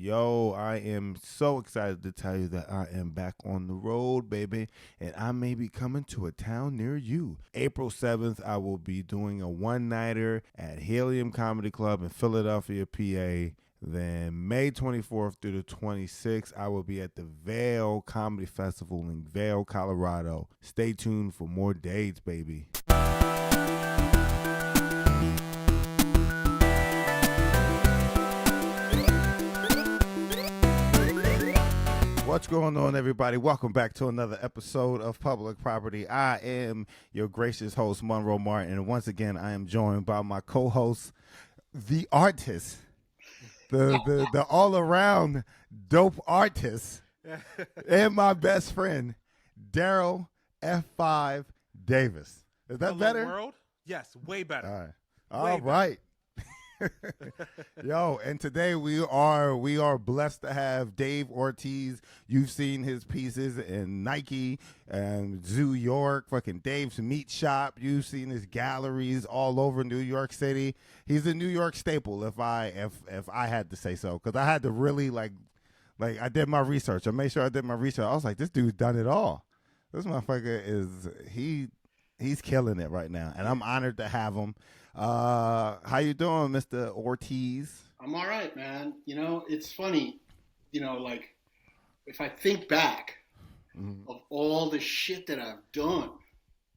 Yo, I am so excited to tell you that I am back on the road, baby, and I may be coming to a town near you. April 7th, I will be doing a one-nighter at Helium Comedy Club in Philadelphia, PA. Then May 24th through the 26th, I will be at the Vail Comedy Festival in Vail, Colorado. Stay tuned for more dates, baby. What's going on, everybody? Welcome back to another episode of Public Property. I am your gracious host, Monroe Martin, and once again, I am joined by my co-host, the artist, the all-around dope artist, and my best friend, Darryl F5 Davis. Is that Hello, better? World? Yes, way better. All right. Yo, and today we are blessed to have Dave Ortiz. You've seen his pieces in Nike and Zoo York, fucking Dave's Meat Shop. You've seen his galleries all over New York City. He's a New York staple, if I had to say so, because I had to really like I did my research. I made sure I did my research. I was like, this dude's done it all. This motherfucker he's killing it right now, and I'm honored to have him. How you doing, Mr. Ortiz? I'm all right, man. You know, it's funny, like if I think back of all the shit that I've done,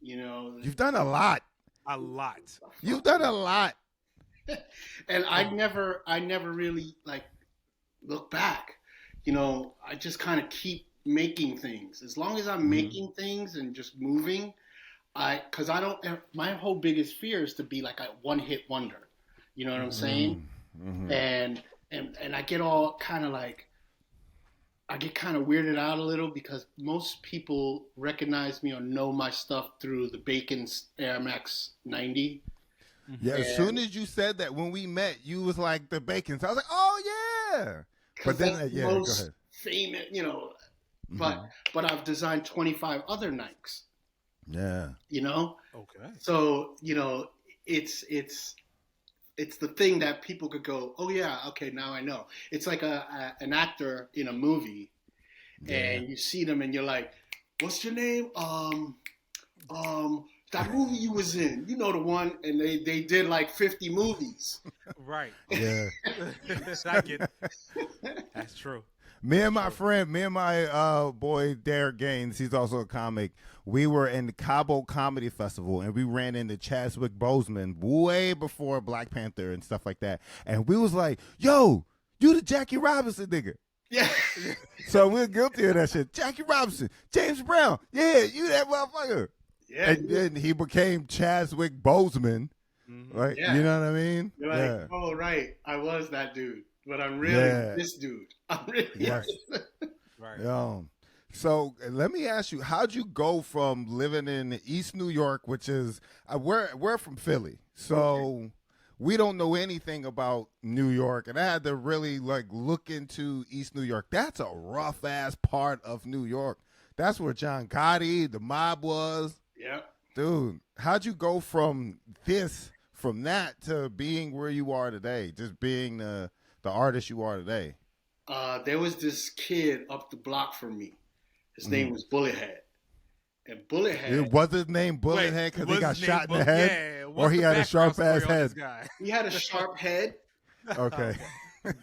You've done a lot. A lot. You've done a lot. And I never really like look back. I just kind of keep making things. As long as I'm making things and just moving, because I don't. My whole biggest fear is to be like a one-hit wonder. You know what I'm saying? Mm-hmm. And I get all kind of like, I get kind of weirded out a little because most people recognize me or know my stuff through the Bacon's Air Max 90. Yeah, as soon as you said that when we met, you was like the Bacons. I was like, oh yeah. But then, yeah, go ahead. Famous, but I've designed 25 other Nikes. Yeah. Okay. So, it's the thing that people could go, oh yeah, okay, now I know. It's like an actor in a movie, and you see them and you're like, what's your name? That movie you was in, the one, and they did like 50 movies. Right. Yeah. I get it. That's true. Me and my boy Derek Gaines, he's also a comic. We were in the Cabo Comedy Festival, and we ran into Chadwick Boseman way before Black Panther and stuff like that. And we was like, yo, you the Jackie Robinson nigga. Yeah. So we're guilty of that shit. Jackie Robinson, James Brown, yeah, you that motherfucker. Yeah. And then he became Chadwick Boseman. Right? Yeah. You know what I mean? You're like, oh, right, I was that dude. But I'm really this dude. I'm really right. So let me ask you, how'd you go from living in East New York, which is we're from Philly, so we don't know anything about New York, and I had to really look into East New York. That's a rough ass part of New York. That's where John Gotti, the mob was. Yeah, dude. How'd you go from that to being where you are today? Just being the artist you are today? There was this kid up the block from me. His name was Bullethead. And Bullethead... Was his name Bullethead because he got shot in the head? Yeah, or he had a sharp-ass head? He had a sharp head. Okay.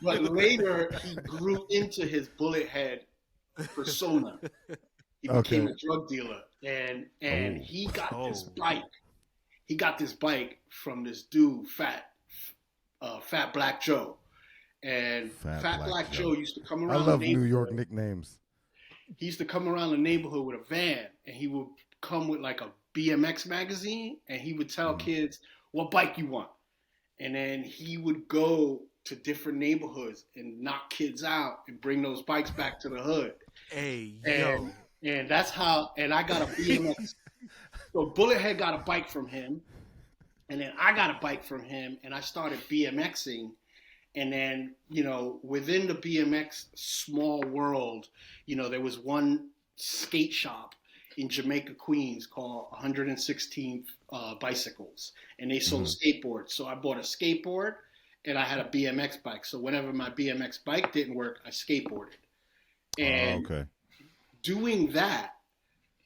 But later, he grew into his Bullethead persona. He became a drug dealer. And he got this bike. He got this bike from this dude, Fat Black Joe. And Fat Black Joe used to come around. I love New York nicknames. He used to come around the neighborhood with a van, and he would come with like a BMX magazine, and he would tell kids what bike you want. And then he would go to different neighborhoods and knock kids out and bring those bikes back to the hood. Hey, and that's how, and I got a BMX. So Bullethead got a bike from him, and then I got a bike from him, and I started BMXing. And then, within the BMX small world, there was one skate shop in Jamaica, Queens called 116 Bicycles. And they sold skateboards. So I bought a skateboard and I had a BMX bike. So whenever my BMX bike didn't work, I skateboarded. And okay. doing that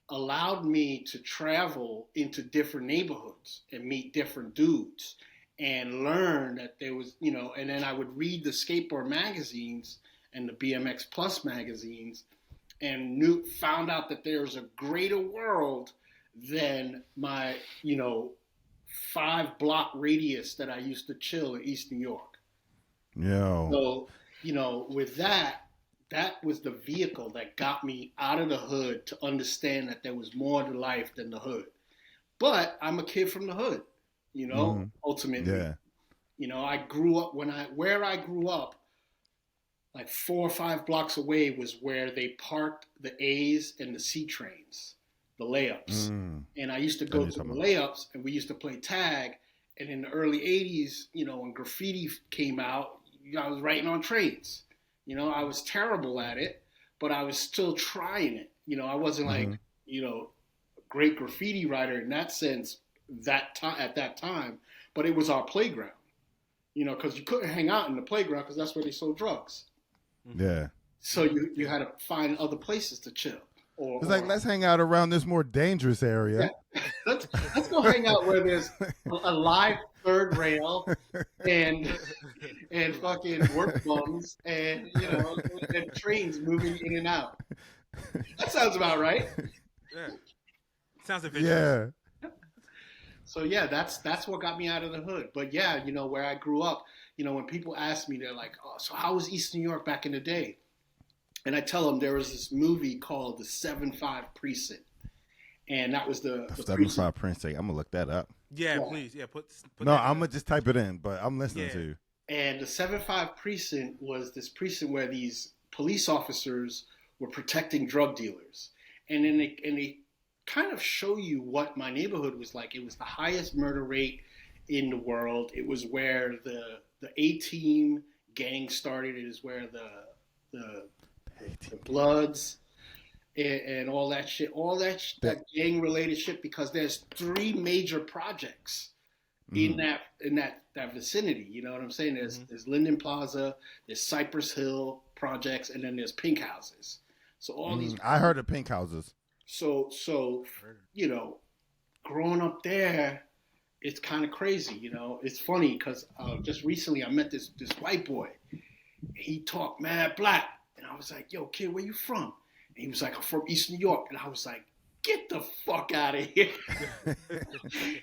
allowed me to travel into different neighborhoods and meet different dudes and learn that there was, and then I would read the skateboard magazines and the BMX Plus magazines and found out that there's a greater world than my, 5-block radius that I used to chill in East New York. Yeah. So, with that was the vehicle that got me out of the hood to understand that there was more to life than the hood. But I'm a kid from the hood, ultimately. Yeah. I grew up where I grew up, like 4 or 5 blocks away was where they parked the A's and the C trains, the layups. And I used to go to the layups and we used to play tag. And in the early 80s, when graffiti came out, I was writing on trains. I was terrible at it, but I was still trying it. I wasn't like, a great graffiti writer in that sense at that time, but it was our playground, because you couldn't hang out in the playground because that's where they sold drugs. Yeah. So you had to find other places to chill. It's like, let's hang out around this more dangerous area. Yeah. Let's go hang out where there's a live third rail and fucking work bums and and trains moving in and out. That sounds about right. Yeah. Sounds adventurous. Yeah. So yeah, that's what got me out of the hood. But yeah, where I grew up, when people ask me, they're like, "Oh, so how was East New York back in the day?" And I tell them there was this movie called The 7-5 Precinct, and that was the 7-5 Precinct. I'm gonna look that up. Yeah, please. Yeah, put no, I'm gonna just type it in, but I'm listening to you. And the 7-5 Precinct was this precinct where these police officers were protecting drug dealers, and then they kind of show you what my neighborhood was like. It was the highest murder rate in the world. It was where the A-Team gang started. It is where the Bloods and all that shit, that gang related shit, because there's 3 major projects in that vicinity. You know what I'm saying? There's Linden Plaza, there's Cypress Hill projects, and then there's pink houses. So all these. I heard of pink houses. So growing up there, it's kind of crazy. It's funny because just recently I met this white boy. He talked mad black. And I was like, "Yo, kid, where you from?" And he was like, "I'm from East New York." And I was like, "Get the fuck out of here."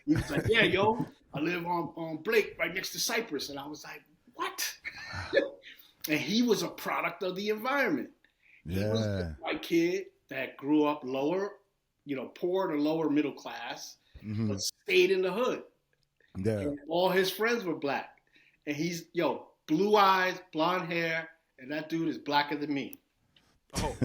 He was like, "Yeah, yo, I live on Blake right next to Cypress." And I was like, "What?" And he was a product of the environment. Yeah. He was a white kid that grew up lower, poor to lower middle class, but stayed in the hood. Yeah. And all his friends were black. And he's, blue eyes, blonde hair, and that dude is blacker than me. Oh.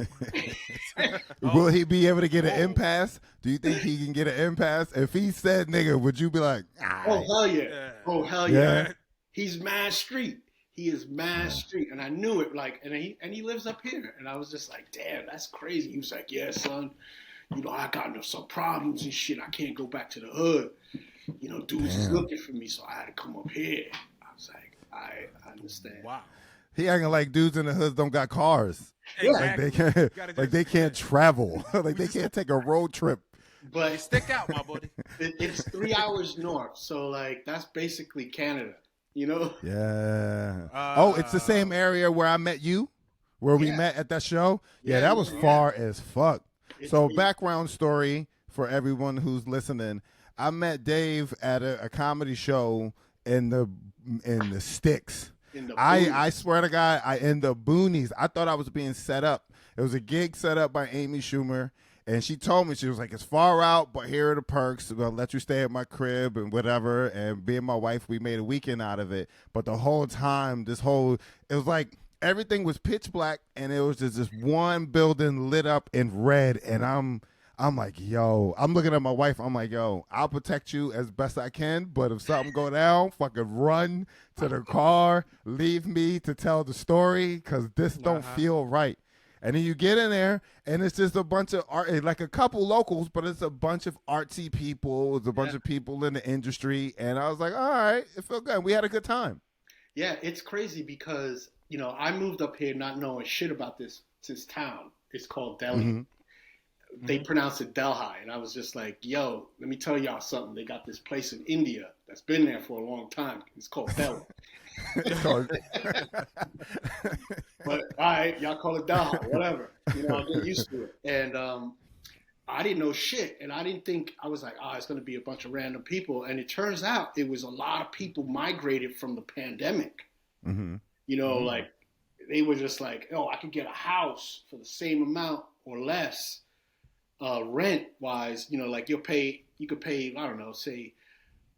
Will he be able to get an impasse? Do you think he can get an impasse? If he said nigga, would you be like, oh, hell yeah. Yeah. Oh, hell yeah. He's mad street. He is mad street. And I knew it, and he lives up here. And I was just like, damn, that's crazy. He was like, yeah, son, I got some problems and shit. I can't go back to the hood. Dudes is looking for me, so I had to come up here. I was like, I understand. Wow. He acting like dudes in the hoods don't got cars. Exactly. They can't travel. They can't take a road trip. But you stick out, my buddy. It's 3 hours north, so that's basically Canada. Yeah. It's the same area where I met you, where we met at that show. Yeah, that was far as fuck. So background story for everyone who's listening. I met Dave at a comedy show in the sticks. I swear to God, in the boonies. I thought I was being set up. It was a gig set up by Amy Schumer, and she told me, she was like, "It's far out, but here are the perks. We'll let you stay at my crib and whatever." And me and my wife, we made a weekend out of it. But the whole time, it was like everything was pitch black, and it was just this one building lit up in red, and I'm like, yo, I'm looking at my wife. I'm like, yo, I'll protect you as best I can. But if something go down, fucking run to the car, leave me to tell the story, because this don't feel right. And then you get in there, and it's just a bunch of art, like a couple locals, but it's a bunch of artsy people. It's a bunch of people in the industry. And I was like, all right, it felt good. We had a good time. Yeah, it's crazy because, I moved up here not knowing shit about this town. It's called Delhi. Mhm. They pronounce it Delhi. And I was just like, yo, let me tell y'all something. They got this place in India that's been there for a long time. It's called Delhi. It's called- But all right, y'all call it Delhi, whatever. I get used to it. And I didn't know shit. And I didn't think, I was like, it's going to be a bunch of random people. And it turns out it was a lot of people migrated from the pandemic. Mhm. Like they were just like, I could get a house for the same amount or less rent wise. Like you could pay, I don't know, say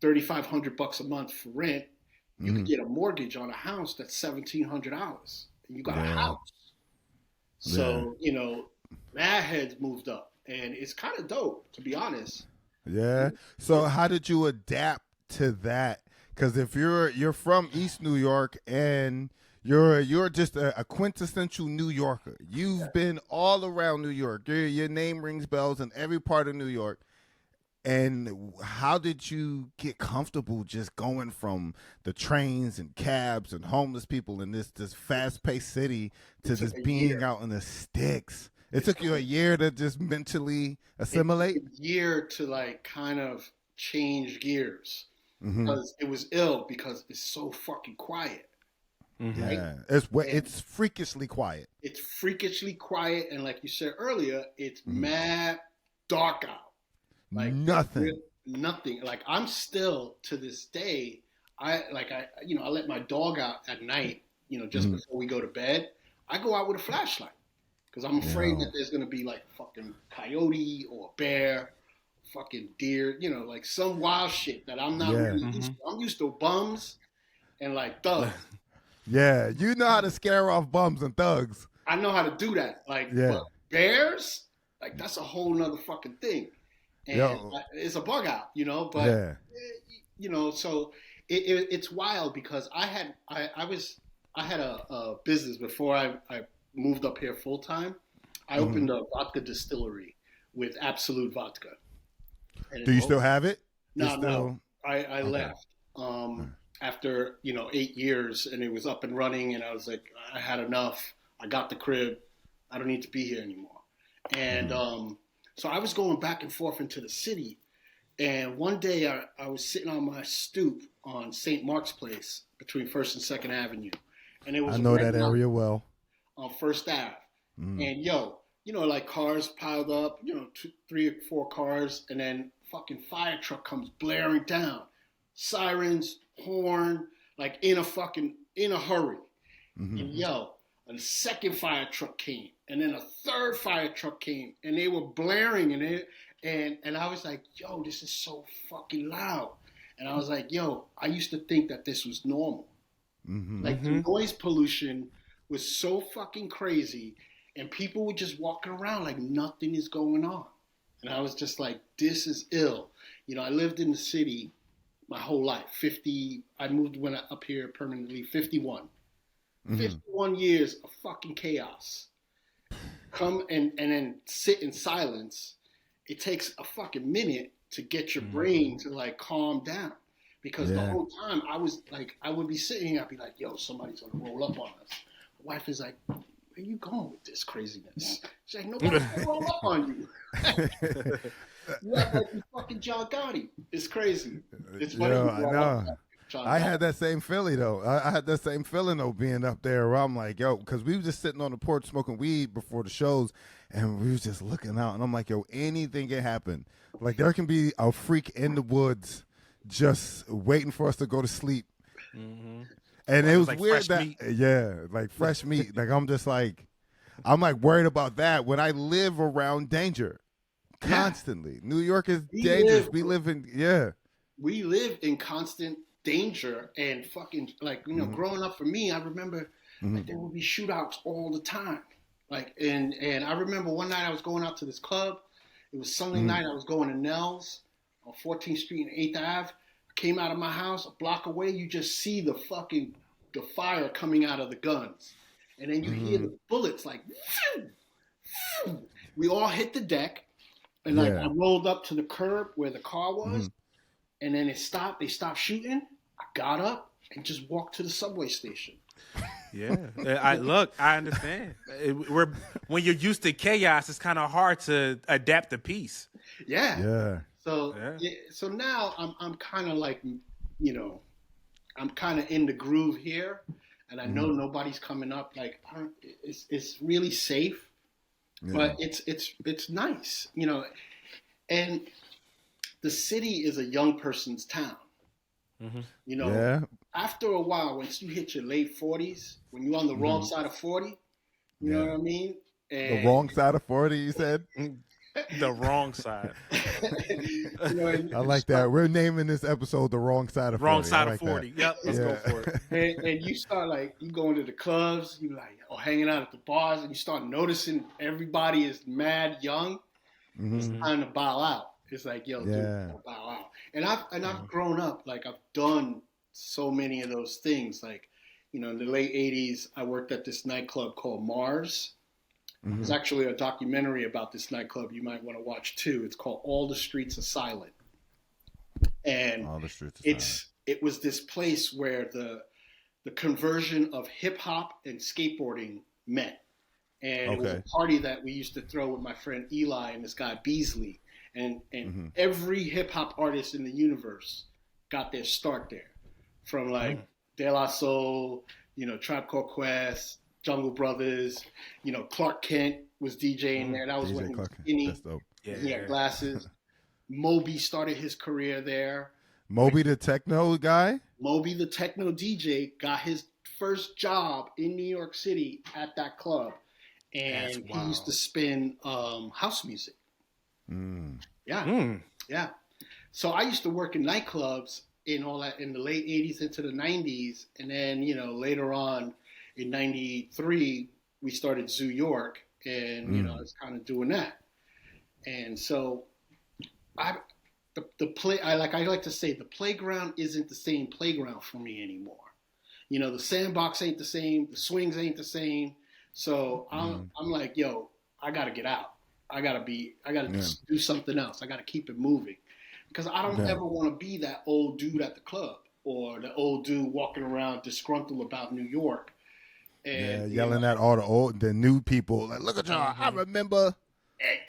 $3,500 a month for rent. You could get a mortgage on a house that's $1,700, and you got a house. So that has moved up, and it's kind of dope, to be honest. Yeah. So how did you adapt to that? Because if you're from East New York and you're just a quintessential New Yorker, you've been all around New York. Your name rings bells in every part of New York. And how did you get comfortable just going from the trains and cabs and homeless people in this fast-paced city to just being out in the sticks? It took you a year to just mentally assimilate? A year to like kind of change gears Mhm. because it was ill because it's so fucking quiet. Right? Yeah, it's freakishly quiet. It's freakishly quiet, and like you said earlier, it's mad dark out. Like Nothing. Nothing. Like I'm still to this day. I let my dog out at night. Just before we go to bed, I go out with a flashlight because I'm afraid that there's gonna be like fucking coyote or a bear, fucking deer. Like some wild shit that I'm not really used to. I'm used to bums and like thugs. Yeah, you know how to scare off bums and thugs. I know how to do that. Like but bears, like that's a whole nother fucking thing. And it's a bug out, but so it's wild because I had a business before I moved up here full time. I opened a vodka distillery with Absolute Vodka. Do you still have it? No. I left after 8 years, and it was up and running, and I was like, I had enough. I got the crib. I don't need to be here anymore. And so I was going back and forth into the city, and one day I was sitting on my stoop on St. Mark's Place between First and Second Avenue, and it was I know that area well. On First Ave, and like cars piled up, 2, 3 or 4 cars, and then fucking fire truck comes blaring down, sirens, horn, like in a hurry, and a second fire truck came, and then a third fire truck came, and they were blaring, and I was like, yo, this is so fucking loud. And I was like, yo, I used to think that this was normal. Like the noise pollution was so fucking crazy, and people were just walking around like nothing is going on. And I was just like, this is ill. I lived in the city my whole life. I moved up here permanently, 51. 51 years of fucking chaos. Come and then sit in silence. It takes a fucking minute to get your brain to like calm down. Because the whole time I would be sitting here, I'd be like, yo, somebody's gonna roll up on us. My wife is like, where are you going with this craziness? She's like, nobody's gonna roll up on you. You act like you fucking John Gotti. It's crazy. It's funny. I know. I had that same feeling though. I had that same feeling though being up there where I'm like, yo, because we were just sitting on the porch smoking weed before the shows, and we was just looking out, and I'm like, yo, anything can happen. Like there can be a freak in the woods just waiting for us to go to sleep. And it was like weird fresh that meat. like fresh meat. Like I'm worried about that when I live around danger constantly. New York is dangerous. We live in constant danger and fucking like growing up for me, I remember like there would be shootouts all the time. Like and I remember one night I was going out to this club. It was Sunday night. I was going to Nell's on 14th Street and 8th Ave. I came out of my house a block away. You just see the fire coming out of the guns, and then you hear the bullets like. Phew, phew. We all hit the deck, and I rolled up to the curb where the car was. And then it stopped. They stopped shooting. I got up. and just walk to the subway station. Yeah, I understand. When you're used to chaos, it's kind of hard to adapt to peace. Yeah. Yeah. So so now I'm kind of like, you know, I'm kind of in the groove here, and I know nobody's coming up. Like it's really safe, but it's nice, you know. And the city is a young person's town. You know, after a while, once you hit your late 40s, when you're on the wrong side of 40, you know what I mean? And the wrong side of 40, you said? The wrong side. you know, I like that. We're naming this episode The Wrong Side of 40. Wrong side like of 40. Yep, let's go for it. And you start like, you go into the clubs, you like, hanging out at the bars, and you start noticing everybody is mad young. It's time to bow out. It's like, yo, dude, bow out. And I've grown up, like I've done so many of those things. Like, you know, in the late 80s, I worked at this nightclub called Mars. There's actually a documentary about this nightclub you might want to watch too. It's called All the Streets Are Silent. And it was this place where the conversion of hip hop and skateboarding met. And it was a party that we used to throw with my friend Eli and this guy Beasley. And every hip hop artist in the universe got their start there. From like De La Soul, you know, Tribe Called Quest, Jungle Brothers, you know, Clark Kent was DJing there. That was when he was skinny. He had glasses. Moby started his career there. Moby the techno guy? Moby the techno DJ got his first job in New York City at that club. And he used to spin house music. Yeah. So I used to work in nightclubs in all that in the late 80s into the 90s. And then, you know, later on in 93, we started Zoo York. And, you know, I was kind of doing that. And so I like to say the playground isn't the same playground for me anymore. You know, the sandbox ain't the same. The swings ain't the same. So I'm like, yo, I got to get out. I got to do something else. I got to keep it moving. Because I don't ever want to be that old dude at the club or the old dude walking around disgruntled about New York. And, yelling at all the new people. Like, look at y'all. I remember.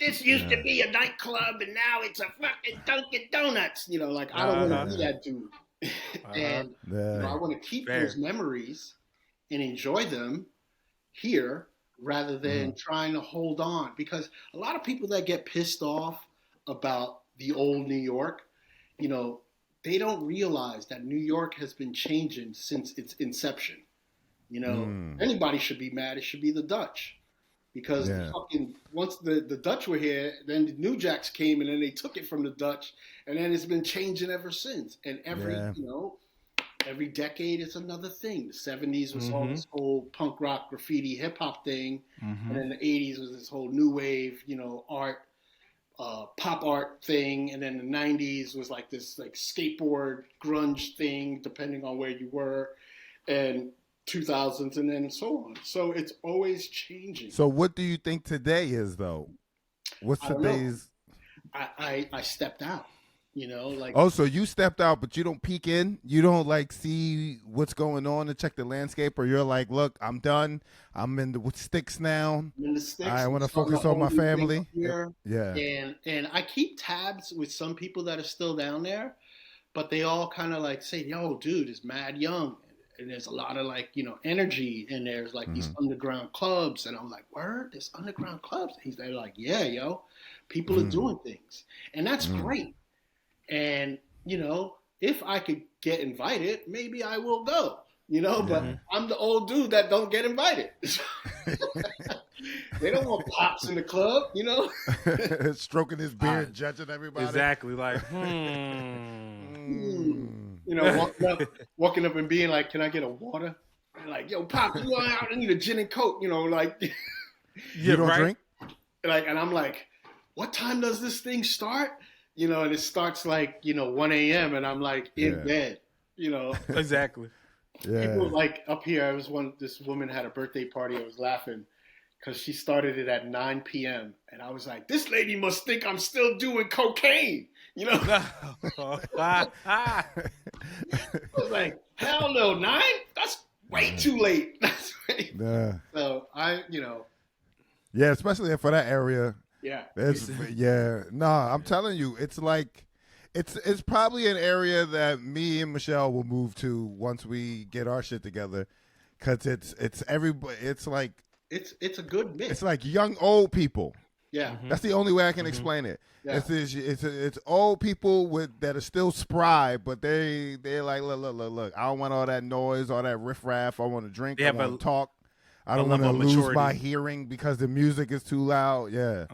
This used to be a nightclub and now it's a fucking Dunkin' Donuts. You know, like, I don't want to be that dude. And you know, I want to keep those memories and enjoy them here rather than trying to hold on. Because a lot of people that get pissed off about the old New York, you know, they don't realize that New York has been changing since its inception. You know, anybody should be mad. It should be the Dutch. Because once the Dutch were here, then the New Jacks came and then they took it from the Dutch, and then it's been changing ever since. And every decade is another thing. The 70s was all this whole punk rock, graffiti, hip hop thing, and then the 80s was this whole new wave, you know, art, pop art thing, and then the 90s was like this like skateboard grunge thing, depending on where you were, and 2000s, and then so on. So it's always changing. So what do you think today is, though? What's today's? I stepped out, you know, like. Oh, so you stepped out, but you don't peek in? You don't like see what's going on and check the landscape, or you're like, look, I'm done. I'm in the sticks now. I'm in the sticks. I want to focus on my family. Here. Yeah. And I keep tabs with some people that are still down there, but they all kind of like say, yo, dude, it's mad young. And there's a lot of like, you know, energy, and there's like these underground clubs. And I'm like, word, there's underground clubs? They're like, yeah, yo, people are doing things. And that's great. And, you know, if I could get invited, maybe I will go, you know, but I'm the old dude that don't get invited. They don't want pops in the club, you know? Stroking his beard, judging everybody. Exactly. Like, You know, walking up and being like, can I get a water? And like, yo, Pop, you want out? I need a gin and Coke, you know, like. You don't drink? Like, and I'm like, what time does this thing start? You know, and it starts like, you know, 1 a.m. and I'm like in bed, you know. Exactly. Yeah. People like up here, this woman had a birthday party. I was laughing because she started it at 9 p.m. And I was like, this lady must think I'm still doing cocaine. You know, I was like, Hell no, 9? That's way too late. That's way. Yeah. So Yeah, especially for that area. yeah. I'm telling you, it's like it's probably an area that me and Michelle will move to once we get our shit together, because it's everybody. It's like it's a good mix. it's like young old people. Yeah. That's the only way I can explain it. Yeah. It's old people that are still spry, but they're like, look. I don't want all that noise, all that riffraff. I want to drink. I want to talk. I don't want to lose my hearing because the music is too loud. Yeah.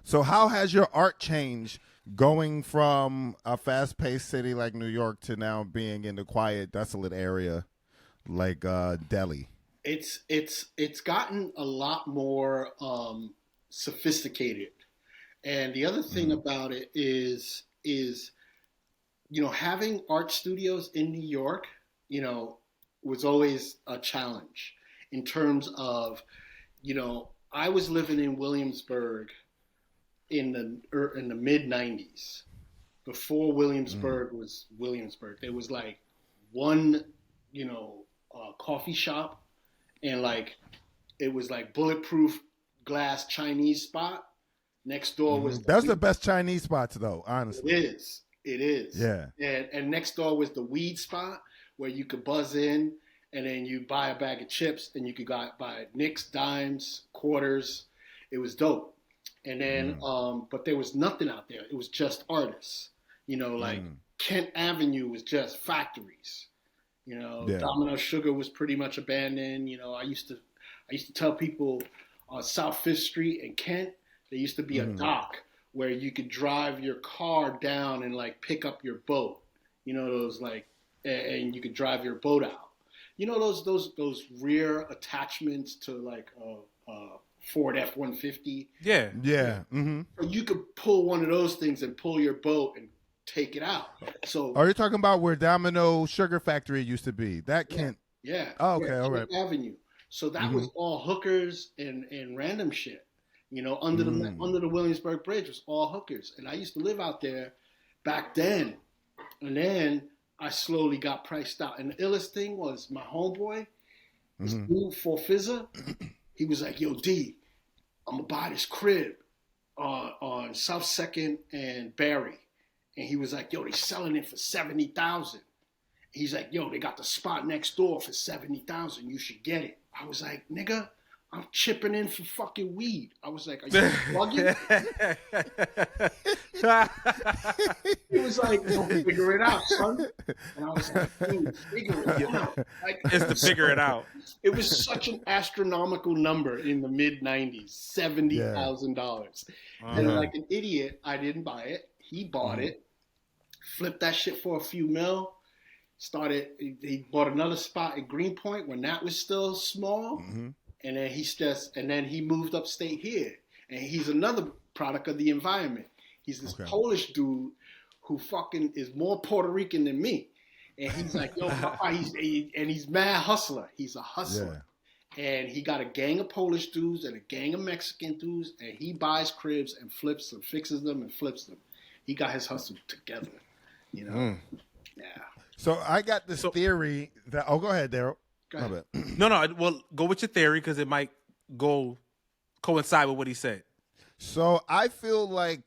So how has your art changed going from a fast-paced city like New York to now being in the quiet, desolate area like Delhi? It's gotten a lot more sophisticated, and the other thing about it is having art studios in New York, was always a challenge in terms of, I was living in Williamsburg in the mid 90s. Before Williamsburg was Williamsburg, there was like one, coffee shop, and like it was like bulletproof glass Chinese spot. Next door was that's the best Chinese spots though, honestly. It is. Yeah. And next door was the weed spot where you could buzz in and then you buy a bag of chips and you could buy nicks, dimes, quarters. It was dope. And then, but there was nothing out there. It was just artists. Kent Avenue was just factories. Domino Sugar was pretty much abandoned. I used to tell people on South Fifth Street in Kent, there used to be a dock where you could drive your car down and like pick up your boat. Those like, and you could drive your boat out. Those rear attachments to like a Ford F-150. Yeah. So you could pull one of those things and pull your boat and take it out. So are you talking about where Domino Sugar Factory used to be? That can't. Yeah. Oh, okay. All right. Avenue. So that was all hookers and random shit. Under the Williamsburg Bridge was all hookers, and I used to live out there back then. And then I slowly got priced out. And the illest thing was my homeboy, this dude for Fizza, he was like, "Yo, D, I'm gonna buy this crib on South Second and Barry." And he was like, "Yo, they selling it for $70,000." He's like, "Yo, they got the spot next door for $70,000. You should get it." I was like, "Nigga, I'm chipping in for fucking weed." I was like, "Are you bugging?" He was like, "Yo, figure it out, son." And I was like, "Dude, figure it out." Like, It's to figure it out. It was such an astronomical number in the mid 90s, $70,000. And like an idiot, I didn't buy it. He bought it, flipped that shit for a few mil. He bought another spot at Greenpoint when that was still small. And then he moved upstate here. And he's another product of the environment. He's this Polish dude who fucking is more Puerto Rican than me. And he's like, "Yo, Papa," he's mad hustler. He's a hustler. Yeah. And he got a gang of Polish dudes and a gang of Mexican dudes, and he buys cribs and flips them, fixes them and flips them. He got his hustle together, Yeah. So I got this theory that. Oh, go ahead, Darryl. Go ahead. No. Well, go with your theory because it might coincide with what he said. So I feel like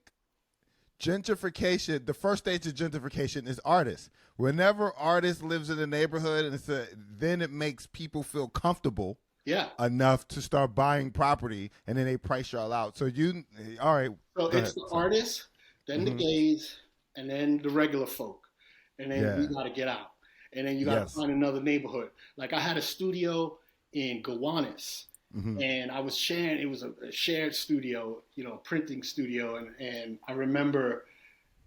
gentrification, the first stage of gentrification is artists. Whenever artist lives in a neighborhood, and then it makes people feel comfortable enough to start buying property, and then they price y'all out. So all right. So it's the artists, then the gays, and then the regular folk. And then we got to get out. And then you got to find another neighborhood. Like I had a studio in Gowanus. And I was sharing, it was a shared studio, printing studio. And I remember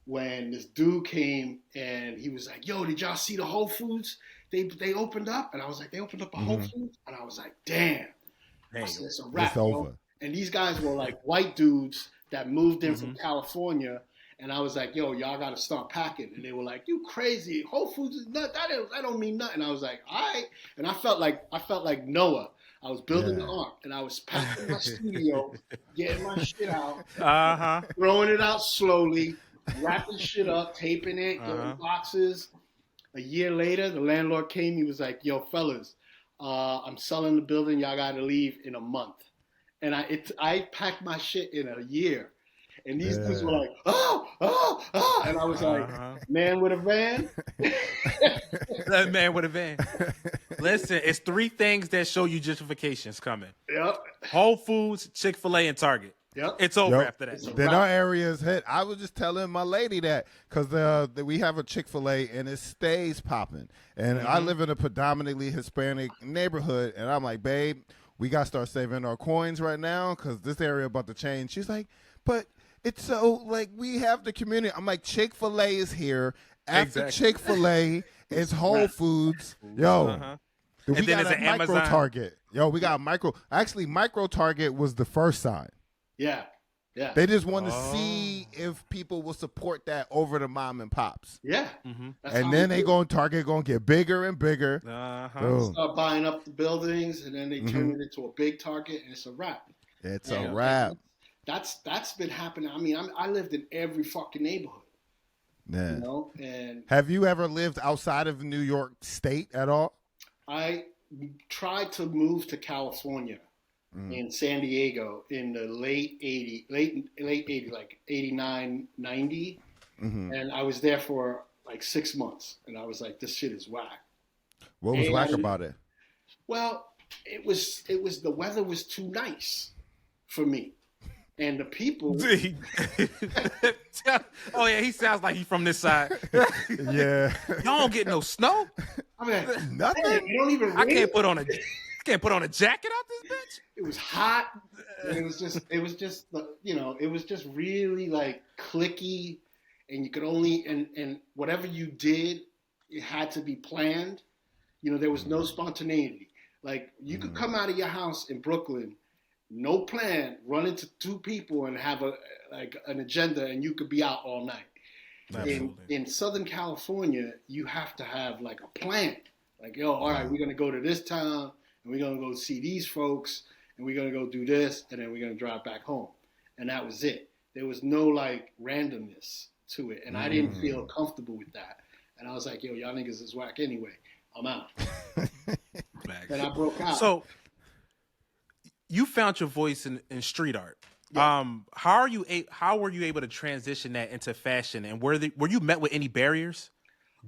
when this dude came and he was like, "Yo, did y'all see the Whole Foods? They opened up." And I was like, "They opened up a Whole Foods?" And I was like, "Damn. I said, it's a wrap." It's over. And these guys were like white dudes that moved in from California. And I was like, "Yo, y'all got to start packing." And they were like, "You crazy? Whole Foods is not, that don't mean nothing." I was like, "All right." And I felt like Noah. I was building the ark, and I was packing my studio, getting my shit out, throwing it out slowly, wrapping shit up, taping it, getting boxes. A year later, the landlord came. He was like, "Yo, fellas, I'm selling the building. Y'all got to leave in a month." And I packed my shit in a year. And these dudes were like, "Oh, oh, oh," and I was like, "Man with a van." That man with a van. Listen, it's 3 things that show you gentrification's coming. Yep. Whole Foods, Chick-fil-A, and Target. Yep. It's over after that. Then our area is hit. I was just telling my lady that because we have a Chick-fil-A and it stays popping. And I live in a predominantly Hispanic neighborhood. And I'm like, babe, we got to start saving our coins right now because this area about to change. She's like, but it's so, like, we have the community. I'm like, Chick-fil-A is here. After Chick-fil-A is Whole Foods. Yo. We and then got there's a an micro Amazon. Target. Yo, we got micro. Actually, micro Target was the first sign. Yeah. Yeah. They just want to see if people will support that over the mom and pops. Yeah. And then they go Target going to get bigger and bigger. Start buying up the buildings, and then they turn it into a big Target, and it's a wrap. It's a wrap. That's been happening. I mean, I lived in every fucking neighborhood. Yeah. You know, and have you ever lived outside of New York State at all? I tried to move to California in San Diego in the late 80s, like 89, 90. And I was there for like 6 months. And I was like, this shit is whack. What was whack about it? Well, it was the weather was too nice for me. And the people. Oh yeah, he sounds like he's from this side. Yeah. Y'all don't get no snow. I mean, nothing. Hey, you don't even. I can't put on a jacket out this bitch. It was hot. And it was just it was just really like clicky, and you could only and whatever you did, it had to be planned. You know, there was no spontaneity. Like you could come out of your house in Brooklyn. No plan, run into 2 people and have an agenda, and you could be out all night. In Southern California, you have to have like a plan. Like, yo, all right, we're gonna go to this town, and we're gonna go see these folks, and we're gonna go do this, and then we're gonna drive back home. And that was it. There was no like randomness to it, and I didn't feel comfortable with that. And I was like, yo, y'all niggas is whack anyway. I'm out. And I broke out. So you found your voice in street art. Yeah. How were you able to transition that into fashion? And were you met with any barriers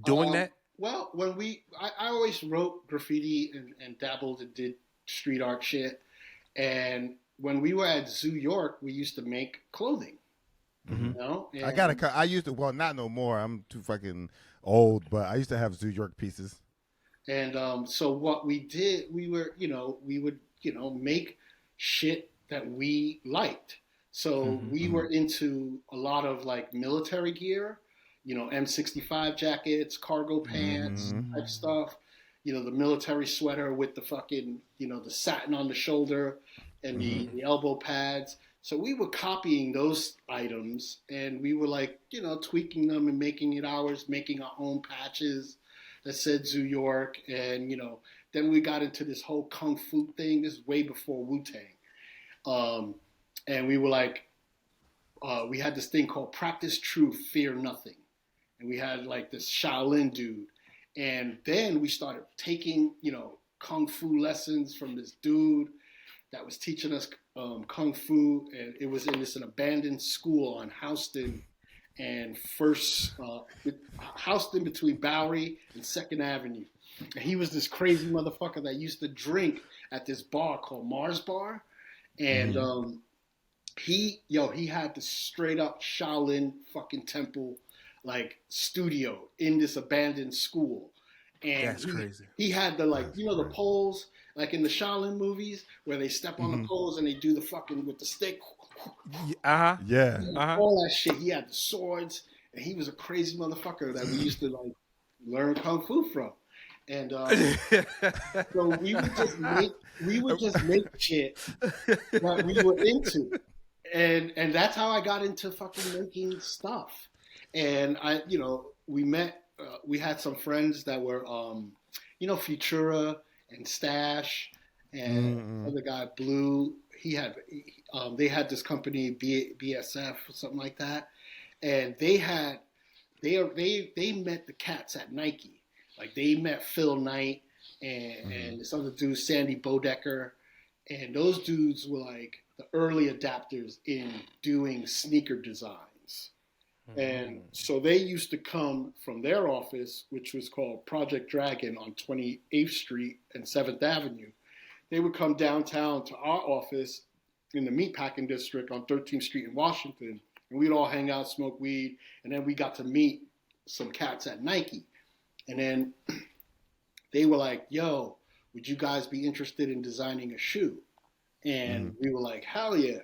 doing that? Well, when I always wrote graffiti and dabbled and did street art shit. And when we were at Zoo York, we used to make clothing. You know? And I used to, well, not no more. I'm too fucking old, but I used to have Zoo York pieces. And so what we did, we would make shit that we liked. So we were into a lot of like military gear, M65 jackets, cargo pants, type stuff. The military sweater with the fucking, the satin on the shoulder and the elbow pads. So we were copying those items, and we were like, tweaking them and making it ours, making our own patches that said Zoo York. And, then we got into this whole Kung Fu thing. This is way before Wu-Tang. And we were like, we had this thing called Practice Truth, Fear Nothing. And we had like this Shaolin dude. And then we started taking, Kung Fu lessons from this dude that was teaching us Kung Fu. And it was in an abandoned school on Houston and Houston between Bowery and 2nd Avenue. And he was this crazy motherfucker that used to drink at this bar called Mars Bar. And he had this straight up Shaolin fucking temple like studio in this abandoned school. And that's crazy. He had the the poles like in the Shaolin movies where they step on the poles and they do the fucking with the stick. Yeah. All that shit. He had the swords, and he was a crazy motherfucker that we used to like learn Kung Fu from. And so we would just make shit that we were into. And that's how I got into fucking making stuff. And we had some friends that were, Futura and Stash and other guy, Blue. They had this company, BSF or something like that. And they met the cats at Nike. Like they met Phil Knight and this other dude, Sandy Bodecker, and those dudes were like the early adapters in doing sneaker designs. And so they used to come from their office, which was called Project Dragon on 28th Street and 7th Avenue. They would come downtown to our office in the Meatpacking District on 13th Street in Washington, and we'd all hang out, smoke weed, and then we got to meet some cats at Nike. And then they were like, yo, would you guys be interested in designing a shoe? And we were like, hell yeah.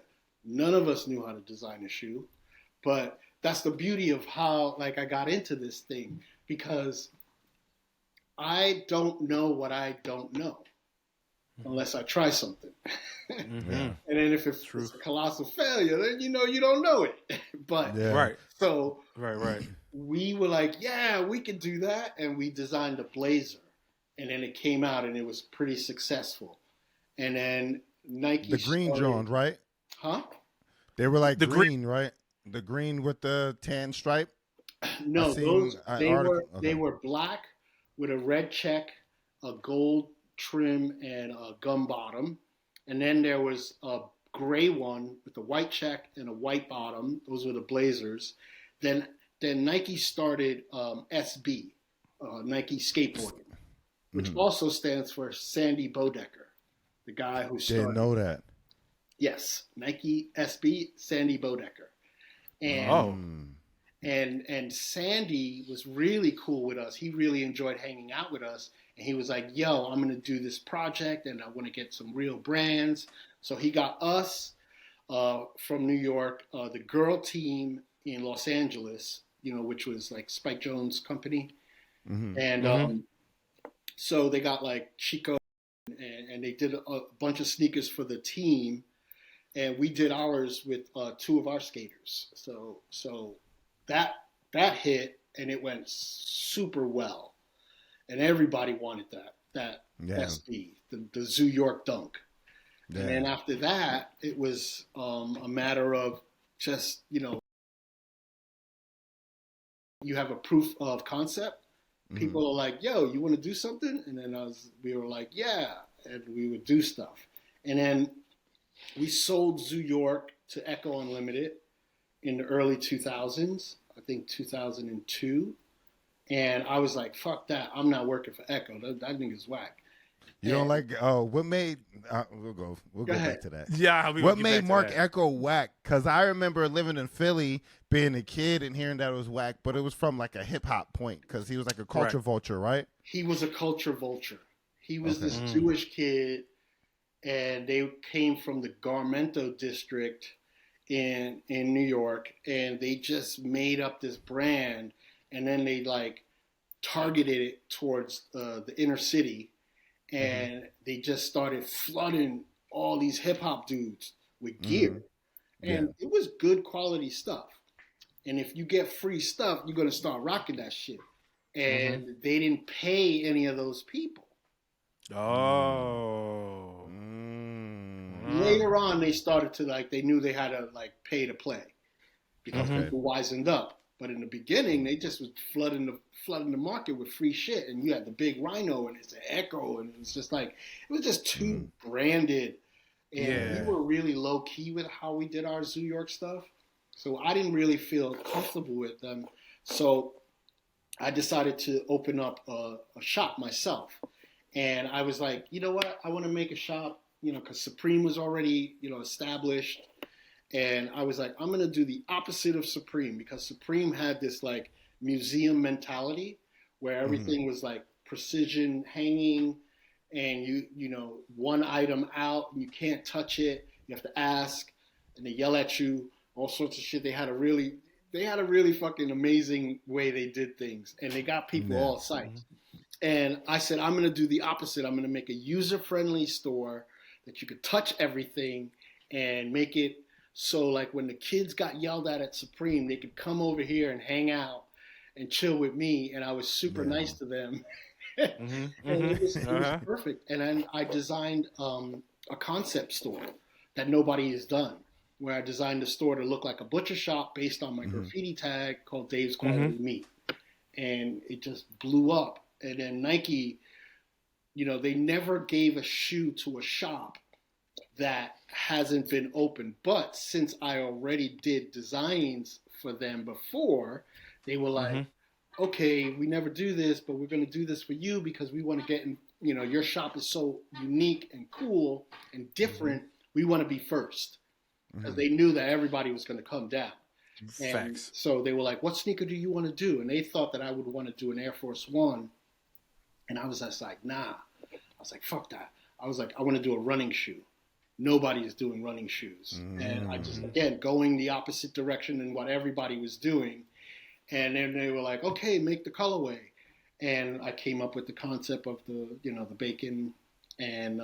None of us knew how to design a shoe, but that's the beauty of how like I got into this thing, because I don't know what I don't know unless I try something. And then if it's a colossal failure, then you don't know it. But so we were like, yeah, we could do that, and we designed a blazer, and then it came out and it was pretty successful. And then Nike, the green Johns, right? Huh? They were like the green, right? The green with the tan stripe? No, they were black with a red check, a gold trim, and a gum bottom. And then there was a gray one with a white check and a white bottom. Those were the blazers. Then Nike started SB, Nike Skateboarding, which also stands for Sandy Bodecker, the guy who started. Didn't know that. Yes, Nike SB, Sandy Bodecker. And and Sandy was really cool with us. He really enjoyed hanging out with us. And he was like, yo, I'm going to do this project and I want to get some real brands. So he got us from New York, the girl team in Los Angeles, which was like Spike Jonze' company. And so they got like Chico and they did a bunch of sneakers for the team. And we did ours with two of our skaters. So that hit, and it went super well. And everybody wanted that SB, the Zoo York Dunk. Yeah. And then after that, it was a matter of just, you have a proof of concept. People are like, yo, you want to do something? And then we were like, yeah. And we would do stuff. And then we sold Zoo York to Echo Unlimited in the early 2000s, I think 2002. And I was like, fuck that. I'm not working for Echo. That nigga's whack. You don't like, what made, we'll go back to that. Yeah. What made Mark Echo whack? Because I remember living in Philly, being a kid and hearing that it was whack, but it was from like a hip hop point, because he was like a culture vulture, right? He was a culture vulture. He was this Jewish kid, and they came from the Garmento district in New York, and they just made up this brand, and then they like targeted it towards the inner city, and they just started flooding all these hip hop dudes with gear, and it was good quality stuff. And if you get free stuff, you're gonna start rocking that shit. And they didn't pay any of those people. Oh. Later on, they started to they knew they had to pay to play because people wisened up. But in the beginning, they just was flooding the market with free shit, and you had the big Rhino and it's an Echo, and it's just it was just too branded, and we were really low key with how we did our Zoo York stuff. So I didn't really feel comfortable with them. So I decided to open up a shop myself. And I was like, you know what? I want to make a shop, because Supreme was already, established. And I was like, I'm going to do the opposite of Supreme, because Supreme had this museum mentality where everything was precision hanging, and you one item out, and you can't touch it. You have to ask, and they yell at you, all sorts of shit. They had a really fucking amazing way they did things, and they got people all psyched. And I said, I'm going to do the opposite. I'm going to make a user-friendly store that you could touch everything and make it so when the kids got yelled at Supreme, they could come over here and hang out and chill with me. And I was super nice to them. And it was perfect. And then I designed a concept store that nobody has done, where I designed the store to look like a butcher shop based on my graffiti tag called Dave's Quality Meat. And it just blew up. And then Nike, they never gave a shoe to a shop that hasn't been open. But since I already did designs for them before, they were like, okay, we never do this, but we're going to do this for you because we want to get in, your shop is so unique and cool and different. We want to be first, because they knew that everybody was going to come down. And so they were like, what sneaker do you want to do? And they thought that I would want to do an Air Force One. And I was just like, nah. I was like, fuck that. I was like, I want to do a running shoe. Nobody is doing running shoes. And I just, again, going the opposite direction than what everybody was doing. And then they were like, okay, make the colorway. And I came up with the concept of the bacon, and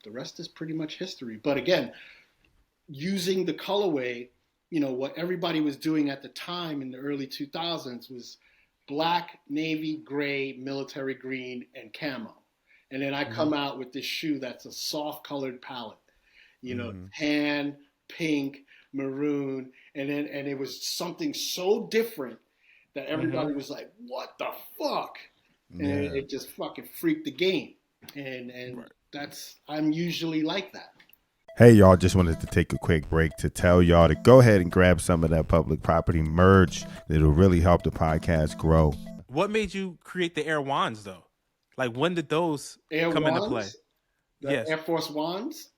the rest is pretty much history. But again, using the colorway, what everybody was doing at the time in the early 2000s was black, navy, gray, military green, and camo. And then I come out with this shoe that's a soft colored palette, tan, pink, maroon, and it was something so different that everybody was like, what the fuck? And it just fucking freaked the game. And I'm usually like that. Hey, y'all, just wanted to take a quick break to tell y'all to go ahead and grab some of that public property merch. It'll really help the grow. What made you create the Air Wands, though? Like, when did those come Wands? into play? The Air Force Wands?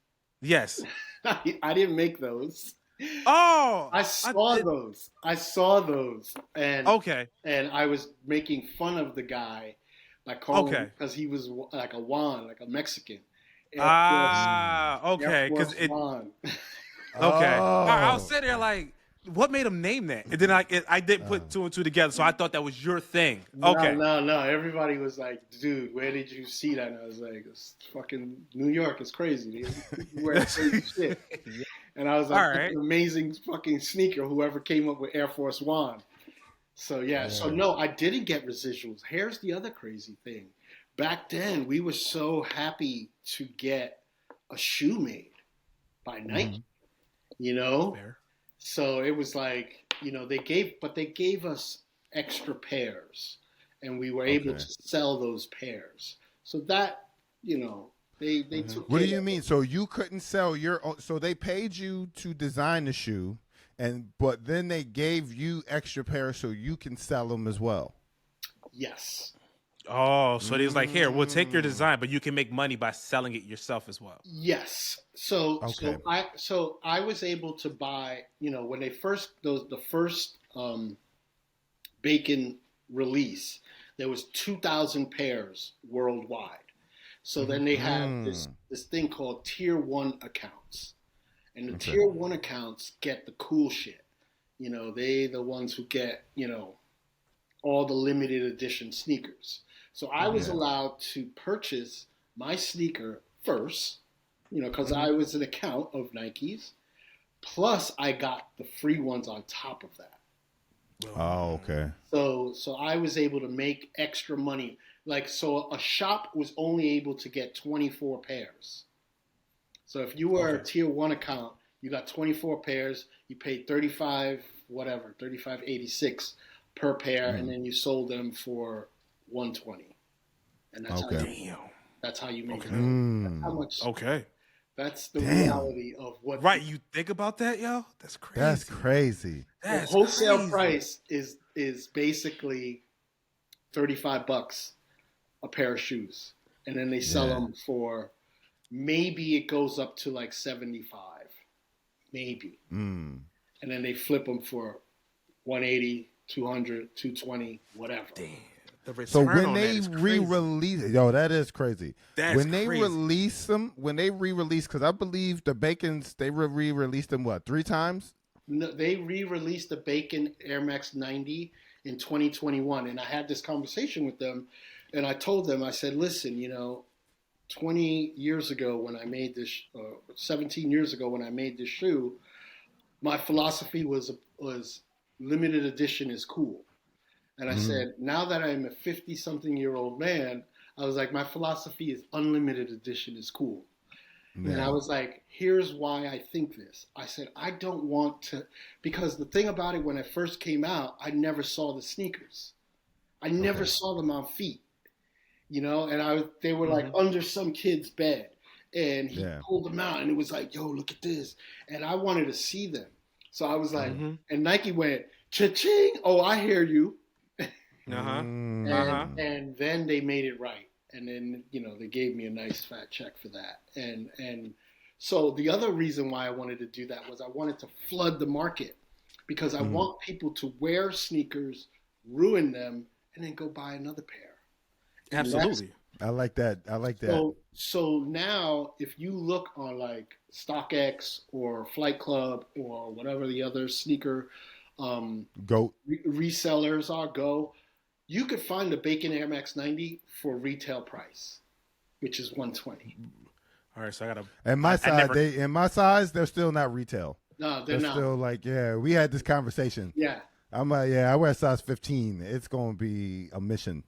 Yes. I didn't make those. Oh! I saw those. And and I was making fun of the guy by calling him, because he was like a wand, like a Mexican. Okay. Because okay. I was sitting there like, what made him name that? And then I didn't put two and two together, so I thought that was your thing. Okay. No. Everybody was like, dude, where did you see that? And I was like, it's fucking New York is crazy. They wear crazy shit. And I was like, right. An amazing fucking sneaker, whoever came up with Air Force One. So, So, no, I didn't get residuals. Here's the other crazy thing. Back then, we were so happy to get a shoe made by Nike, Fair. So it was like, they gave us extra pairs, and we were able to sell those pairs. So that, they took. What do you mean? So you couldn't sell your own? So they paid you to design the shoe, but then they gave you extra pairs so you can sell them as well. Yes. Oh, so it was like, here, we'll take your design, but you can make money by selling it yourself as well. Yes. So I was able to buy, when the first Bacon release, there was 2,000 pairs worldwide. So then they had this thing called Tier 1 accounts. And the Tier 1 accounts get the cool shit. They the ones who get, all the limited edition sneakers. So I was allowed to purchase my sneaker first, because I was an account of Nike's. Plus, I got the free ones on top of that. Oh, okay. So I was able to make extra money. So a shop was only able to get 24 pairs. So if you were a Tier 1 account, you got 24 pairs. You paid $35.86 per pair, and then you sold them for $120. And that's that's how you make it. That's how much. Okay. That's the reality of what. Right, you think about that, yo? That's crazy. The wholesale price is basically $35 a pair of shoes, and then they sell them for, maybe it goes up to like 75, maybe, and then they flip them for 180, 200, 220, whatever. Damn. So when they re-release, that is crazy. When they re-release, because I believe the Bacons, they re-released them 3 times? No, they re-released the Bacon Air Max 90 in 2021, and I had this conversation with them, and I told them, I said, listen, 20 years ago when I made this, 17 years ago when I made this shoe, my philosophy was limited edition is cool. And I said, now that I'm a 50-something-year-old man, I was like, my philosophy is unlimited edition is cool. Yeah. And I was like, here's why I think this. I said, I don't want to, because the thing about it, when it first came out, I never saw the sneakers. I never saw them on feet. you know, and they were like under some kid's bed, and he pulled them out, and it was like, yo, look at this, and I wanted to see them, so I was like, and Nike went cha-ching, oh, I hear you, and then they made it right, and then they gave me a nice fat check for that, and so the other reason why I wanted to do that was I wanted to flood the market, because I want people to wear sneakers, ruin them, and then go buy another pair. Absolutely. I like that. So now if you look on like StockX or Flight Club or whatever the other sneaker resellers are, you could find the Bacon Air Max 90 for retail price, which is $120. All right, so I gotta. And my size, they're still not retail. No, they're not. Still like, we had this conversation. Yeah. I'm like, I wear size 15. It's going to be a mission.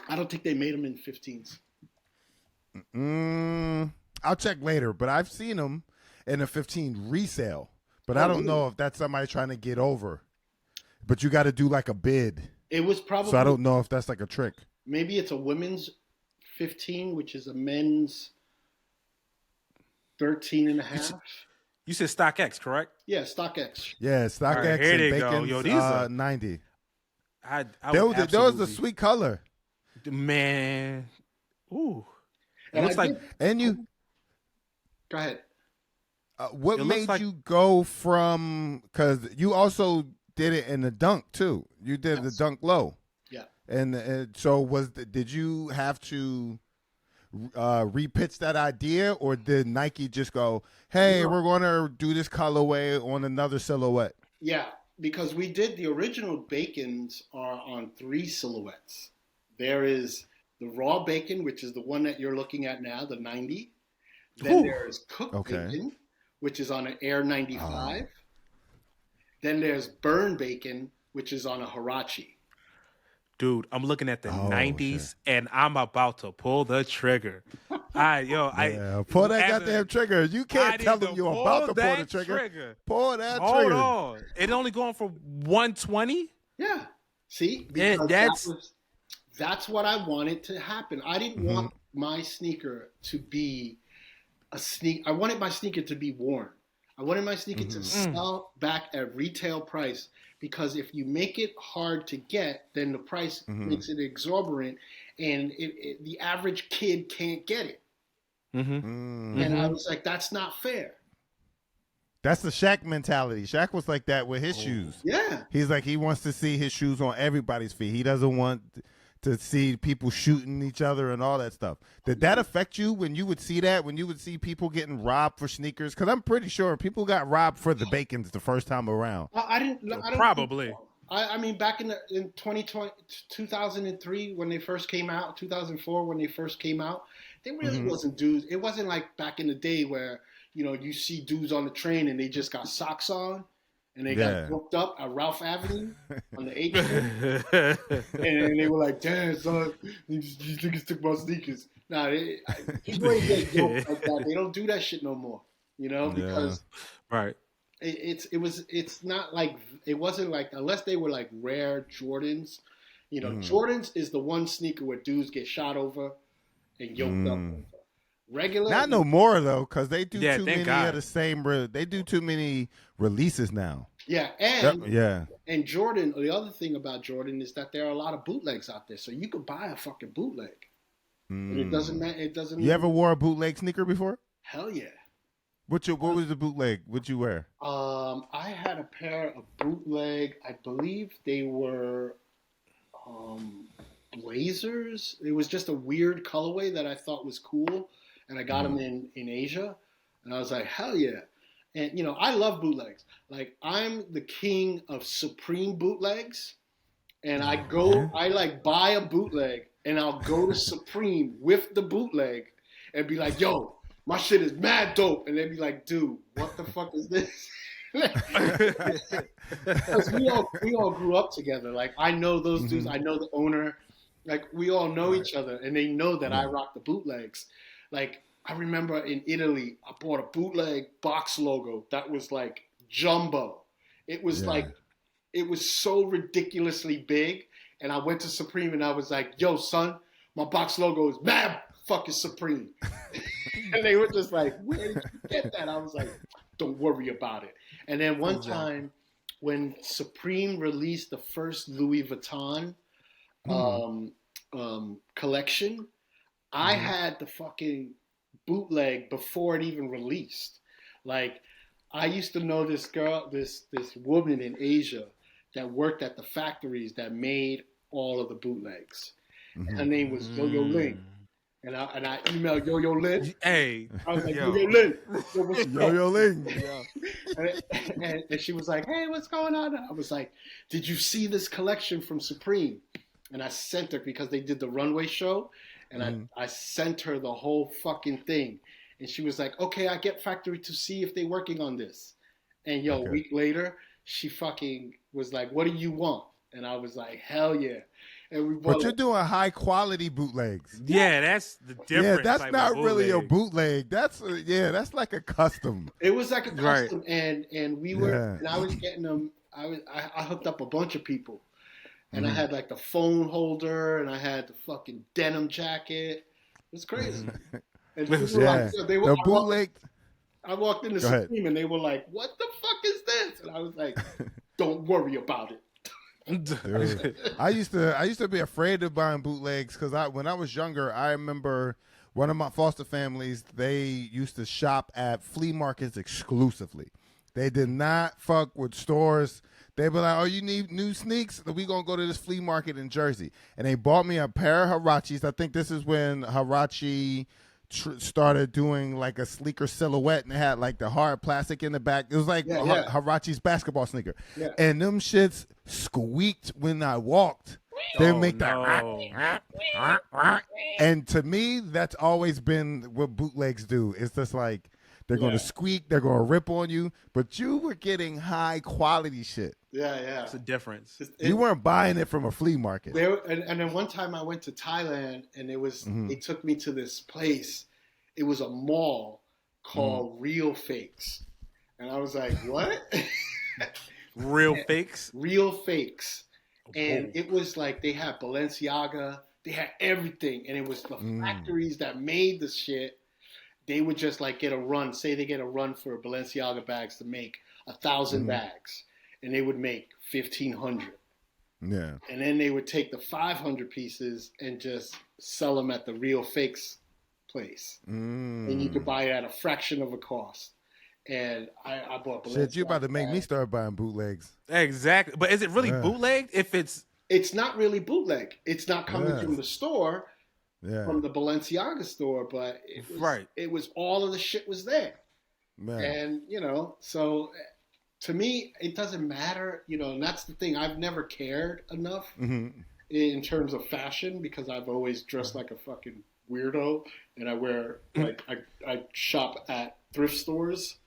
I don't think they made them in 15s. I'll check later, but I've seen them in a 15 resale. But I don't know if that's somebody trying to get over. But you got to do like a bid. It was probably. So I don't know if that's like a trick. Maybe it's a women's 15, which is a men's 13 and a half. You said StockX, correct? Yeah, StockX. Yeah, StockX right, here and they Bacon's go. Yo, these are 90. That was a sweet color. Man. Ooh. It looks like. And you. Go ahead. What made you go from? Because you also did it in the dunk too. You did the dunk low. Yeah. And so did you have to repitch that idea, or did Nike just go, "Hey, we're going to do this colorway on another silhouette"? Yeah, because we did the original Bacons are on 3 silhouettes. There is the raw bacon, which is the one that you're looking at now, the 90. Then there's cooked bacon, which is on an Air 95. Then there's burn bacon, which is on a Huarache. Dude, I'm looking at the 90s, and I'm about to pull the trigger. Pull that goddamn trigger. You can't tell them you're about to pull the trigger. Pull that trigger. Hold on. It only going for 120? Yeah. See? Because that's what I wanted to happen. I didn't want my sneaker to be a sneak. I wanted my sneaker to be worn. I wanted my sneaker to sell back at retail price, because if you make it hard to get, then the price makes it exorbitant, and the average kid can't get it. And I was like, that's not fair. That's the Shaq mentality. Shaq was like that with his shoes. Yeah. He's like, he wants to see his shoes on everybody's feet. He doesn't want to see people shooting each other and all that stuff. Did that affect you when you would see that, when you would see people getting robbed for sneakers? Because I'm pretty sure people got robbed for the Bacons the first time around. I don't probably. So. I mean, back in 2003 when they first came out, 2004 when they first came out, there really wasn't dudes. It wasn't like back in the day where, you see dudes on the train and they just got socks on. And they got booked up at Ralph Avenue on the 8th Street. And they were like, damn, son, these niggas took my sneakers. Nah, people ain't get yoked like that. They don't do that shit no more, because it's not like, it wasn't like, unless they were like rare Jordans. Jordans is the one sneaker where dudes get shot over and yoked up over. Regular, not no more though, because they do too many God. of the same. They do too many releases now. Yeah, and Jordan. The other thing about Jordan is that there are a lot of bootlegs out there, so you could buy a fucking bootleg. And it doesn't matter. It doesn't. You ever wore a bootleg sneaker before? Hell yeah. What was the bootleg? What'd you wear? I had a pair of bootleg. I believe they were Blazers. It was just a weird colorway that I thought was cool. And I got them in Asia, and I was like, hell yeah. And, I love bootlegs. Like, I'm the king of Supreme bootlegs, and I buy a bootleg, and I'll go to Supreme with the bootleg and be like, yo, my shit is mad dope. And they'd be like, dude, what the fuck is this? Because we all grew up together. Like, I know those dudes. I know the owner. Like, we all know each other, and they know that I rock the bootlegs. Like, I remember in Italy, I bought a bootleg box logo that was like jumbo. It was like, it was so ridiculously big. And I went to Supreme and I was like, yo, son, my box logo is mad fucking Supreme. And they were just like, where did you get that? I was like, don't worry about it. And then one time when Supreme released the first Louis Vuitton collection, I had the fucking bootleg before it even released. Like, I used to know this girl, this woman in Asia that worked at the factories that made all of the bootlegs. And her name was Yo-Yo Ling. And I emailed Yo-Yo Ling. Hey. I was like, Yo-Yo Ling. Yo-Yo Ling. And she was like, hey, what's going on? And I was like, did you see this collection from Supreme? And I sent her, because they did the runway show, and I sent her the whole fucking thing. And she was like, okay, I get factory to see if they're working on this. And a week later, she fucking was like, what do you want? And I was like, hell yeah. And we But you're doing high quality bootlegs. Yeah, that's the difference. Yeah, that's not really a bootleg. That's like a custom. It was like a custom, and we were, and I was getting them. I hooked up a bunch of people, and I had like the phone holder, and I had the fucking denim jacket. It was crazy. And they were the bootleg. I walked into Supreme, and they were like, "What the fuck is this?" And I was like, "Don't worry about it." Dude, I used to be afraid of buying bootlegs because when I was younger, I remember one of my foster families, they used to shop at flea markets exclusively. They did not fuck with stores. They be like, oh, you need new sneaks? We gonna go to this flea market in Jersey. And they bought me a pair of Huaraches. I think this is when Huarache started doing like a sleeker silhouette, and it had like the hard plastic in the back. It was like Huarache's basketball sneaker. Yeah. And them shits squeaked when I walked. They make that. And to me, that's always been what bootlegs do. It's just like they're going to squeak, they're going to rip on you, but you were getting high quality shit. Yeah. It's a difference. You weren't buying it from a flea market. And then one time I went to Thailand, and it was they took me to this place. It was a mall called Real Fakes. And I was like, what? Real Fakes? Real Fakes. And it was like they had Balenciaga, they had everything. And it was the factories that made the shit. They would just like get a run. Say they get a run for Balenciaga bags to make 1,000 bags. And they would make 1,500. Yeah. And then they would take the 500 pieces and just sell them at the Real Fakes place. And you could buy it at a fraction of a cost. And I bought Balenciaga. Shit, you about to make me start buying bootlegs. Exactly. But is it really bootlegged if it's... It's not really bootleg. It's not coming from the store, from the Balenciaga store, but it was all of the shit was there. Man. And, so... To me, it doesn't matter, and that's the thing. I've never cared enough in terms of fashion because I've always dressed like a fucking weirdo, and I wear, I shop at thrift stores,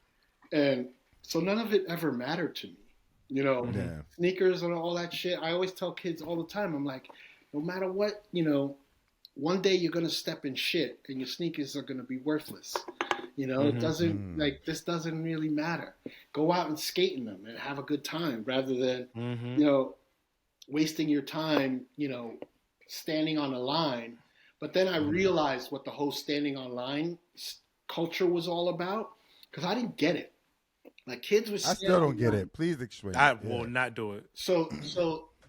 and so none of it ever mattered to me. Sneakers and all that shit. I always tell kids all the time, I'm like, no matter what, one day you're going to step in shit, and your sneakers are going to be worthless. It doesn't this doesn't really matter. Go out and skate in them and have a good time rather than, wasting your time, standing on a line. But then I realized what the whole standing on line culture was all about because I didn't get it. Like kids were. I still don't get it. Please explain. I will not do it. So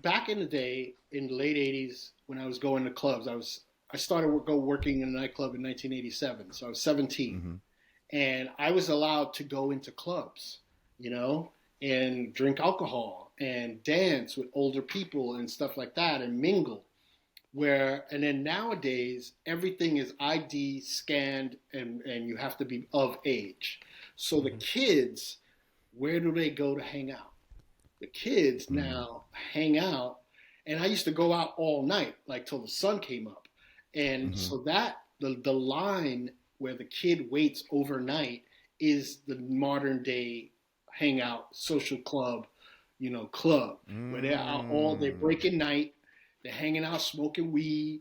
back in the day, in the late '80s, when I was going to clubs, I started working in a nightclub in 1987. So I was 17. And I was allowed to go into clubs, and drink alcohol and dance with older people and stuff like that and mingle. And then nowadays, everything is ID scanned and you have to be of age. So the kids, where do they go to hang out? The kids now hang out. And I used to go out all night, like till the sun came up. And so that the line where the kid waits overnight is the modern day hangout social club, club where they're out they're breaking night, they're hanging out, smoking weed,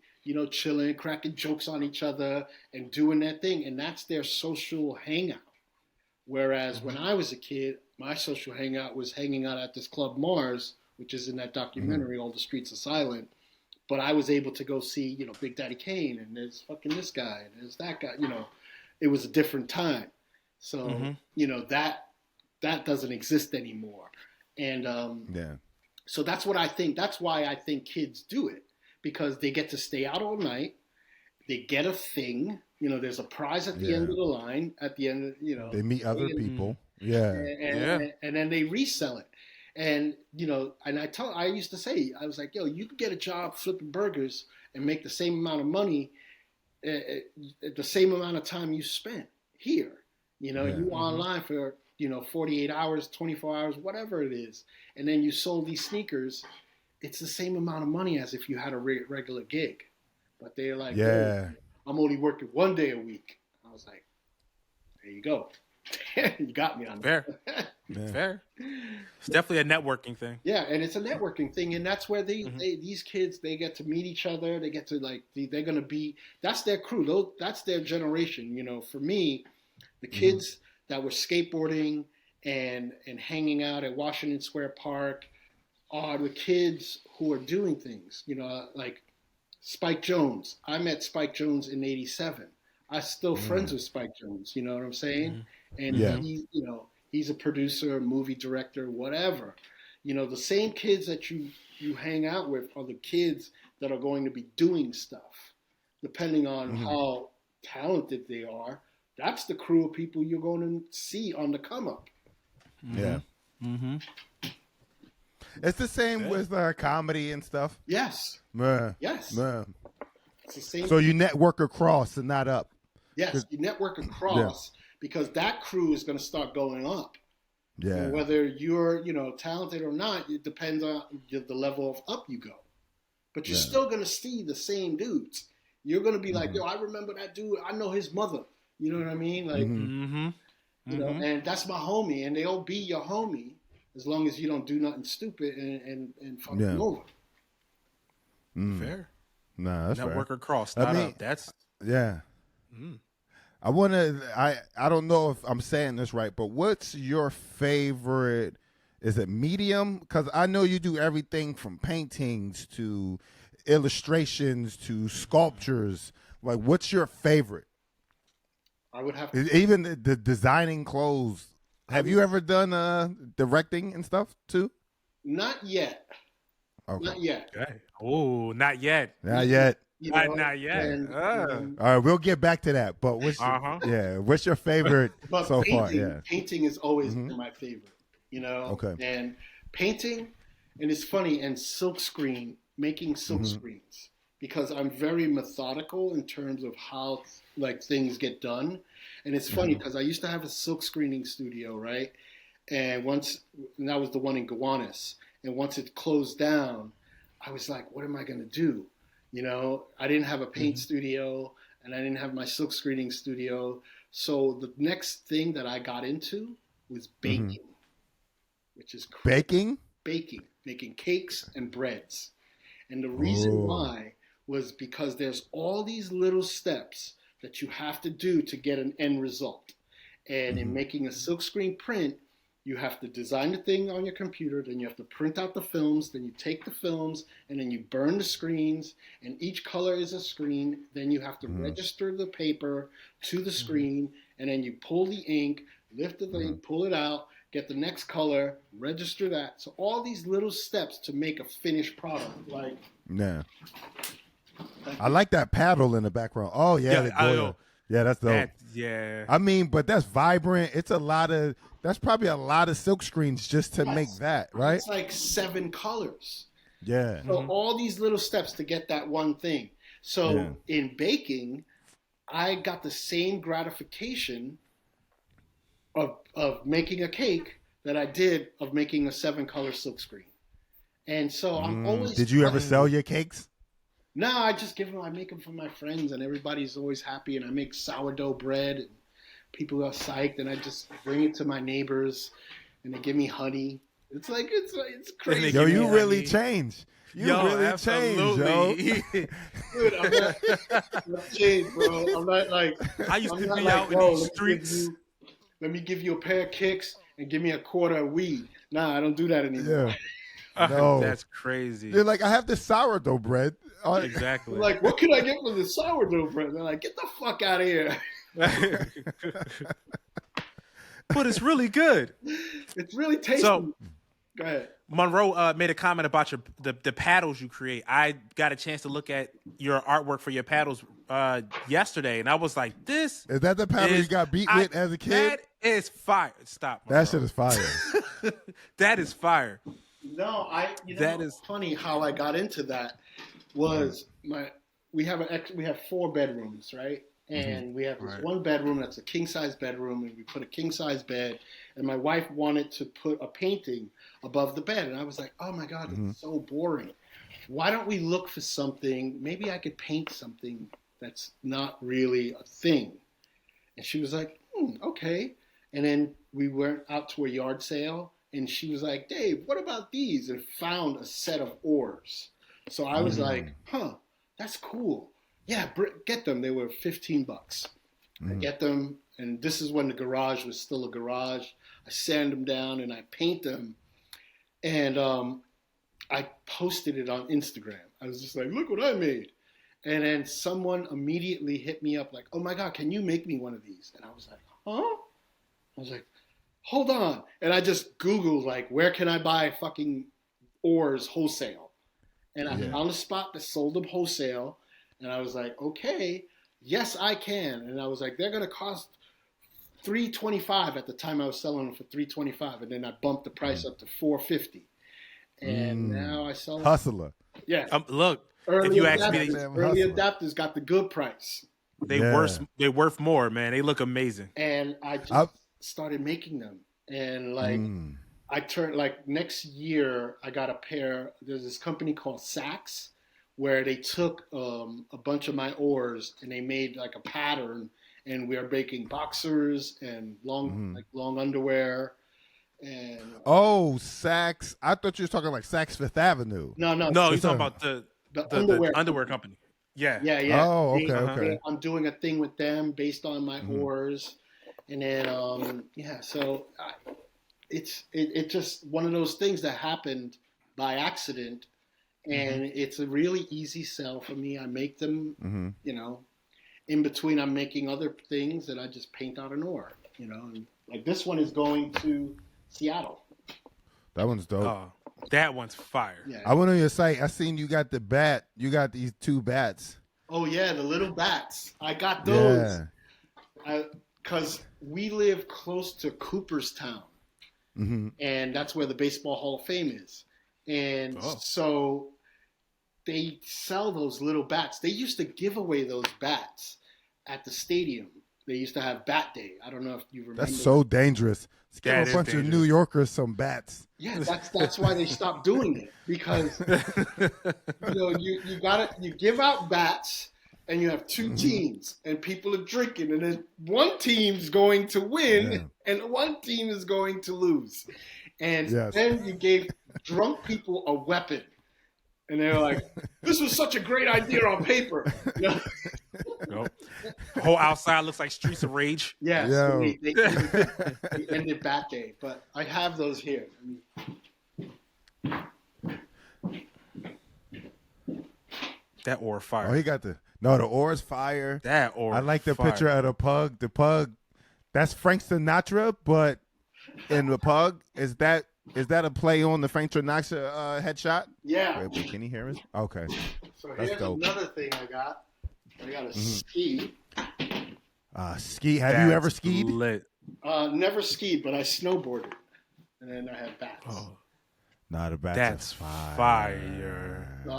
chilling, cracking jokes on each other and doing their thing. And that's their social hangout. Whereas when I was a kid, my social hangout was hanging out at this club Mars which is in that documentary, All the Streets Are Silent. But I was able to go see, you know, Big Daddy Kane, and there's fucking this guy, and there's that guy. You know, it was a different time. So, you know, that doesn't exist anymore. And so that's what I think. That's why I think kids do it, because they get to stay out all night. They get a thing. You know, there's a prize at the end of the line. At the end, you know, they meet other people. And then they resell it. And, you know, and I used to say, I was like, yo, you could get a job flipping burgers and make the same amount of money at the same amount of time you spent here. You know, you online for, you know, 48 hours, 24 hours, whatever it is. And then you sold these sneakers. It's the same amount of money as if you had a regular gig. But they're like, yo, I'm only working 1 day a week. I was like, there you go. You got me on that. Fair. It's definitely a networking thing. Yeah, and it's a networking thing, and that's where these kids, they get to meet each other. They get to, like, they're gonna be, that's their crew. That's their generation. You know, for me, the kids that were skateboarding and hanging out at Washington Square Park are the kids who are doing things. You know, like Spike Jonze. I met Spike Jonze in '87. I'm still friends with Spike Jonze. You know what I'm saying? And he, you know, he's a producer, movie director, whatever. You know, the same kids that you hang out with are the kids that are going to be doing stuff, depending on how talented they are. That's the crew of people you're going to see on the come up. Yeah. It's the same with comedy and stuff. Yes. Yes. It's the same. So you network across and not up. Yes, you network across because that crew is going to start going up. Yeah. And whether you're, you know, talented or not, it depends on the level of up you go. But you're still going to see the same dudes. You're going to be like, yo, I remember that dude. I know his mother. You know what I mean? Like, you know, and that's my homie. And they'll be your homie as long as you don't do nothing stupid and fuck them over. Fair. Nah, that's network fair. across. Not up. That's I want to. I don't know if I'm saying this right, but what's your favorite? Is it medium? Because I know you do everything from paintings to illustrations to sculptures. Like, what's your favorite? I would have to, even the designing clothes. Have you ever done directing and stuff too? Not yet. Okay. Not yet. okay. Oh, not yet. Not yet. You know, Not yet. All right, we'll get back to that. But what's what's your favorite so far? Yeah, painting has always been my favorite. You know, and painting, and it's funny, and making silk screens, because I'm very methodical in terms of how like things get done. And it's funny because I used to have a silk screening studio, right? And that was the one in Gowanus. And once it closed down, I was like, what am I going to do? You know, I didn't have a paint studio and I didn't have my silk screening studio. So the next thing that I got into was baking, which is crazy. Baking, making cakes and breads. And the reason why was because there's all these little steps that you have to do to get an end result. And in making a silkscreen print, you have to design the thing on your computer, then you have to print out the films, then you take the films, and then you burn the screens, and each color is a screen. Then you have to register the paper to the screen, and then you pull the ink, lift the ink, pull it out, get the next color, register that. So all these little steps to make a finished product. Like, I like that paddle in the background. Oh yeah, that's dope. I mean, but that's vibrant. It's that's probably a lot of silk screens just to make that, right? It's like 7 colors. Yeah. So all these little steps to get that one thing. So in baking, I got the same gratification of making a cake that I did of making a 7-color silk screen. And so I'm always. Did you ever sell your cakes? No, I just I make them for my friends, and everybody's always happy. And I make sourdough bread, and people are psyched. And I just bring it to my neighbors, and they give me honey. It's like it's crazy. Yo, you really changed. You really changed, yo. Dude, I'm not changed, bro. I'm not like. I used to be out in these streets. Let me give you a pair of kicks and give me a quarter of weed. Nah, I don't do that anymore. No. That's crazy. They're like, I have this sourdough bread. Exactly. Like, what can I get for the sourdough bread? They're like, get the fuck out of here. But it's really good. It's really tasty. So, go ahead. Monroe made a comment about the paddles you create. I got a chance to look at your artwork for your paddles yesterday, and I was like, "This is that the paddle you got beat with as a kid? That is fire! Stop, Monroe. That shit is fire. That is fire. No, that is funny how I got into that. Was we have 4 bedrooms, right? And we have this one bedroom that's a king size bedroom, and we put a king size bed. And my wife wanted to put a painting above the bed, and I was like, "Oh my god, it's so boring. Why don't we look for something? Maybe I could paint something that's not really a thing." And she was like, "Okay." And then we went out to a yard sale, and she was like, "Dave, what about these?" And found a set of oars. So I was like, "Huh, that's cool. Yeah, get them." They were $15. I get them, and this is when the garage was still a garage. I sand them down and I paint them, and I posted it on Instagram. I was just like, "Look what I made." And then someone immediately hit me up like, "Oh my God, can you make me one of these?" And I was like, "Huh?" I was like, "Hold on." And I just Googled like, where can I buy fucking oars wholesale? And I found a spot that sold them wholesale. And I was like, okay, yes, I can. And I was like, they're going to cost $325 at the time. I was selling them for $325, and then I bumped the price up to $450. And now I sell them. Hustler. Yeah. Look, Early if you ask me, adapters got the good price. They're worth more, man. They look amazing. And I just started making them. And like I turned like next year, I got a pair. There's this company called Saks, where they took a bunch of my oars and they made like a pattern, and we are making boxers and long underwear. And Saks. I thought you were talking like Saks Fifth Avenue. No, you're talking about the underwear company. Yeah. Oh, okay. I'm doing a thing with them based on my oars, and then so it's just one of those things that happened by accident. And it's a really easy sell for me. I make them, in between I'm making other things, and I just paint out an oar, And like this one is going to Seattle. That one's dope. Oh, that one's fire. Yeah. I went on your site. I seen you got the bat. You got these 2 bats. Oh, yeah, the little bats. I got those. Because we live close to Cooperstown, and that's where the Baseball Hall of Fame is. And so they sell those little bats. They used to give away those bats at the stadium. They used to have Bat Day. I don't know if you remember. That's so dangerous. Let's give a bunch of New Yorkers some bats. Yeah, that's why they stopped doing it, because you give out bats and you have 2 teams and people are drinking, and then one team's going to win and one team is going to lose. And then you gave drunk people a weapon. And they're like, "This was such a great idea on paper." Nope. Whole outside looks like Streets of Rage. Yeah, so they ended Bat Day. But I have those here. That oar fire. Oh, he got the oar's fire. That oar. I like the fire. picture of the pug. The pug, that's Frank Sinatra, but in the pug, is that a play on the Frank Sinatra headshot? Yeah. Wait, can you hear us? Okay. So that's here's dope. another thing I got. I got a ski. Ski. Have you ever skied? Lit. Never skied, but I snowboarded. And then I had bats. Oh. Nah, the bats. That's fire. So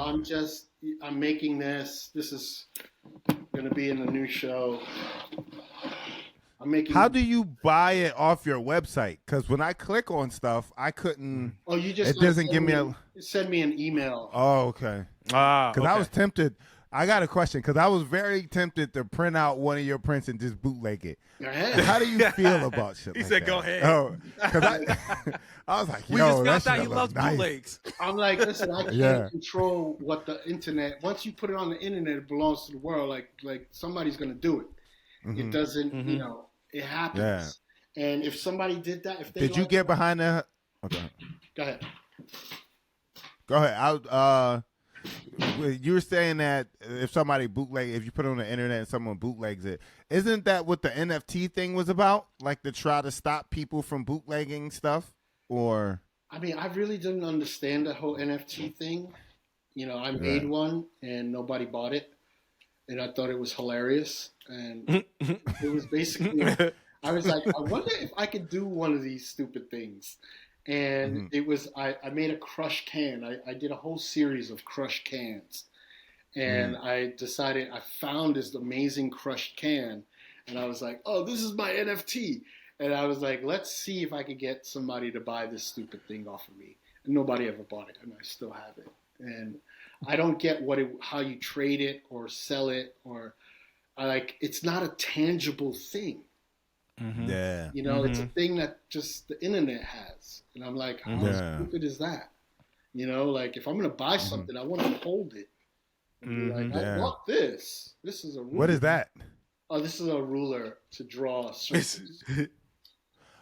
I'm making this. This is going to be in the new show. I'm making. How do you buy it off your website? Because when I click on stuff, I couldn't. Oh, you just. It doesn't give me send me an email. Oh, okay. Because I was tempted. I got a question, because I was very tempted to print out one of your prints and just bootleg it. Go ahead. How do you feel about shit? He like said, that? "Go ahead." Oh, because I was like, we yo, just found that out he loves nice. bootlegs. I'm like, listen, I can't control what the internet. Once you put it on the internet, it belongs to the world. Like somebody's gonna do it. It doesn't, it happens. Yeah. And if somebody did that, if they did you get behind the? Okay. Go ahead. Go ahead. You were saying that if somebody if you put it on the internet and someone bootlegs it, isn't that what the NFT thing was about? Like to try to stop people from bootlegging stuff? Or I mean, I really didn't understand the whole NFT thing. You know, I made one and nobody bought it, and I thought it was hilarious. And it was basically, I was like, I wonder if I could do one of these stupid things. And it was, I made a crushed can. I did a whole series of crushed cans. And I decided, I found this amazing crushed can. And I was like, oh, this is my NFT. And I was like, let's see if I could get somebody to buy this stupid thing off of me. And nobody ever bought it, and I still have it. And I don't get how you trade it or sell it, or it's not a tangible thing. Yeah, you know, it's a thing that just the internet has, and I'm like, how stupid is that? You know, like if I'm gonna buy something, I want to hold it. And be like, I want this. This is a ruler. What is that? Oh, this is a ruler to draw circles.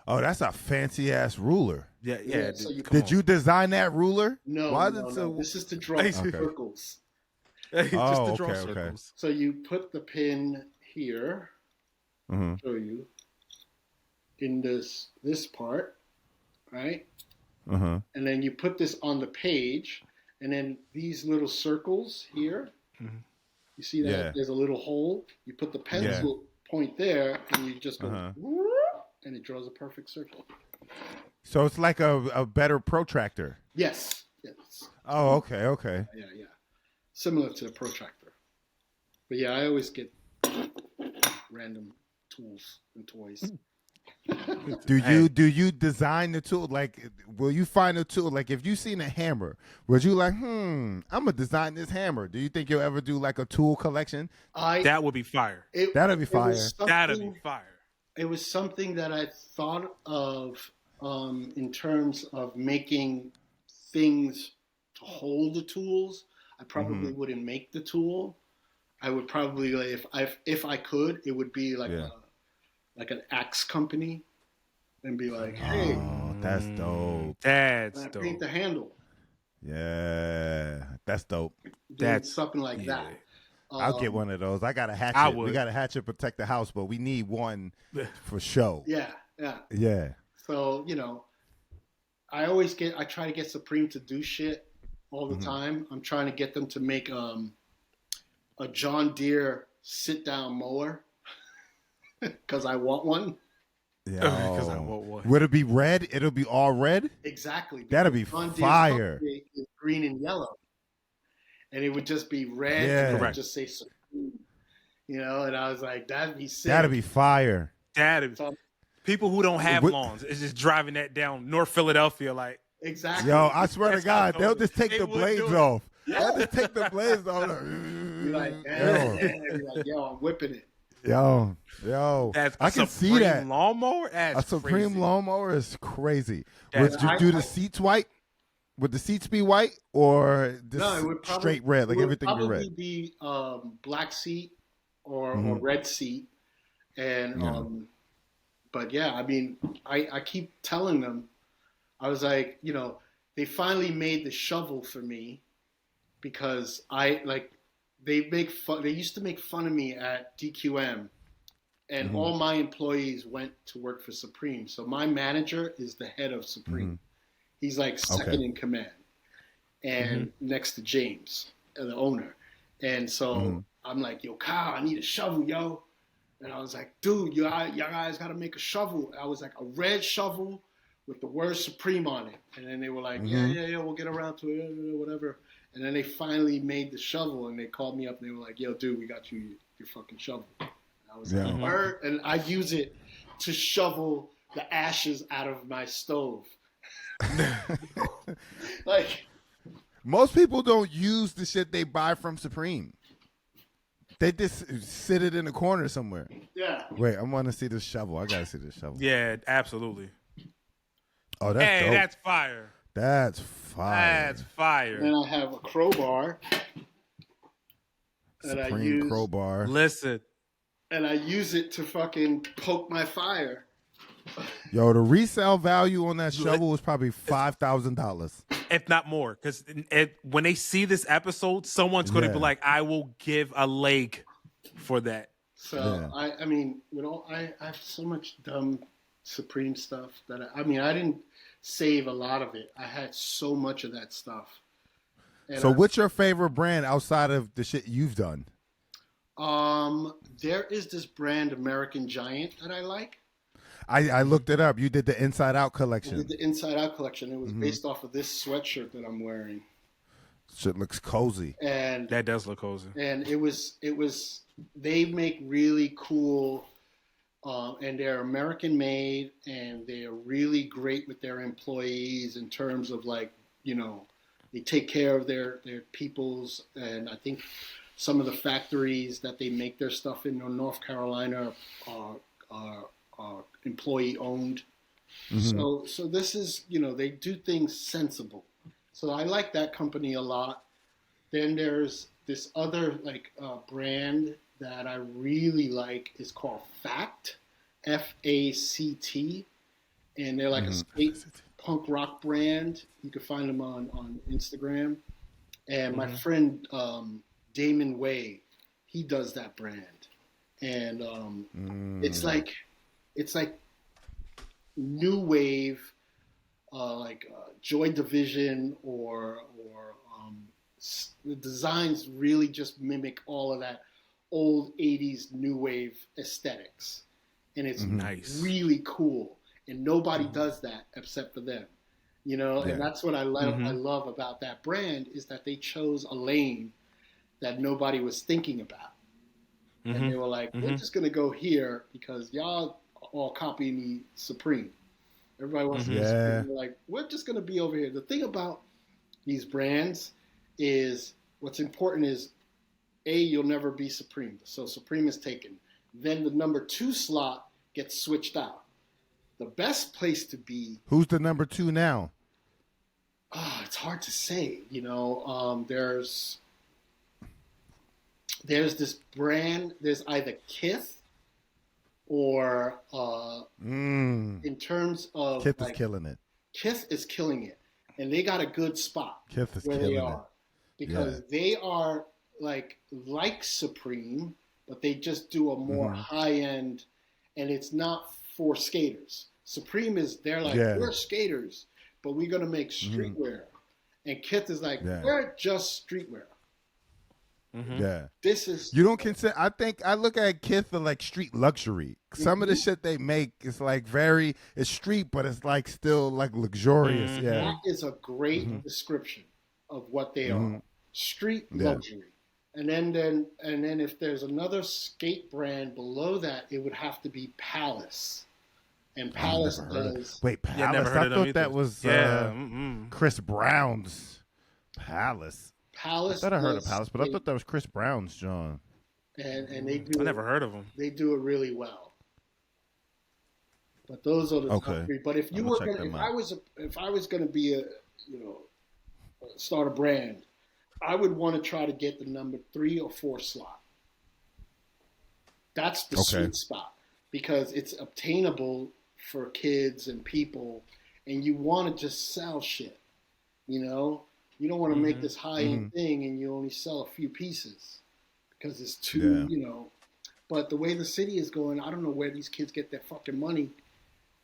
Oh, that's a fancy ass ruler. Yeah. So Did you design that ruler? No, Why no. This is to draw circles. Just to draw okay. circles. So you put the pin here. Show you in this part, right? And then you put this on the page, and then these little circles here. You see that? Yeah. There's a little hole. You put the pencil point there, and you just go, and it draws a perfect circle. So it's like a better protractor. Yes. Oh, okay. Yeah. Similar to a protractor. But yeah, I always get random tools and toys. Do you design the tool? Like, will you find a tool? Like, if you seen a hammer, would you like, I'm gonna design this hammer? Do you think you'll ever do like a tool collection? That would be fire. That'd be fire. That'd be fire. It was something that I thought of in terms of making things to hold the tools. I probably wouldn't make the tool. I would probably, if I could, it would be like an axe company, and be like, hey, that's dope. That's and I dope. paint the handle. Yeah, that's dope. That's something like that. I'll get one of those. I got a hatchet. We got a hatchet to protect the house, but we need one for show. Yeah. So, you know, I try to get Supreme to do shit all the time. I'm trying to get them to make a John Deere sit-down mower because I want one. Yeah, because I want one. Would it be red? It'll be all red? Exactly. That'd be fire. Is green and yellow. And it would just be red, and it would just say Supreme. You know, and I was like, that'd be sick. That'd be fire. People who don't have lawns is just driving that down North Philadelphia, like. Exactly. Yo, I swear to God, they'll just take the blades off. They'll just take the blades off. Be like, yo, I'm whipping it. Yo, I can see that. Lawnmower? A Supreme crazy. Lawnmower is crazy. Would you do the seats white? Would the seats be white or it would probably, straight red? Like everything be red? It would probably be black seat or red seat. And but yeah, I mean, I keep telling them, I was like, you know, they finally made the shovel for me because they used to make fun of me at DQM, and all my employees went to work for Supreme. So my manager is the head of Supreme. He's like second in command, and next to James, the owner. And so I'm like, yo, Kyle, I need a shovel, yo. And I was like, dude, y'all guys got to make a shovel. I was like, a red shovel with the word Supreme on it. And then they were like, yeah, we'll get around to it, whatever. And then they finally made the shovel, and they called me up, and they were like, yo, dude, we got you your fucking shovel. And I was like, word. And I use it to shovel the ashes out of my stove. Like, most people don't use the shit they buy from Supreme. They just sit it in the corner somewhere. Yeah. Wait, I want to see this shovel. I gotta see this shovel. Yeah, absolutely. Oh, that's dope. That's fire. That's fire. That's fire. Then I have a crowbar. Supreme crowbar. Listen. And I use it to fucking poke my fire. Yo, the resale value on that shovel was probably $5,000. if not more, because when they see this episode, someone's going to be like, "I will give a leg for that." So I mean, I have so much dumb Supreme stuff that I didn't save a lot of it. I had so much of that stuff. And so what's your favorite brand outside of the shit you've done? There is this brand American Giant that I like. I looked it up. You did the Inside Out collection. I did the Inside Out collection. It was based off of this sweatshirt that I'm wearing. Shit looks cozy. And that does look cozy. And it was they make really cool and they're American made, and they're really great with their employees in terms of like, you know, they take care of their peoples. And I think some of the factories that they make their stuff in North Carolina are employee owned. So this is, you know, they do things sensible. So I like that company a lot. Then there's this other like brand that I really like is called Fact, FACT, and they're like a skate punk rock brand. You can find them on Instagram. And my friend Damon Way, he does that brand, and it's like new wave, like Joy Division or the designs really just mimic all of that old 80s new wave aesthetics. And it's nice, really cool. And nobody does that except for them, you know? And that's what I love about that brand is that they chose a lane that nobody was thinking about. And they were like, we're just going to go here because y'all all copying the Supreme. Everybody wants to be Supreme. They're like, we're just going to be over here. The thing about these brands is what's important is, A, you'll never be Supreme. So Supreme is taken. Then the number 2 slot gets switched out. The best place to be. Who's the number 2 now? It's hard to say. You know, there's this brand. There's either Kith or in terms of Kith is killing it. Kith is killing it, and they got a good spot Kith is where killing they are because they are like Supreme, but they just do a more high end, and it's not for skaters. Supreme is they're like we're skaters, but we're gonna make streetwear, and Kith is like we're just streetwear. Yeah, this is you don't consider. I think I look at Kith as like street luxury. Some of the shit they make is like it's street, but it's like still like luxurious. Yeah, that is a great description of what they are. Street luxury. And then if there's another skate brand below that, it would have to be Palace. And Palace does. Wait, Palace? Yeah, never heard I thought of that was Chris Brown's Palace. Palace. I thought I heard of Palace, but I thought that was Chris Brown's, John. And they do. I never heard of them. They do it really well. But those are the top 3. But if you were gonna, if I was gonna be start a brand, I would want to try to get the number 3 or 4 slot. That's the sweet spot because it's obtainable for kids and people, and you want to just sell shit. You know, you don't want to make this high-end thing and you only sell a few pieces because it's too, you know. But the way the city is going, I don't know where these kids get their fucking money,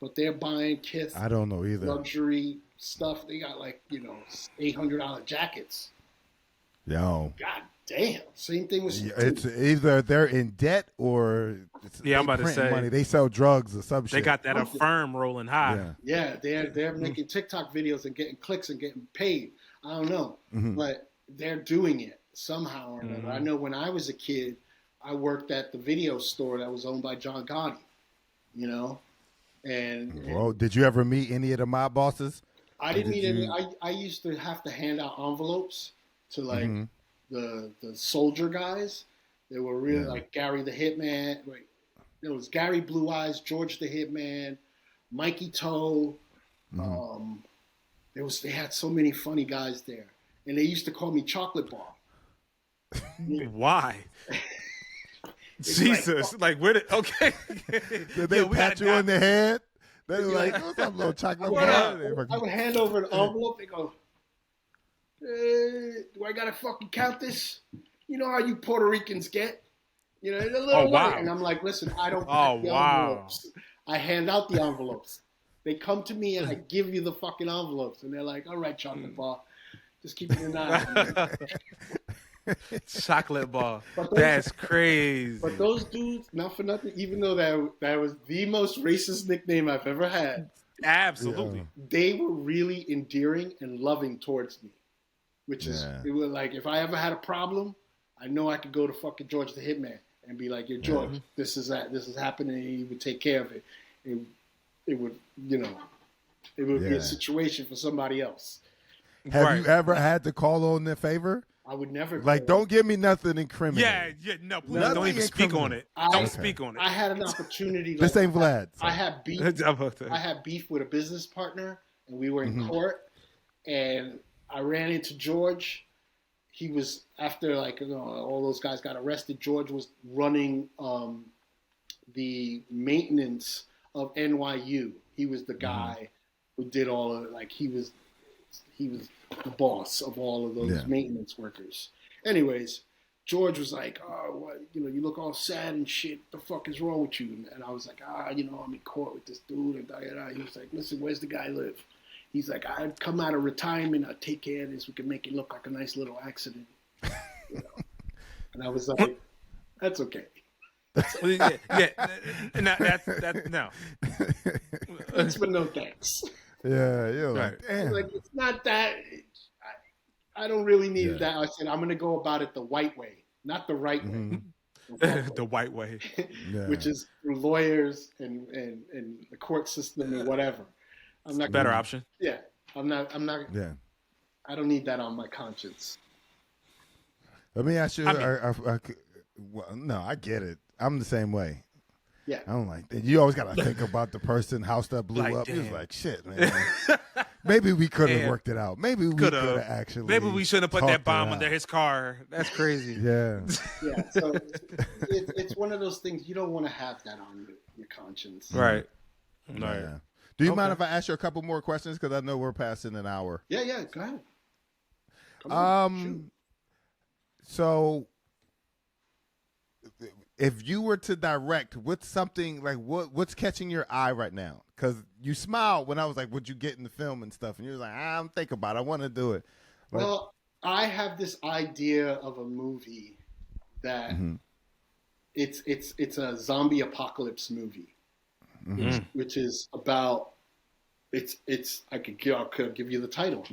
but they're buying Kith. I don't know either. Luxury stuff. They got like, you know, $800 jackets. Yo. God damn. Same thing with it's either they're in debt or I'm about to say money. They sell drugs or some shit. They got that Affirm rolling high. Yeah, they're making TikTok videos and getting clicks and getting paid. I don't know, but they're doing it somehow or another. I know when I was a kid, I worked at the video store that was owned by John Gotti. You know, and did you ever meet any of the mob bosses? I didn't meet any. I used to have to hand out envelopes to like the soldier guys. They were really like Gary the Hitman. Wait, there was Gary Blue Eyes, George the Hitman, Mikey Toe. They had so many funny guys there, and they used to call me Chocolate Bar. Why? Jesus, like where did Did they pat you on the head? They were like, "What's up, little chocolate bar?" I would hand over an envelope. They go, Do I gotta fucking count this? You know how you Puerto Ricans get? You know, a little Oh, money. wow. And I'm like, listen, I don't Oh, pack the wow. envelopes. I hand out the envelopes. They come to me and I give you the fucking envelopes. And they're like, all right, chocolate bar. Just keep an eye on me. Chocolate bar. That's crazy. But those dudes, not for nothing, even though that was the most racist nickname I've ever had, Absolutely. they were really endearing and loving towards me. Which is, it was like, if I ever had a problem, I know I could go to fucking George the Hitman and be like, yo, George, this is happening, and he would take care of it. It would, you know, it would be a situation for somebody else. Have you ever had to call on their favor? I would never. Like, don't give me nothing incriminating. Yeah, no, please don't even speak on it. Don't speak on it. I had an opportunity. This ain't Vlad. So. I had beef. I had beef with a business partner, and we were in court, and I ran into George. He was, after like, you know, all those guys got arrested, George was running the maintenance of NYU. He was the guy who did all of it. Like, he was the boss of all of those maintenance workers. Anyways, George was like, oh, what, you know, you look all sad and shit. What the fuck is wrong with you? And I was like, you know, I'm in court with this dude. And he was like, listen, where's the guy live? He's like, I'd come out of retirement. I'd take care of this. We can make it look like a nice little accident. You know? And I was like, that's okay. No, that's no. Thanks, but no thanks. Yeah, you're like, damn. Like, it's not that. I don't really need that. I said, I'm going to go about it the white way, not the right way. The white way. Which is through lawyers and the court system and whatever. I'm not better option. Yeah, I'm not. Yeah, I don't need that on my conscience. Let me ask you. No, I get it. I'm the same way. Yeah, I don't like that. You always got to think about the person, house that blew like, up. damn. It's like, shit, man. Maybe we could have worked it out. Maybe we could have actually. Maybe we shouldn't have put that bomb under his car. That's crazy. Yeah. Yeah. So it's one of those things you don't want to have that on your conscience. Right. Right. Yeah. Do you mind if I ask you a couple more questions? Because I know we're passing an hour. Yeah. Go ahead. Come on, so if you were to direct, what's something like what's catching your eye right now? Because you smiled when I was like, "Would you get in the film and stuff?" And you were like, "I'm thinking about it. I want to do it." Like, well, I have this idea of a movie that it's a zombie apocalypse movie, which is about I could give you the title.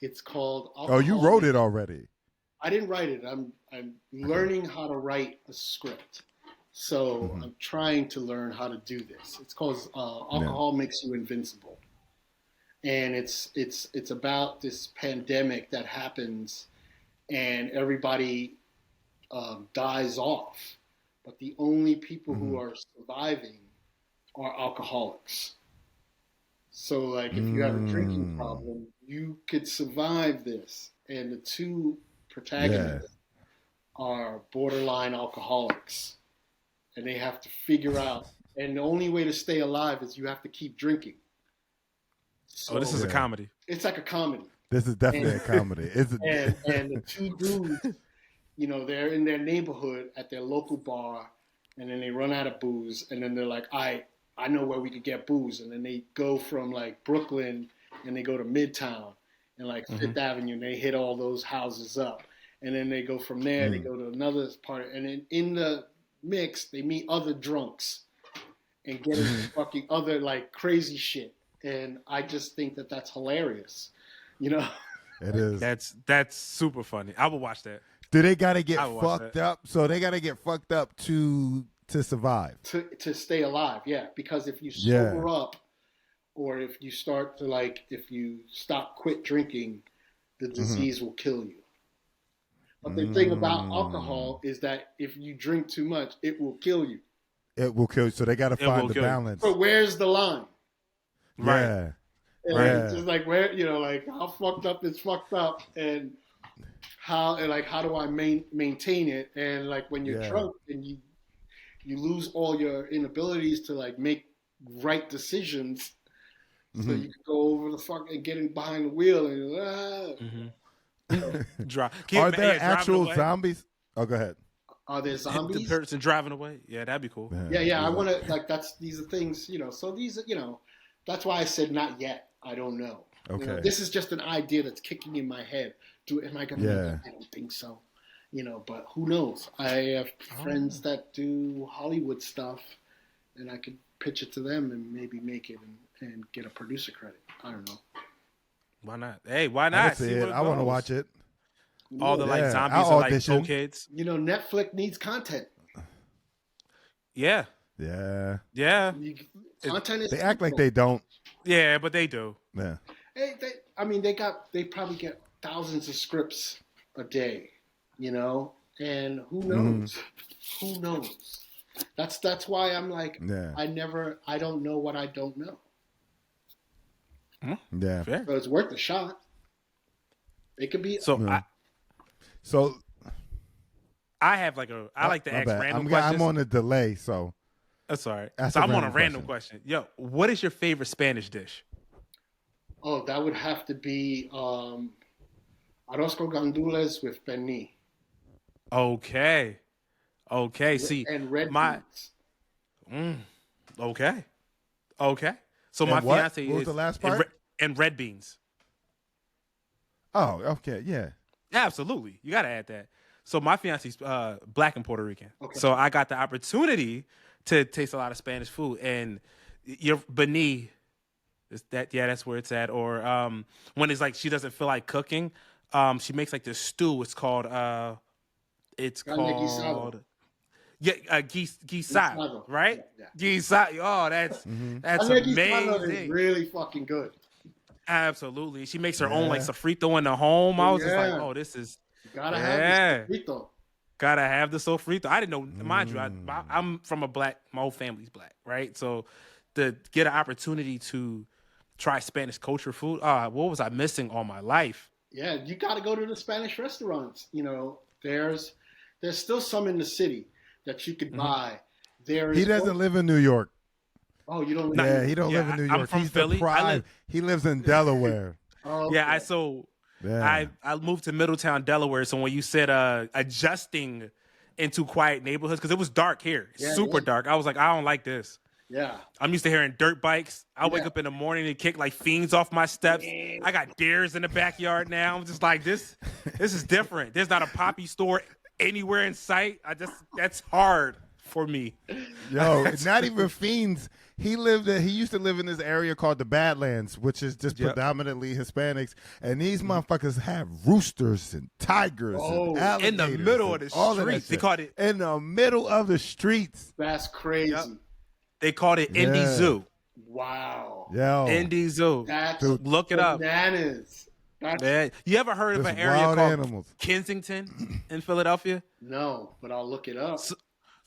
It's called. Oh, you wrote it already. I didn't write it. I'm learning how to write a script. So I'm trying to learn how to do this. It's called Alcohol Makes You Invincible. And it's about this pandemic that happens and everybody dies off. But the only people who are surviving are alcoholics. So like if you have a drinking problem, you could survive this. And the two protagonists are borderline alcoholics. And they have to figure out, and the only way to stay alive is you have to keep drinking. So, this is a comedy. It's like a comedy. This is definitely a comedy. And the two dudes, you know, they're in their neighborhood at their local bar, and then they run out of booze, and then they're like, I know where we could get booze. And then they go from like Brooklyn, and they go to Midtown, and like Fifth Avenue, and they hit all those houses up. And then they go from there, they go to another part, and then in the mix, they meet other drunks and get into fucking other like crazy shit. And I just think that that's hilarious, you know. It is. That's super funny. I will watch that. Do they gotta get fucked up? So they gotta get fucked up to survive, to stay alive. Yeah, because if you sober up, or if you start to if you quit drinking, the disease will kill you. But the thing about alcohol is that if you drink too much, it will kill you. It will kill you. So they got to find the balance. So where's the line? Right. Yeah. It's just like where, you know, like how fucked up is fucked up, and how do I maintain it? And like when you're drunk and you lose all your inabilities to like make right decisions, so you can go over the fuck and get in behind the wheel and Are there actual zombies? Oh, go ahead. Are there zombies? The person driving away. Yeah, that'd be cool. Yeah. I want to these are things, So these, that's why I said not yet. I don't know. Okay. This is just an idea that's kicking in my head. Am I gonna? Yeah. I don't think so. But who knows? I have friends that do Hollywood stuff, and I could pitch it to them and maybe make it and get a producer credit. I don't know. Why not? Hey, why not? I want to watch it. All the zombies are cool kids. Netflix needs content. Yeah. Yeah. Yeah. Content is. They act like they don't. Yeah, but they do. Yeah. Hey, they probably get thousands of scripts a day, and who knows? Who knows? That's why I'm like, I don't know what I don't know. Yeah. So it's worth a shot. It could be. So I have I like to ask random questions. I'm on a delay, so. That's all right. So I'm on a random question. Yo, what is your favorite Spanish dish? Oh, that would have to be arroz con gandules with pernil. Okay. See, and red beans. Okay. So and my what? fiance what was is the last part? And red beans. Oh, okay, yeah. Absolutely, you got to add that. So my fiance's Black and Puerto Rican, so I got the opportunity to taste a lot of Spanish food, and your Beni, that's where it's at. Or when it's like she doesn't feel like cooking, she makes like this stew. It's called guisado, right? Yeah. Guisado. Oh, that's amazing. Is really fucking good. Absolutely. She makes her own like sofrito in the home. I was just like, oh, this is gotta have the sofrito. Gotta have the sofrito. I didn't know, mind you, I'm from my whole family's black, right? So to get an opportunity to try Spanish culture food, what was I missing all my life? Yeah, you gotta go to the Spanish restaurants. There's still some in the city that you could buy. He doesn't live in New York. Oh, you don't? Yeah, he don't live in New York. I'm from He's Philly. He lives in Delaware. Oh, okay. Yeah, I moved to Middletown, Delaware. So when you said adjusting into quiet neighborhoods, because it was dark here, super dark. I was like, I don't like this. Yeah, I'm used to hearing dirt bikes. I wake up in the morning and kick like fiends off my steps. I got deers in the backyard now. I'm just like, this is different. There's not a Poppy store anywhere in sight. That's hard for me. Yo, not even fiends. He used to live in this area called the Badlands, which is just predominantly Hispanics, and these motherfuckers have roosters and tigers and alligators in the middle of the streets. They called it in the middle of the streets. That's crazy. Yep. They called it Indy Zoo. Wow. Yo, Indy Zoo. Look it up. Bananas. Man, you ever heard of an area called Kensington in Philadelphia? No, but I'll look it up.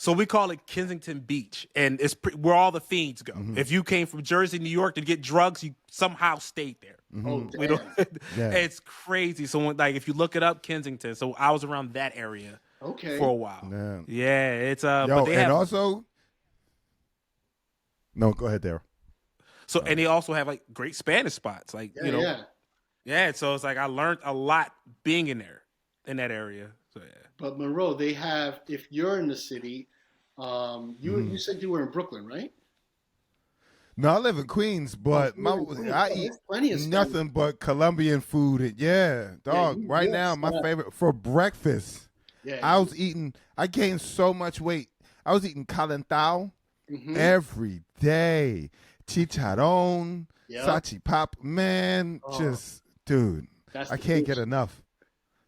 So we call it Kensington Beach, and it's where all the fiends go. If you came from Jersey, New York to get drugs, you somehow stayed there. Oh, damn. It's crazy. So if you look it up, Kensington. So I was around that area for a while. Yeah, it's but they have also. No, go ahead, Darryl. So and they also have like great Spanish spots, So it's like I learned a lot being in that area. So yeah. But Monroe, they have. If you're in the city, you said you were in Brooklyn, right? No, I live in Queens, but I eat nothing but Colombian food. Right now, my favorite for breakfast. Yeah, I gained so much weight. I was eating calentao every day. Chicharron, salchipapa, man, dude, I can't get enough.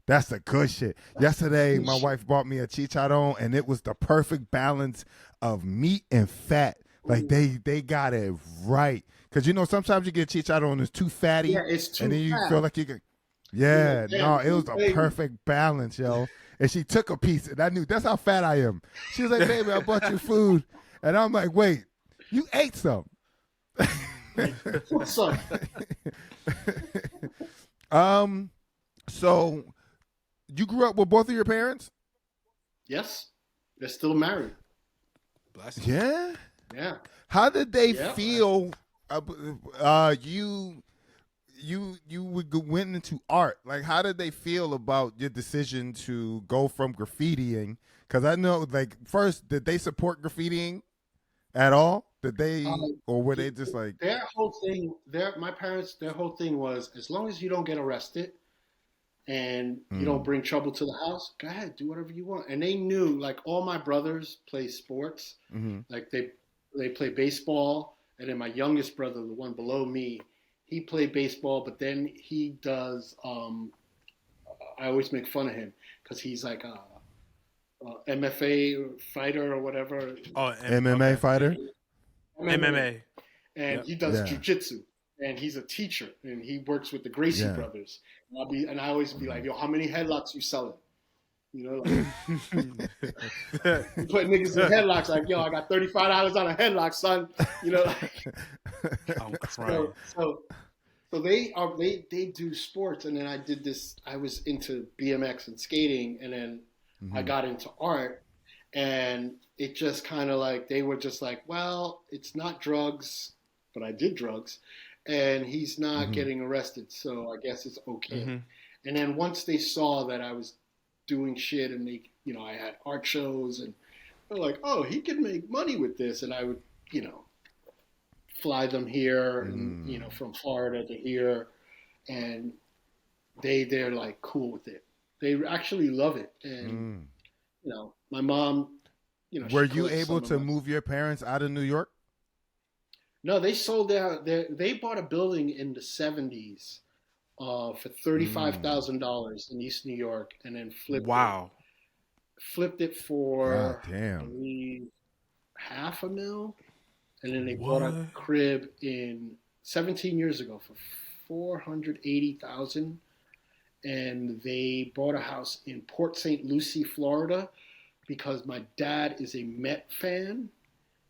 That's the good shit. Yesterday, my wife bought me a chicharron, and it was the perfect balance of meat and fat. Like they got it right. Because sometimes you get chicharron and it's too fatty. Yeah, it's too and then you fat. feel like you can. It was the perfect balance, yo. And she took a piece, and I knew that's how fat I am. She was like, "Baby, I bought you food," and I'm like, "Wait, you ate some?" What's up? So. You grew up with both of your parents? Yes. They're still married. Bless you. Yeah? Yeah. How did they feel? went into art. Like, how did they feel about your decision to go from graffitiing? Because I know, like, first, did they support graffitiing at all? Did they, or were they just like their whole thing? My parents, their whole thing was, as long as you don't get arrested and you don't bring trouble to the house, go ahead, do whatever you want. And they knew, like, all my brothers play sports, like they play baseball, and then my youngest brother, the one below me, he played baseball, but then he does. I always make fun of him because he's like a MFA fighter or whatever. Oh, MMA fighter. MMA. And he does jujitsu, and he's a teacher, and he works with the Gracie brothers. And I always be like, yo, how many headlocks you selling? You know, like, you put niggas in headlocks, like, yo, I got $35 on a headlock, son. You know, like, I'm crying. So they do sports, and then I did this. I was into BMX and skating, and then I got into art, and it just kind of like, they were just like, well, it's not drugs, but I did drugs, and he's not getting arrested, so I guess it's okay. And then once they saw that I was doing shit, and they, you know, I had art shows, and they're like, oh, he can make money with this, and I would, you know, fly them here, and you know, from Florida to here, and they're like cool with it. They actually love it, and you know, my mom, you know, were you able to move your parents out of New York? No, they sold out. They bought a building in the 70s for $35,000 in East New York, and then flipped it for I believe $500,000, and then they bought a crib in 17 years ago for $480,000, and they bought a house in Port St. Lucie, Florida, because my dad is a Met fan,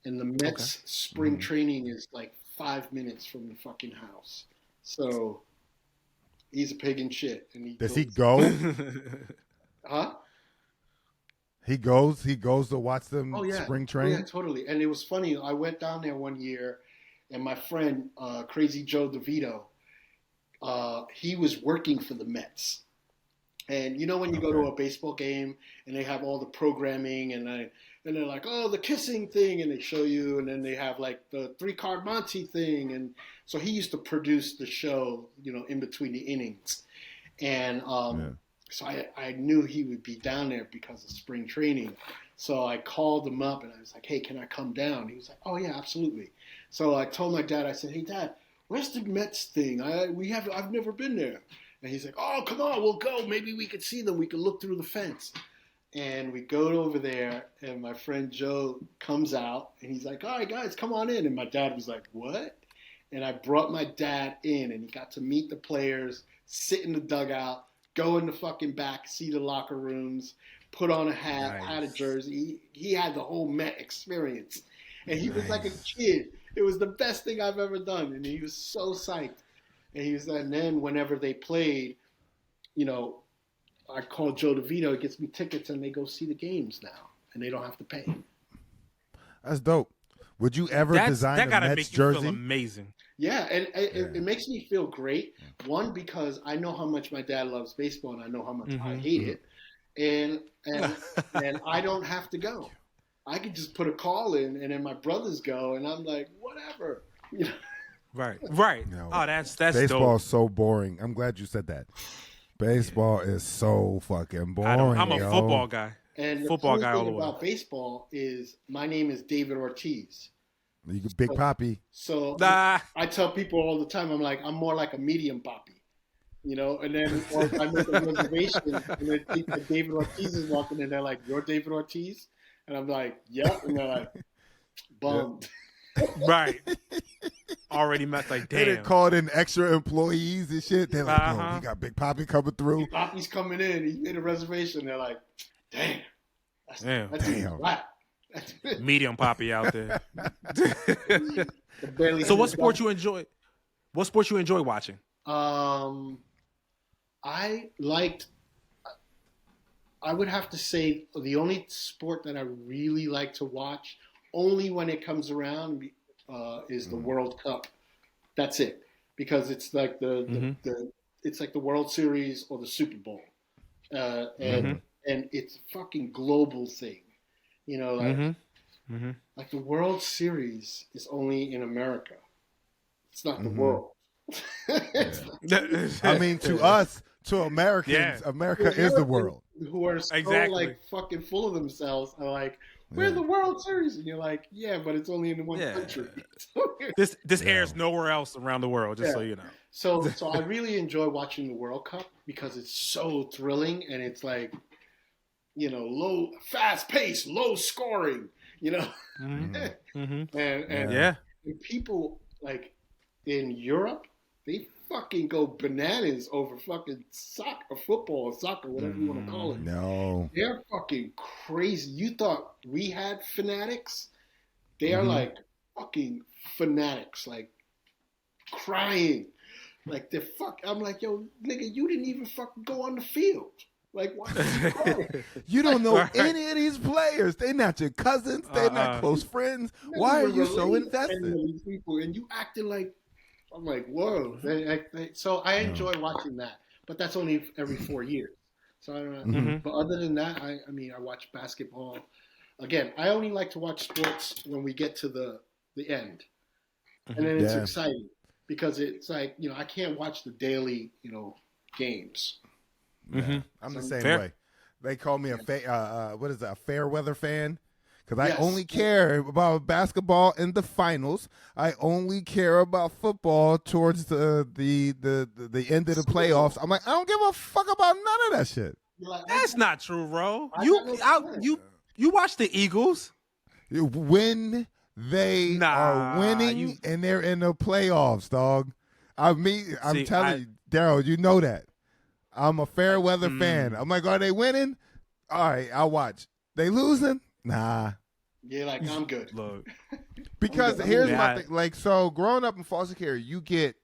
and the Mets spring training is like 5 minutes from the fucking house. So he's a pig in shit. And does he go? Huh? He goes to watch them spring train? Oh, yeah, totally. And it was funny. I went down there one year, and my friend, Crazy Joe DeVito, he was working for the Mets. And you know when you go to a baseball game and they have all the programming, and they're like, oh, the kissing thing, and they show you, and then they have like the 3-card Monty thing, and so he used to produce the show, you know, in between the innings, and so I knew he would be down there because of spring training, so I called him up and I was like, hey, can I come down? He was like, oh yeah, absolutely. So I told my dad, I said, hey Dad, where's the Mets thing? I've never been there. And he's like, oh, come on, we'll go. Maybe we could see them. We could look through the fence. And we go over there, and my friend Joe comes out, and he's like, all right, guys, come on in. And my dad was like, what? And I brought my dad in, and he got to meet the players, sit in the dugout, go in the fucking back, see the locker rooms, put on a hat, had a jersey. He had the whole Met experience. And he was like a kid. It was the best thing I've ever done, and he was so psyched. And then whenever they played, you know, I call Joe DeVito, he gets me tickets, and they go see the games now, and they don't have to pay. That's dope. Would you ever design a Mets jersey? That gotta make you feel amazing. Yeah, and it makes me feel great. One, because I know how much my dad loves baseball, and I know how much I hate it, and I don't have to go. I could just put a call in, and then my brothers go, and I'm like, whatever, you know. Right. No. Oh, that's baseball dope. is so boring. I'm glad you said that. Baseball is so fucking boring. I'm a football guy. And football the guy all the thing way. about baseball is my name is David Ortiz. You Big Papi. So I tell people all the time, I'm like, I'm more like a medium Papi, you know. And then or if I make a reservation, and then people, David Ortiz is walking in, they're like, "You're David Ortiz," and I'm like, "Yep," and they're like, "Bummed." Yep. Right. Already met, like, damn. They called in extra employees and shit. They're like, yo, he got Big Papi coming through. Big Papi's coming in. He made a reservation. They're like, damn. That's right. Medium Papi out there. So what sport you enjoy? What sports you enjoy watching? I would have to say the only sport that I really like to watch, only when it comes around, is the World Cup. That's it. because it's like it's like the World Series or the Super Bowl, and it's a fucking global thing, you know, like the World Series is only in America. It's not the world. I mean, to us, to Americans, America is the world. Who are so like fucking full of themselves are like, we're the World Series, and you're like, yeah, but it's only in one country. This airs nowhere else around the world, just so you know. So I really enjoy watching the World Cup because it's so thrilling and it's like, you know, fast pace, low scoring, you know, and people like in Europe, they fucking go bananas over fucking football or soccer, whatever you want to call it. No, they're fucking crazy. You thought we had fanatics? They are like fucking fanatics, like crying, like the fuck. I'm like, yo, nigga, you didn't even fucking go on the field. Like, why? You don't know any of these players. They're not your cousins. They're not close friends. Why are you so invested? These people, and you acting like. I'm like, whoa. So I enjoy watching that, but that's only every 4 years. So I don't know. But other than that, I mean, I watch basketball. Again, I only like to watch sports when we get to the end, and then it's exciting because it's like, you know, I can't watch the daily, you know, games. I'm the same way. They call me a fair weather fan. Because I only care about basketball in the finals. I only care about football towards the end of the playoffs. I'm like, I don't give a fuck about none of that shit. That's not true, bro. You watch the Eagles when they are winning and they're in the playoffs, dog. I'm telling you, Darryl, you know that. I'm a fair weather fan. I'm like, are they winning? All right, I'll watch. They losing? Nah. Yeah, like I'm good. Look, because here's my thing. Like, so growing up in foster care, you get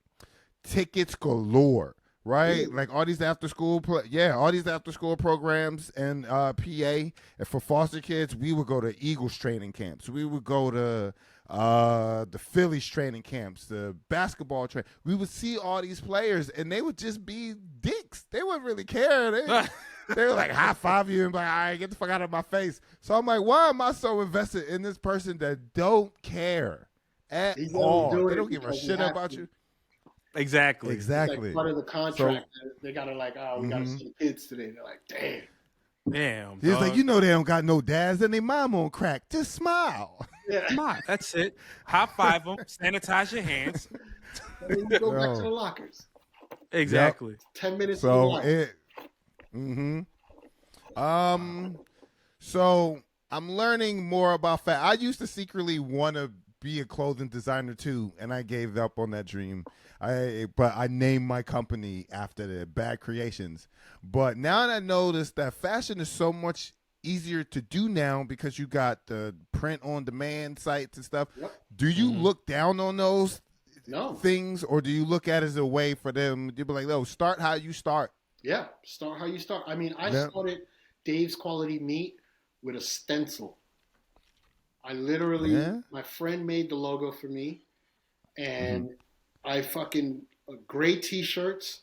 tickets galore, right? Like all these after school, programs and PA. And for foster kids, we would go to Eagles training camps. We would go to the Phillies training camps, the basketball train. We would see all these players, and they would just be dicks. They wouldn't really care. They were like high five you and be like, all right, get the fuck out of my face. So I'm like, why am I so invested in this person that don't care at all? They don't give a shit about you. Exactly. It's like part of the contract. So, they gotta like, oh, we gotta see the kids today. They're like, damn. He's like, you know, they don't got no dads and their mom on crack. Just smile. Yeah. Smile. That's it. High five them. Sanitize your hands. And then you go back to the lockers. Exactly. 10 minutes. So so I'm learning more about fashion. I used to secretly want to be a clothing designer too, and I gave up on that dream. But I named my company after the Bad Creations. But now that I noticed that fashion is so much easier to do now because you got the print on demand sites and stuff. Yep. Do you look down on those things, or do you look at it as a way for them to be like, no, start how you start? Yeah, start how you start. I mean, I started Dave's Quality Meat with a stencil. I literally, my friend made the logo for me, and I fucking gray T-shirts,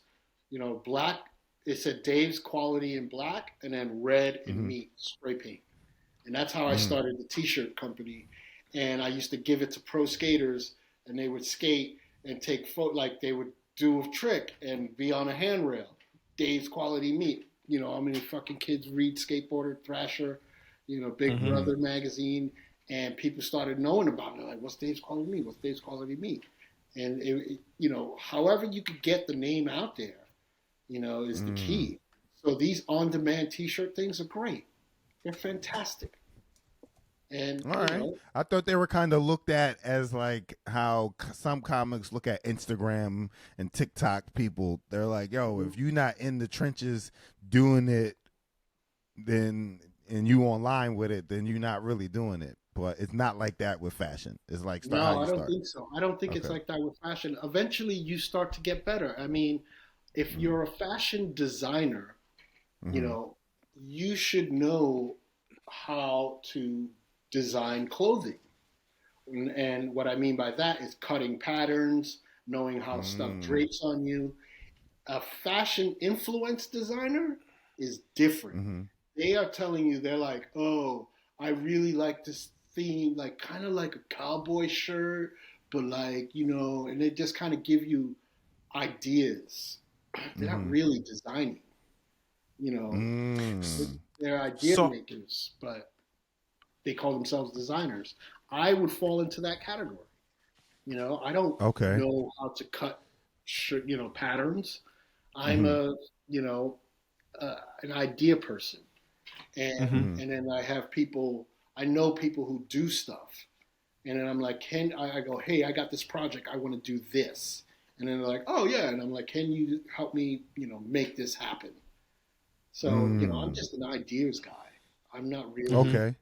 you know, black. It said Dave's Quality in black, and then red and meat spray paint, and that's how I started the T-shirt company. And I used to give it to pro skaters, and they would skate and take like they would do a trick and be on a handrail. Dave's Quality Meat. You know, how many fucking kids read Skateboarder, Thrasher, you know, Big Brother magazine, and people started knowing about it. Like, what's Dave's Quality Meat? What's Dave's Quality Meat? And, you know, however you could get the name out there, you know, is the key. So these on-demand T-shirt things are great. They're fantastic. And all right. I thought they were kind of looked at as like how some comics look at Instagram and TikTok people. They're like, yo, if you're not in the trenches doing it, then and you online with it, then you're not really doing it. But it's not like that with fashion. It's like no, I don't think so. I don't think it's like that with fashion. Eventually, you start to get better. I mean, if you're a fashion designer, you know, you should know how to design clothing. And what I mean by that is cutting patterns, knowing how stuff drapes on you. A fashion influence designer is different. They are telling you, they're like, oh, I really like this theme, like kind of like a cowboy shirt, but like, and they just kind of give you ideas. They're not really designing, they're idea makers, but they call themselves designers. I would fall into that category. I don't know how to cut patterns. I'm an idea person. And then I know people who do stuff. And then I'm like, I go, hey, I got this project. I want to do this. And then they're like, oh yeah. And I'm like, can you help me, make this happen? So, I'm just an ideas guy. I'm not really. Okay.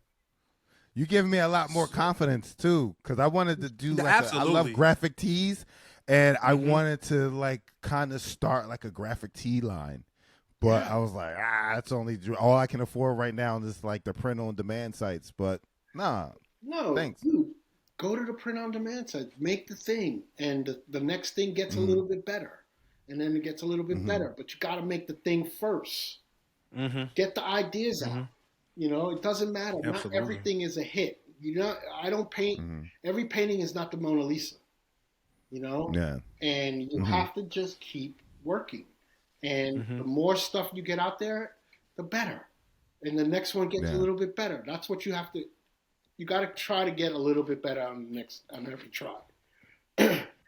You giving me a lot more confidence too. Cause I wanted to do I love graphic tees. And I wanted to like kind of start like a graphic tee line. But I was like, that's only all I can afford right now is like the print on demand sites. But no, thanks. Dude, go to the print on demand site, make the thing, and the next thing gets a little bit better, and then it gets a little bit better. But you got to make the thing first. Get the ideas out. It doesn't matter. Absolutely. Not everything is a hit. I don't paint. Every painting is not the Mona Lisa. Yeah. And you have to just keep working. And the more stuff you get out there, the better. And the next one gets a little bit better. That's what you have to. You got to try to get a little bit better on every try.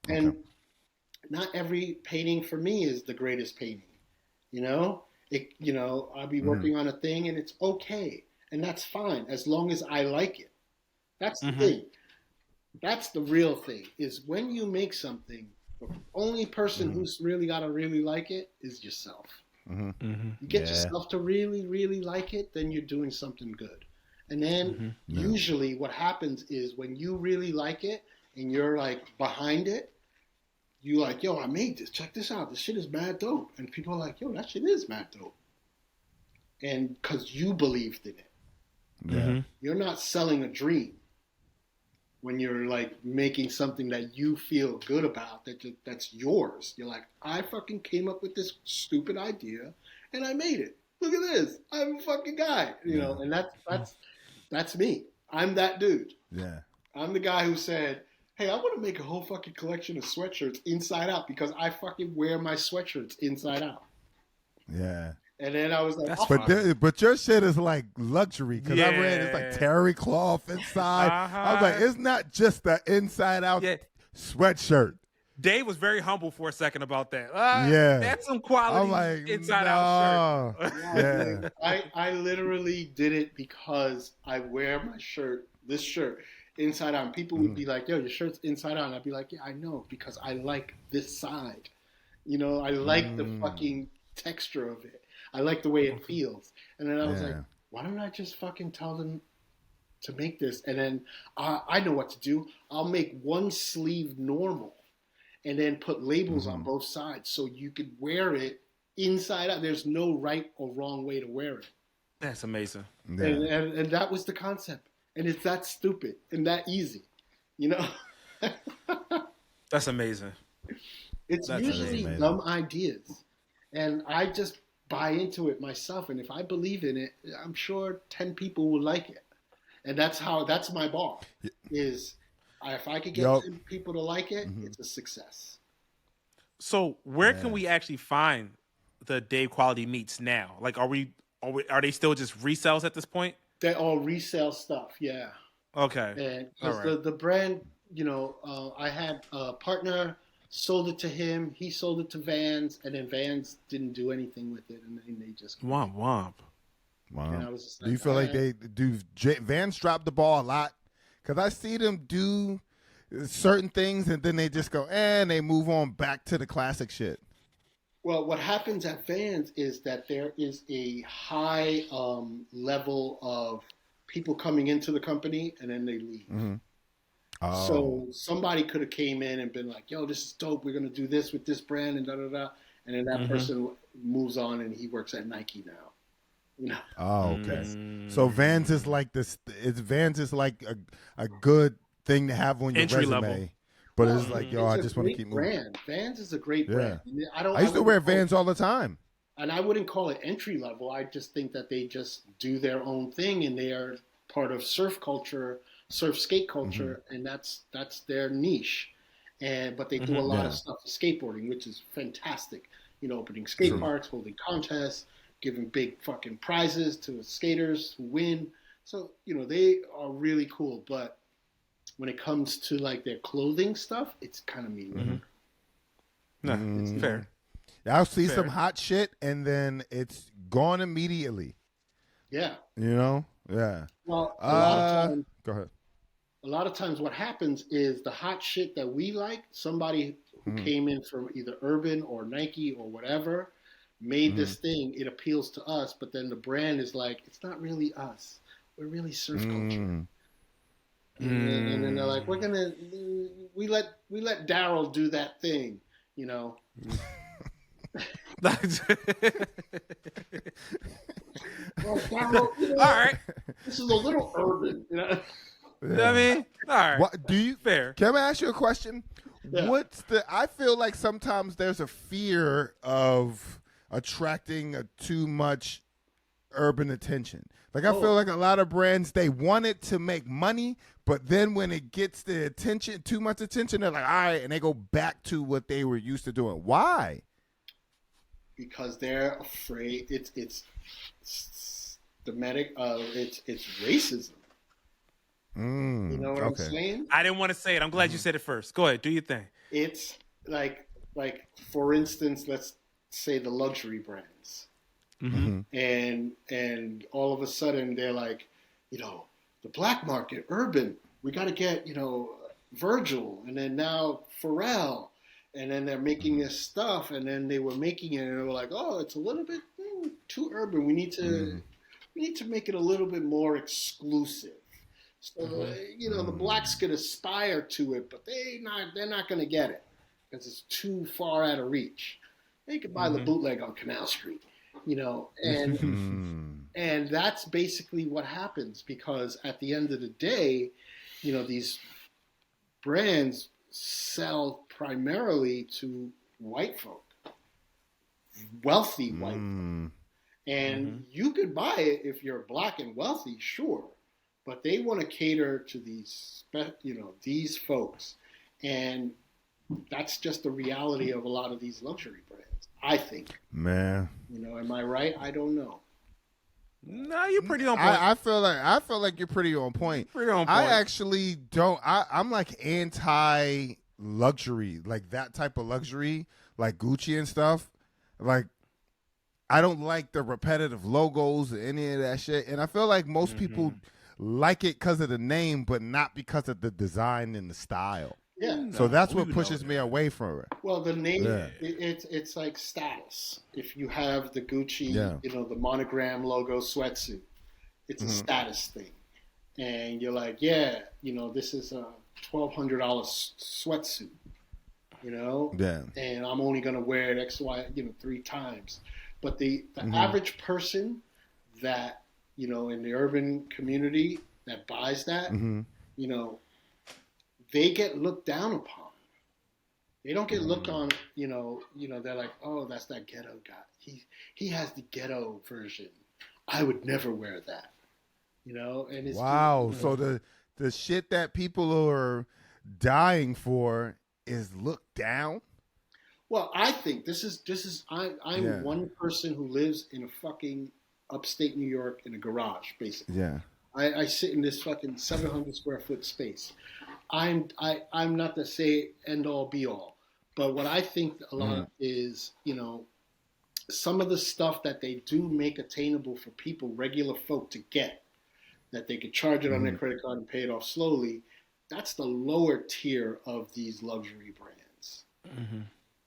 And not every painting for me is the greatest painting. I'll be working on a thing and it's okay, and that's fine as long as I like it. That's the thing. That's the real thing, is when you make something, the only person who's really got to really like it is yourself. You get yourself to really, really like it, then you're doing something good. And then usually what happens is when you really like it and you're like behind it, you like, yo, I made this. Check this out. This shit is mad dope. And people are like, yo, that shit is mad dope. And because you believed in it. You're not selling a dream. When you're like making something that you feel good about, that's yours. You're like, I fucking came up with this stupid idea and I made it. Look at this. I'm a fucking guy. And that's me. I'm that dude. Yeah. I'm the guy who said, hey, I want to make a whole fucking collection of sweatshirts inside out because I fucking wear my sweatshirts inside out. Yeah. And then I was like, but your shit is like luxury, because I read it's like terry cloth inside. I was like, it's not just the inside out sweatshirt. Dave was very humble for a second about that. That's some quality inside out shirt. I literally did it because I wear my shirt, this shirt, inside out. And people would be like, yo, your shirt's inside out. And I'd be like, yeah, I know, because I like this side. I like the fucking texture of it. I like the way it feels. And then I was like, why don't I just fucking tell them to make this? And then I know what to do. I'll make one sleeve normal and then put labels on both sides so you could wear it inside out. There's no right or wrong way to wear it. That's amazing. Yeah. And that was the concept. And it's that stupid and that easy, That's amazing. It's usually dumb ideas. And I just buy into it myself, and if I believe in it, I'm sure 10 people will like it. And that's my bar. Is if I could get 10 people to like it, it's a success. So where can we actually find the Dave Quality meats now? Like, are they still just resells at this point? They're all resale stuff, yeah. Okay. And the brand, I had a partner, sold it to him. He sold it to Vans, and then Vans didn't do anything with it, and then they just womp. Wow. And I was just like, do you feel like they do? Vans drop the ball a lot, because I see them do certain things, and then they just go and they move on back to the classic shit. Well, what happens at Vans is that there is a high level of people coming into the company, and then they leave. Oh. So somebody could have came in and been like, yo, this is dope. We're going to do this with this brand and da-da-da. And then that person moves on and he works at Nike now. Oh, okay. So Vans is like this. Vans is like a good thing to have on your entry resume. Level. But it's like, yo, I It's a just want to great keep moving. brand. Vans is a great Yeah. brand. I used to wear Vans all the time. And I wouldn't call it entry level. I just think that they just do their own thing, and they are part of surf culture, surf skate culture, and that's their niche. But they do a lot of stuff with skateboarding, which is fantastic. You know, opening skate parks, holding contests, giving big fucking prizes to skaters who win. So, you know, they are really cool. But when it comes to like their clothing stuff, it's kind of mediocre. No, it's fair. I'll see some hot shit and then it's gone immediately. Yeah. You know? Yeah. Well, a lot of times, go ahead. A lot of times what happens is the hot shit that we like, somebody who came in from either Urban or Nike or whatever, made this thing, it appeals to us, but then the brand is like, it's not really us. We're really surf culture. And then they're like, we let Darryl do that thing, you know. Well, Darryl, you know, all right. This is a little urban, you know. I mean, all right. What do you fair? Can I ask you a question? Yeah. I feel like sometimes there's a fear of attracting too much urban attention. Like I feel like a lot of brands, they want it to make money, but then when it gets the attention, too much attention, they're like, all right, and they go back to what they were used to doing. Why? Because they're afraid it's thematic of it's racism. You know what I'm saying? I didn't want to say it. I'm glad you said it first. Go ahead, do your thing. It's like for instance, let's say the luxury brands. And all of a sudden they're like, you know, the black market, urban, we got to get, you know, Virgil, and then now Pharrell, and then they're making this stuff, and then they were making it, and they were like, oh, it's a little bit too urban. We need to make it a little bit more exclusive. So you know, the blacks could aspire to it, but they're not going to get it because it's too far out of reach. They could buy the bootleg on Canal Street. You know, and that's basically what happens, because at the end of the day, you know, these brands sell primarily to white folk, wealthy white folk. And you could buy it if you're black and wealthy, sure, but they want to cater to these, you know, these folks. And that's just the reality of a lot of these luxury brands. I think. Man. You know, am I right? I don't know. No, you're pretty on point. I feel like you're pretty on point. Pretty on point. I actually don't. I'm like anti luxury, like that type of luxury, like Gucci and stuff. Like, I don't like the repetitive logos or any of that shit. And I feel like most people like it because of the name, but not because of the design and the style. Yeah. So that's what pushes me away from it. Well, the name, it's like status. If you have the Gucci, you know, the monogram logo sweatsuit, it's a status thing. And you're like, yeah, you know, this is a $1,200 sweatsuit, you know? Yeah. And I'm only going to wear it X, Y, you know, 3 times. But the average person that, you know, in the urban community that buys that, you know, they get looked down upon. They don't get looked on, you know, they're like, oh, that's that ghetto guy. He has the ghetto version. I would never wear that. You know, and it's wow. So the shit that people are dying for is looked down. Well, I think this is I'm one person who lives in a fucking upstate New York in a garage, basically. Yeah. I sit in this fucking 700 square foot space. I'm not to say end all be all, but what I think a lot is, you know, some of the stuff that they do make attainable for people, regular folk, to get, that they could charge it on their credit card and pay it off slowly. That's the lower tier of these luxury brands.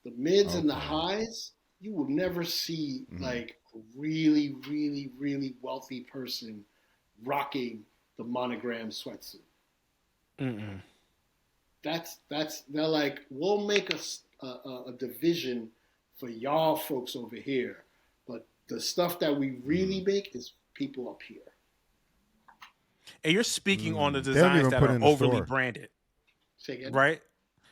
The mids and the highs, you will never see like a really, really, really wealthy person rocking the monogram sweatsuit. That's they're like, we'll make a division for y'all folks over here, but the stuff that we really make is people up here. And you're speaking on the designs that are overly branded. Say again? Right?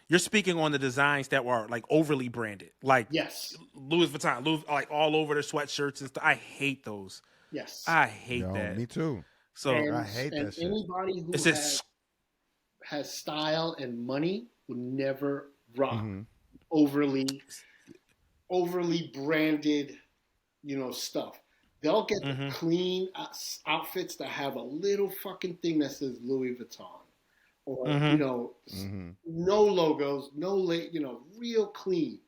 you're speaking on the designs that were like overly branded, like Yes. Louis Vuitton, like all over the sweatshirts and stuff. I hate those. Yes. I hate Yo, that. me too. So I hate And that shit. anybody who it's just has style and money will never rock Mm-hmm. overly branded, stuff. They'll get the Mhm. clean outfits that have a little fucking thing that says Louis Vuitton, or Mhm. Mm-hmm. no logos, real clean.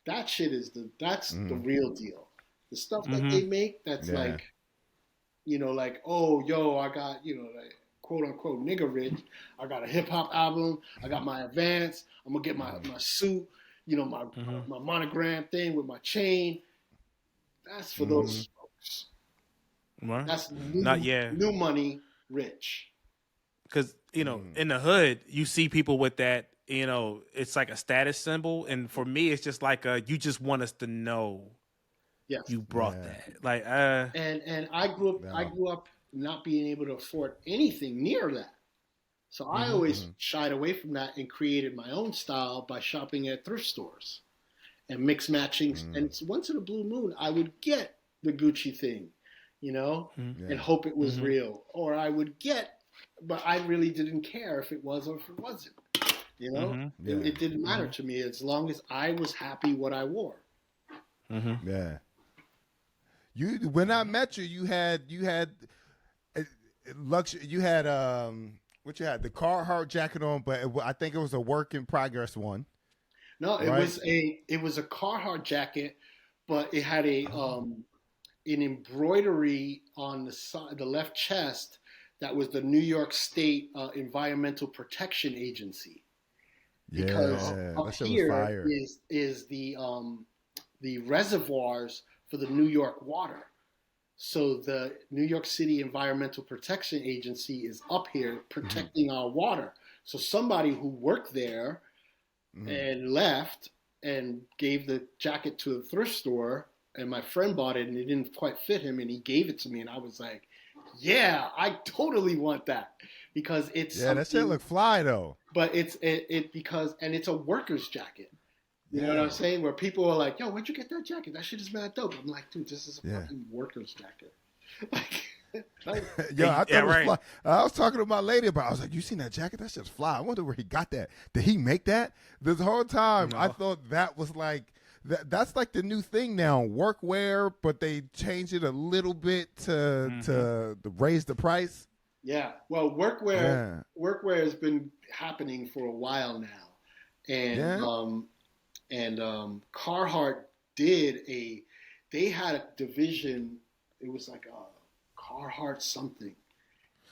That shit is the real deal. The stuff that they make, that's like, like, oh, yo, I got, like, quote unquote nigga rich. I got a hip hop album. I got my Advance. I'm gonna get my suit. My monogram thing with my chain. That's for those folks. Right. That's Not yeah. new money, rich. Because in the hood, you see people with that. It's like a status symbol, and for me, it's just like you just want us to know Yes. you brought that. Like And I grew up not being able to afford anything near that. So I always shied away from that and created my own style by shopping at thrift stores and mix matching. And once in a blue moon, I would get the Gucci thing, and hope it was real. Or I would get, but I really didn't care if it was or if it wasn't. It didn't matter to me as long as I was happy what I wore. Yeah. When I met you, you had luxury. You had what you had, the Carhartt jacket on, but I think it was a work in progress one. No, it was a Carhartt jacket, but it had an embroidery on the side, the left chest, that was the New York State Environmental Protection Agency. Because up here is the reservoirs for the New York water. So the New York City Environmental Protection Agency is up here protecting our water. So somebody who worked there and left and gave the jacket to a thrift store, and my friend bought it and it didn't quite fit him, and he gave it to me, and I was like, yeah, I totally want that, because it's that shit look fly though. But it's a worker's jacket. You know what I'm saying? Where people are like, yo, where'd you get that jacket? That shit is mad dope. I'm like, dude, this is a fucking worker's jacket. Yo, I thought it was fly. I was talking to my lady about it. I was like, you seen that jacket? That shit's fly. I wonder where he got that. Did he make that? This whole time, I thought that was like, that's like the new thing now, workwear, but they changed it a little bit to raise the price. Yeah. Well, workwear has been happening for a while now. And Carhartt they had a division. It was like a Carhartt something.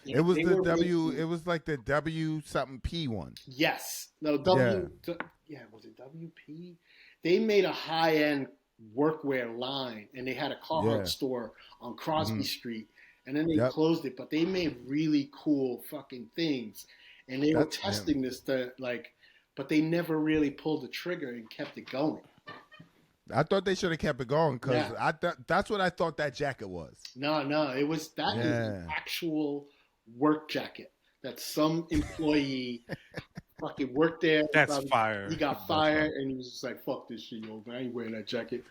It was it was like the W something P one. Yes. No, was it WP? They made a high-end workwear line, and they had a Carhartt store on Crosby Street, and then they closed it, but they made really cool fucking things. And they were testing this but they never really pulled the trigger and kept it going. I thought they should have kept it going, because that's what I thought that jacket was. No, it was is an actual work jacket that some employee fucking worked there. That's fire. He got fired, and he was just like, fuck this shit, yo, I ain't wearing that jacket.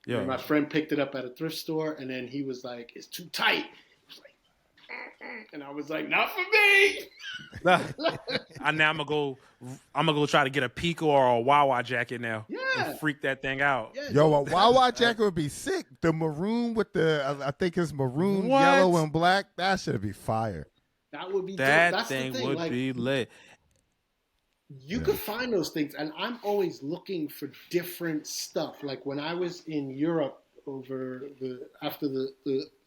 My friend picked it up at a thrift store, and then he was like, it's too tight. And I was like, not for me. Now I'm gonna go try to get a Pico or a Wawa jacket now. Yeah. And freak that thing out. Yeah, yo, a Wawa jacket would be sick. The maroon with I think it's maroon, yellow, and black. That should be fire. That would be that dope. That's thing the thing. would be lit. You could find those things, and I'm always looking for different stuff. Like when I was in Europe after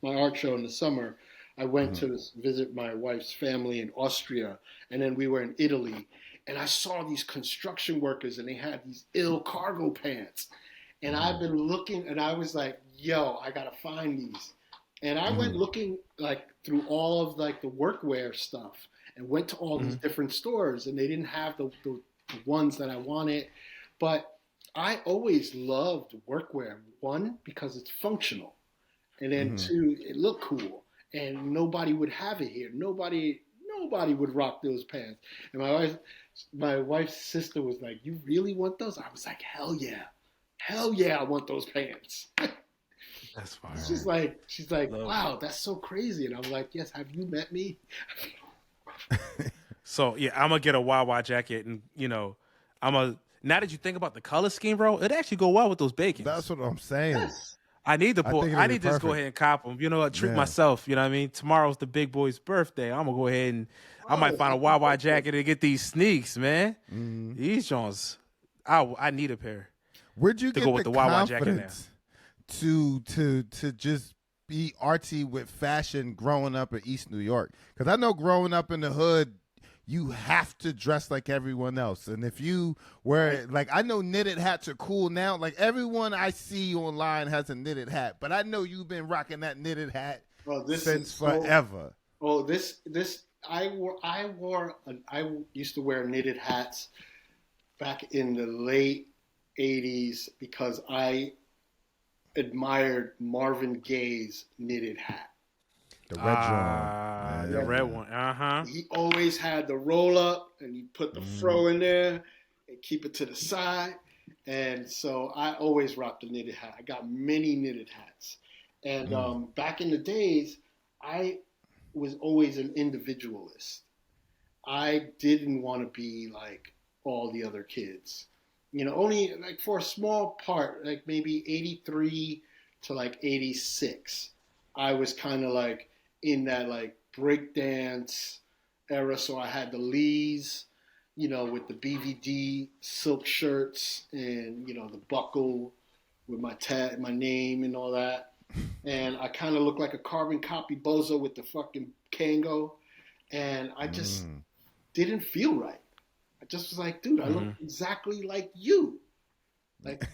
my art show in the summer, I went to visit my wife's family in Austria, and then we were in Italy, and I saw these construction workers, and they had these ill cargo pants, and I've been looking, and I was like, yo, I gotta find these, and I went looking like through all of like the workwear stuff, and went to all these different stores, and they didn't have the ones that I wanted, but I always loved workwear. One, because it's functional, and then two, it looked cool. And nobody would have it here. No nobody would rock those pants. And my wife's sister was like, "You really want those?" I was like, "Hell yeah, I want those pants." That's fine. She's like, "Wow, that's so crazy." And I was like, "Yes, have you met me?" So yeah, I'm gonna get a Wawa jacket, and now that you think about the color scheme, bro, it actually go well with those bacons. That's what I'm saying. Yes. I need to I just go ahead and cop them. Treat myself. You know what I mean? Tomorrow's the big boy's birthday. I'm gonna go ahead and I might find a Wawa jacket and get these sneaks, man. These Jones, I need a pair. Where'd you get go with the Wawa jacket now? To just be artsy with fashion growing up in East New York? Because I know growing up in the hood, you have to dress like everyone else. And if you wear, like, I know knitted hats are cool now. Like, everyone I see online has a knitted hat. But I know you've been rocking that knitted hat since forever. I used to wear knitted hats back in the late 80s because I admired Marvin Gaye's knitted hat. The red drum. The red one. He always had the roll up and you put the fro in there and keep it to the side. And so I always rocked the knitted hat. I got many knitted hats. And back in the days, I was always an individualist. I didn't want to be like all the other kids. Only like for a small part, like maybe 83 to like 86, I was kind of like in that like breakdance era. So I had the Lees, with the BVD silk shirts and, the buckle with my name and all that. And I kind of looked like a carbon copy bozo with the fucking Kango. And I just didn't feel right. I just was like, dude, I look exactly like you. Like,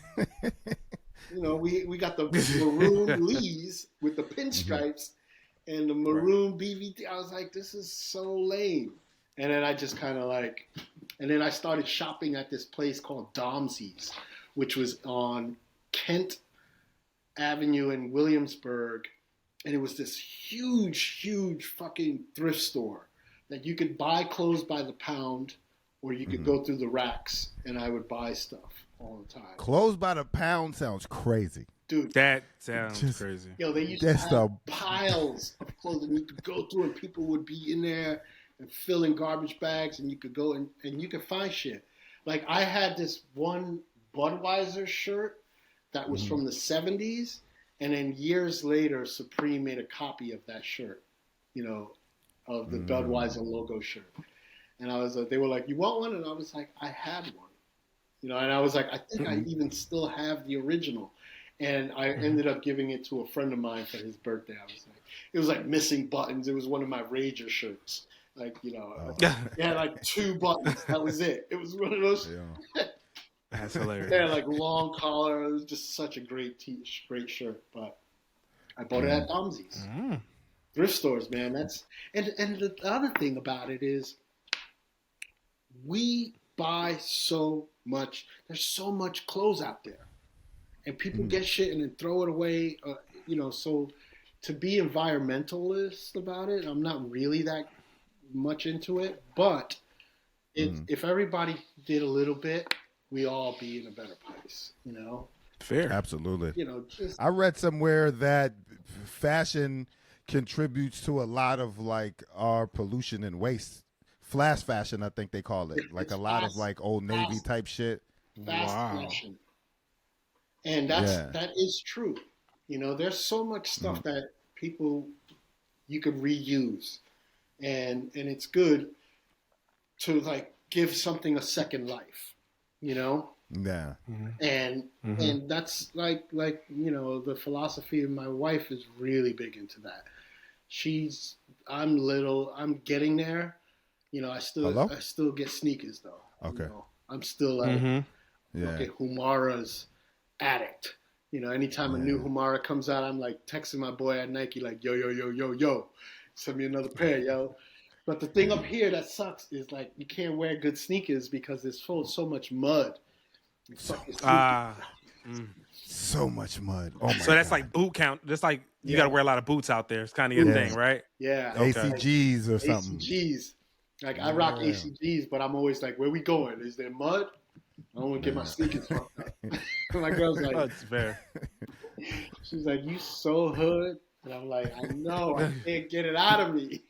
we got the maroon Lees with the pinstripes and the maroon BVD. I was like, this is so lame. And then I just kind of and then I started shopping at this place called Domsey's, which was on Kent Avenue in Williamsburg. And it was this huge, huge fucking thrift store that you could buy clothes by the pound or you could go through the racks and I would buy stuff all the time. Clothes by the pound sounds crazy. Dude. That sounds crazy. They used to have piles of clothes and you could go through and people would be in there and fill in garbage bags and you could go and you could find shit. Like I had this one Budweiser shirt that was from the 70s and then years later Supreme made a copy of that shirt, of the Budweiser logo shirt. And I was like, they were like, you want one? And I was like, I had one. And I was like, I think I even still have the original. And I ended up giving it to a friend of mine for his birthday. I was like, it was like missing buttons. It was one of my Rager shirts. Like, it had like 2 buttons. That was it. It was one of those. Yeah. That's hilarious. It had like long collar. It was just such a great shirt. But I bought it at Domsey's. Thrift stores, man. And the other thing about it is we buy so much. There's so much clothes out there. And people get shit and then throw it away. So to be environmentalist about it, I'm not really that much into it. But if everybody did a little bit, we all be in a better place, Fair. Absolutely. I read somewhere that fashion contributes to a lot of like our pollution and waste. Flash fashion, I think they call it. Like a lot of like Old Navy type shit. Fast fashion. And that is true. There's so much stuff that you could reuse. And it's good to like give something a second life, Yeah. And that's like the philosophy of my wife is really big into that. I'm getting there. I still get sneakers though. Okay. I'm still like Humara's addict. Anytime a new Humara comes out, I'm like texting my boy at Nike like, yo, send me another pair, yo. But the thing up here that sucks is like you can't wear good sneakers because there's so much mud. So much mud. Oh my So that's like boot count. That's like you got to wear a lot of boots out there. It's kind of your thing, right? Yeah. ACGs or something. ACGs. Like I rock ACGs, but I'm always like, where we going? Is there mud? I don't want to get my sneakers fucked up. My girl's like, That's fair. She's like, you so hood. And I'm like, I know, I can't get it out of me.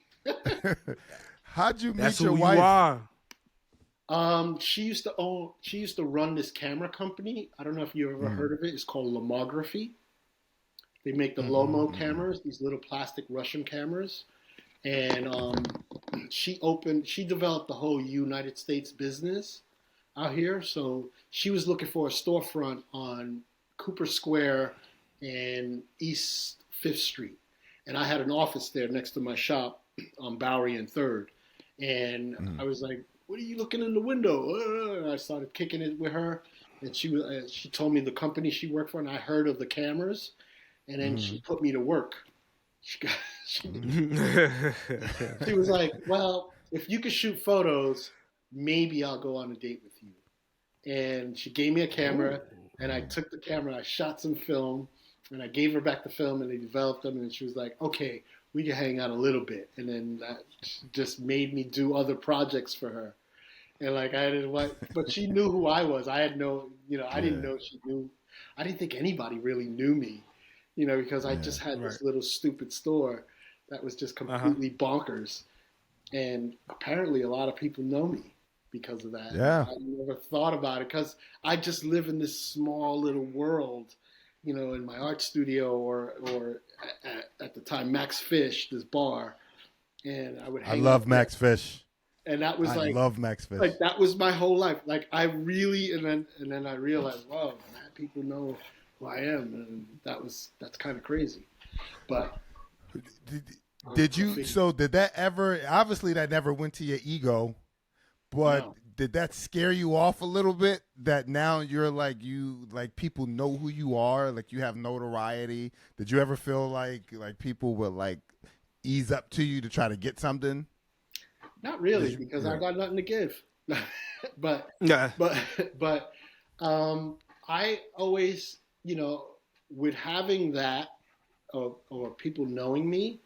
How'd you meet That's your who wife? you are. She used to run this camera company. I don't know if you ever heard of it. It's called Lomography. They make the Lomo cameras, these little plastic Russian cameras. And she developed the whole United States business out here. So she was looking for a storefront on Cooper Square and East 5th Street. And I had an office there next to my shop on Bowery and 3rd. And I was like, what are you looking in the window? And I started kicking it with her. And she told me the company she worked for, and I heard of the cameras. And then she put me to work. She was like, well, if you could shoot photos, maybe I'll go on a date with you. And she gave me a camera, and I took the camera, I shot some film, and I gave her back the film, and they developed them. And she was like, okay, we can hang out a little bit. And then that just made me do other projects for her. And like but she knew who I was. I had no, I didn't know she knew. I didn't think anybody really knew me, because I just had this little stupid store that was just completely bonkers. And apparently a lot of people know me because of that. Yeah. I never thought about it because I just live in this small little world, in my art studio or at the time, Max Fish, this bar. And I would hang I love out Max Fish. And that was I love Max Fish. Like that was my whole life. Like I really, and then I realized, wow, people know who I am, and that's kind of crazy. But did you? So did that ever? Obviously, that never went to your ego, but No. Did that scare you off a little bit? That now you're like people know who you are, like you have notoriety. Did you ever feel like people would like ease up to you to try to get something? Not really, because I got nothing to give. but I always, with having that or people knowing me,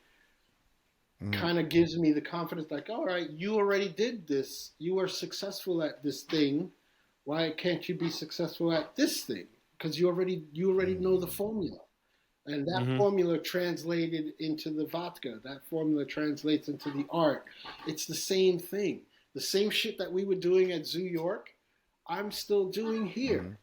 kind of gives me the confidence, like, all right, you already did this. You are successful at this thing. Why can't you be successful at this thing? Because you already know the formula. And that formula translated into the vodka. That formula translates into the art. It's the same thing. The same shit that we were doing at Zoo York, I'm still doing here.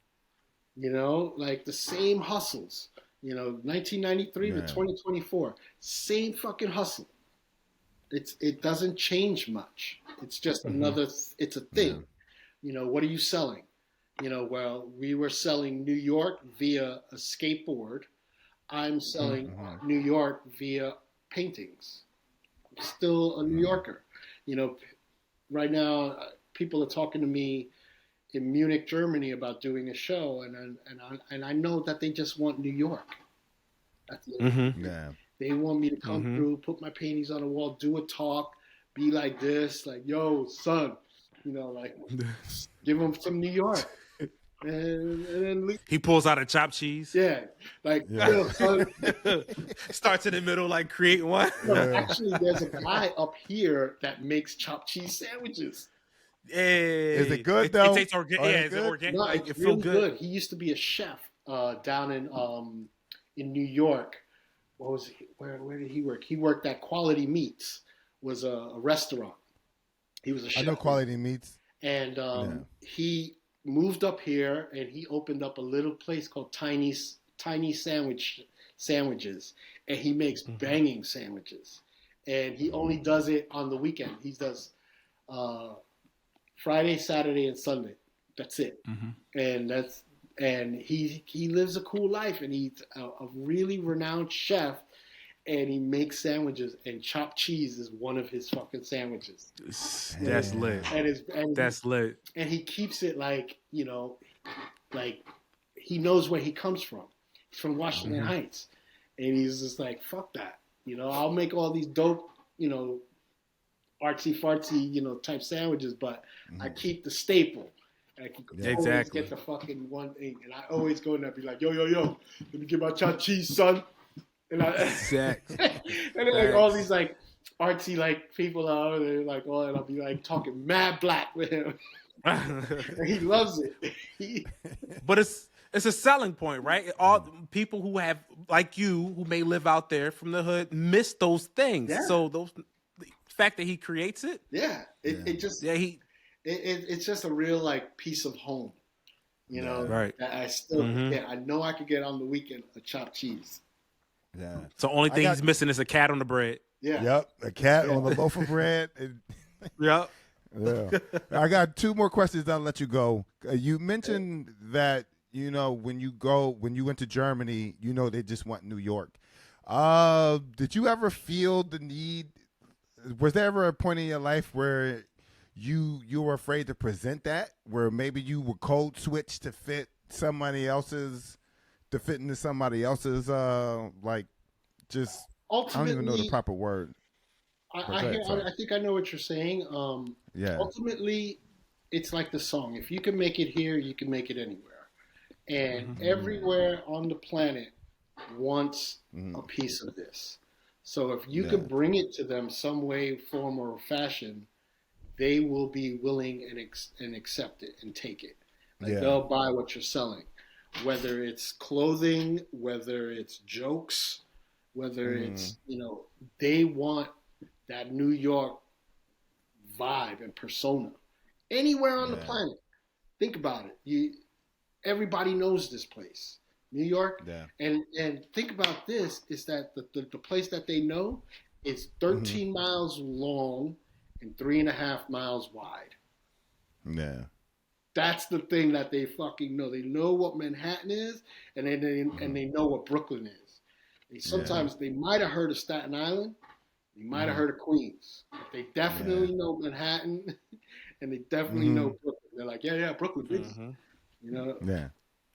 Like the same hustles. 1993 to 2024. Same fucking hustle. It doesn't change much. It's just it's a thing. What are you selling? Well, we were selling New York via a skateboard. I'm selling New York via paintings. I'm still a New Yorker. Right now people are talking to me in Munich, Germany about doing a show, and I know that they just want New York. That's it. Yeah. They want me to come through, put my paintings on the wall, do a talk, be like this, like, yo, son, give them some New York. And then he pulls out a chopped cheese. Yeah, yo, son. Starts in the middle, like create one. Actually, there's a guy up here that makes chopped cheese sandwiches. Hey. Is it good though? It tastes organic. Yeah, it's organic. No, like, it's it feels really good. He used to be a chef down in New York. What was he? Where did he work? He worked at Quality Meats, was a restaurant. He was a chef. I know Quality Meats. And he moved up here, and he opened up a little place called Tiny Sandwiches, and he makes banging sandwiches. And he only does it on the weekend. He does Friday, Saturday, and Sunday. That's it. And he lives a cool life, and he's a really renowned chef, and he makes sandwiches, and chopped cheese is one of his fucking sandwiches. That's lit. That's lit. And he keeps it like he knows where he comes from. He's from Washington Heights, and he's just like, fuck that. I'll make all these dope, artsy fartsy, type sandwiches, but I keep the staple. I can always get the fucking one thing, and I always go in there and be like, yo, let me get my chopped cheese, son. And and then all these artsy like people are, they're like, oh, and I'll be like talking mad black with him. And he loves it. But it's a selling point, right? All people who have, like you, who may live out there from the hood, miss those things. Yeah. So the fact that he creates it, it's just a real like piece of home, you know. Right. That I still I know I could get on the weekend a chopped cheese. Yeah. So the only thing he's missing is a cat on the bread. Yeah. Yep. A cat on the loaf of bread. Yep. Yeah. I got two more questions. I'll let you go. You mentioned that, you know, when you went to Germany, you know, they just want New York. Did you ever feel the need? Was there ever a point in your life where you were afraid to present that, where maybe you were code switch to fit into somebody else's, like, just, ultimately, I don't even know the proper word. I think I know what you're saying. Ultimately, it's like the song. If you can make it here, you can make it anywhere. And everywhere on the planet wants a piece of this. So if you could bring it to them some way, form, or fashion, they will be willing and accept it and take it. Like they'll buy what you're selling, whether it's clothing, whether it's jokes, whether it's, you know, they want that New York vibe and persona. Anywhere on the planet, think about it. Everybody knows this place, New York. Yeah. And think about this, is that the place that they know is 13 miles long and 3.5 miles wide. Yeah. That's the thing that they fucking know. They know what Manhattan is, and they know what Brooklyn is. Sometimes they might have heard of Staten Island. They might have heard of Queens. But they definitely know Manhattan, and they definitely know Brooklyn. They're like, yeah, Brooklyn, bitch. You know? Yeah.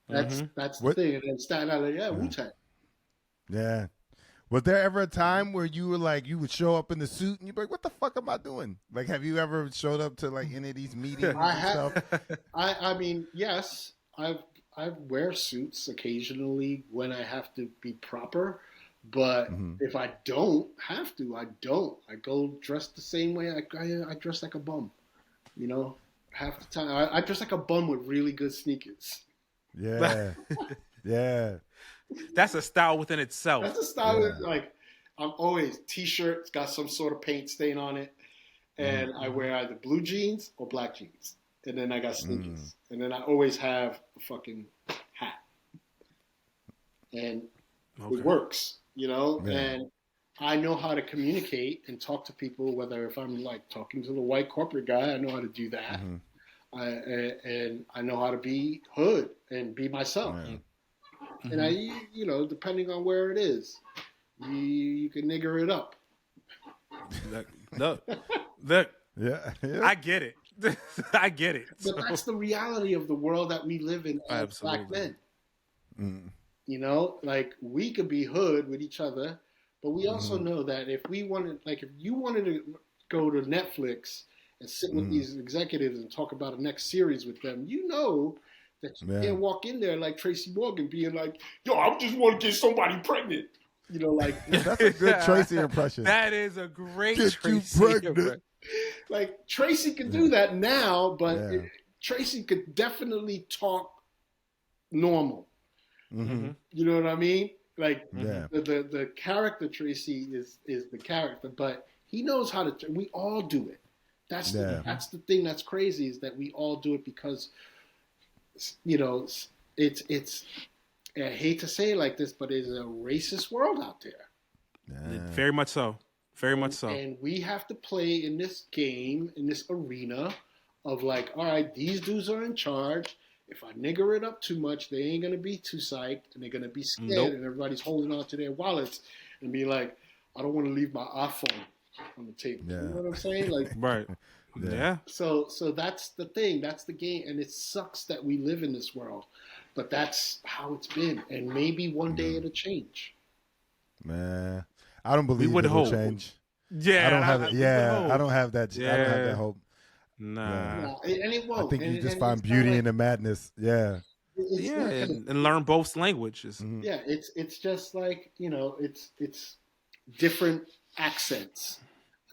That's the thing. And then Staten Island, Wu-Tang. Yeah. Was there ever a time where you were like, you would show up in the suit and you'd be like, what the fuck am I doing? Like, have you ever showed up to like any of these meetings and stuff? I mean, yes. I wear suits occasionally when I have to be proper. But if I don't have to, I don't. I go dressed the same way I dress like a bum. You know, half the time. I dress like a bum with really good sneakers. Yeah. Yeah. That's a style within itself. That's a style. Like, I'm always T-shirt. It's got some sort of paint stain on it. And I wear either blue jeans or black jeans. And then I got sneakers. And then I always have a fucking hat. And it works, you know? Yeah. And I know how to communicate and talk to people, whether if I'm like talking to the white corporate guy, I know how to do that. And I know how to be hood and be myself. And I, you know, depending on where it is, you can nigger it up. Look, yeah. I get it. I get it. But that's the reality of the world that we live in as Black men. You know, like, we could be hood with each other, but we also know that if we wanted, like, if you wanted to go to Netflix and sit with these executives and talk about a next series with them, you know that you can't walk in there like Tracy Morgan being like, yo, I just want to get somebody pregnant. You know, like, that's a good Tracy impression. That is a great get Tracy you pregnant. Like, Tracy could do that now, but Tracy could definitely talk normal. You know what I mean? Like, the character Tracy is the character, but he knows how to. We all do it. That's the thing that's crazy, is that we all do it because, you know, it's. I hate to say it like this, but it's a racist world out there. Very much so. Very much so. And we have to play in this game, in this arena of like, all right, these dudes are in charge. If I nigger it up too much, they ain't going to be too psyched, and they're going to be scared, and everybody's holding on to their wallets and be like, I don't want to leave my iPhone on the table. You know what I'm saying? Like, right. Yeah. So that's the thing. That's the game. And it sucks that we live in this world. But that's how it's been. And maybe one day it'll change. Man, I don't believe it'll change. Yeah. I don't have I don't have that. I don't have that hope. Nah. And it won't. I think you just find beauty in the madness. Yeah. And learn both languages. Yeah, it's just like, you know, it's different accents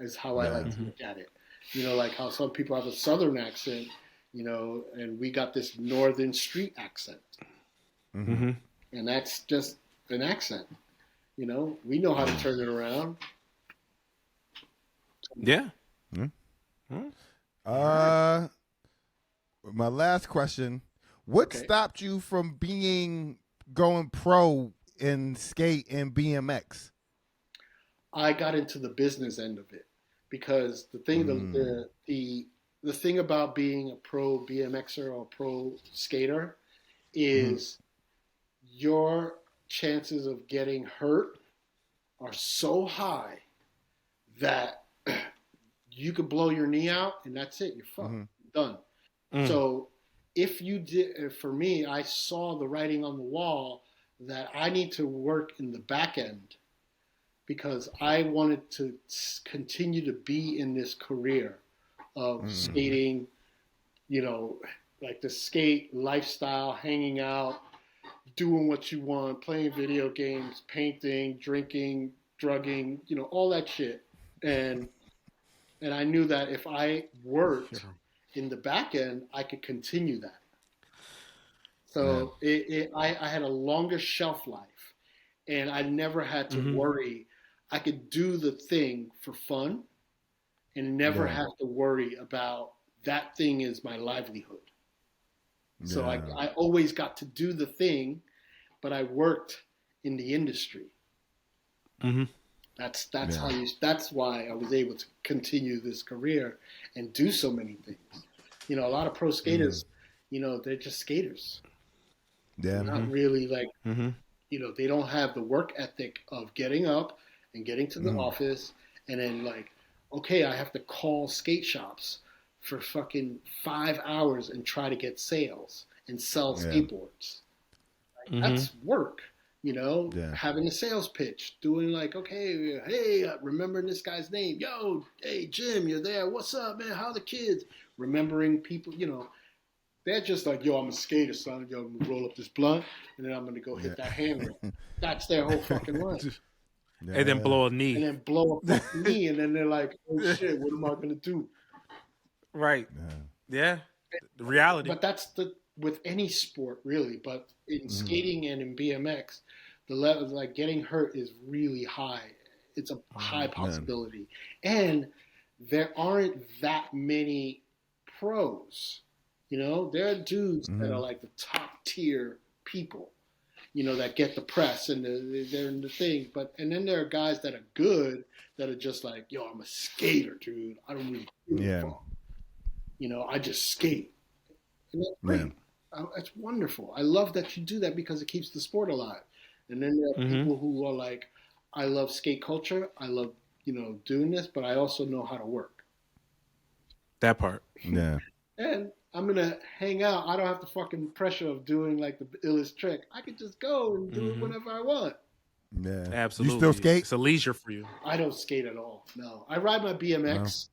is how I like to look at it. You know, like how some people have a Southern accent, you know, and we got this Northern street accent. And that's just an accent. You know, we know how to turn it around. Yeah. My last question: what stopped you from going pro in skate and BMX? I got into the business end of it because the thing, the thing about being a pro BMXer or pro skater is your chances of getting hurt are so high that you could blow your knee out and that's it. You're fucked. Done. So if you did, for me, I saw the writing on the wall that I need to work in the back end because I wanted to continue to be in this career of skating, you know, like the skate lifestyle, hanging out, doing what you want, playing video games, painting, drinking, drugging, you know, all that shit. And I knew that if I worked in the back end, I could continue that. So I had a longer shelf life, and I never had to worry. I could do the thing for fun and never have to worry about that thing is my livelihood. So I always got to do the thing, but I worked in the industry. That's that's why I was able to continue this career and do so many things. You know, a lot of pro skaters, you know, they're just skaters. They're not really like, you know, they don't have the work ethic of getting up and getting to the office and then like, okay, I have to call skate shops for fucking 5 hours and try to get sales and sell skateboards. Like, that's work. You know, having a sales pitch, doing like, okay, hey, remembering this guy's name. Yo, hey, Jim, you're there. What's up, man? How the kids? Remembering people, you know, they're just like, yo, I'm a skater, son. Yo, I'm going to roll up this blunt, and then I'm going to go hit that hammer. That's their whole fucking life. And then blow a knee. And then blow a fucking knee, and then they're like, oh, shit, what am I going to do? Right. Yeah. The reality. But that's with any sport, really. But in skating and in BMX, the level like getting hurt is really high. It's a high possibility, and there aren't that many pros. You know, there are dudes that are like the top tier people. You know, that get the press and they're in the thing. And then there are guys that are good that are just like, yo, I'm a skater, dude. I don't really give a fuck. You know, I just skate. And that's great. It's wonderful. I love that you do that because it keeps the sport alive. And then there are people who are like, I love skate culture. I love, you know, doing this, but I also know how to work. That part. Yeah. And I'm going to hang out. I don't have the fucking pressure of doing like the illest trick. I could just go and do it whenever I want. Yeah. Absolutely. You still skate? It's a leisure for you. I don't skate at all. No. I ride my BMX.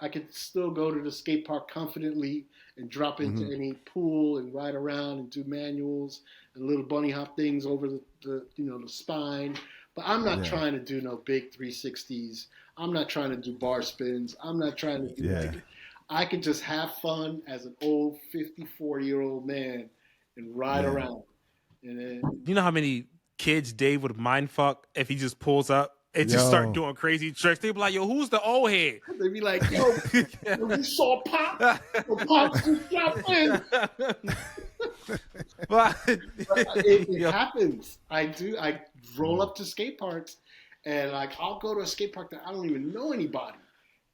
I could still go to the skate park confidently and drop into any pool and ride around and do manuals and little bunny hop things over the you know, the spine. But I'm not trying to do no big 360s. I'm not trying to do bar spins. I'm not trying to do like, I could just have fun as an old 54-year-old man and ride around. And then, you know how many kids Dave would mind fuck if he just pulls up and just start doing crazy tricks? They'd be like, yo, who's the old head? They'd be like, yo, you saw Pop? Pop just dropped in. It happens. I roll up to skate parks and like I'll go to a skate park that I don't even know anybody.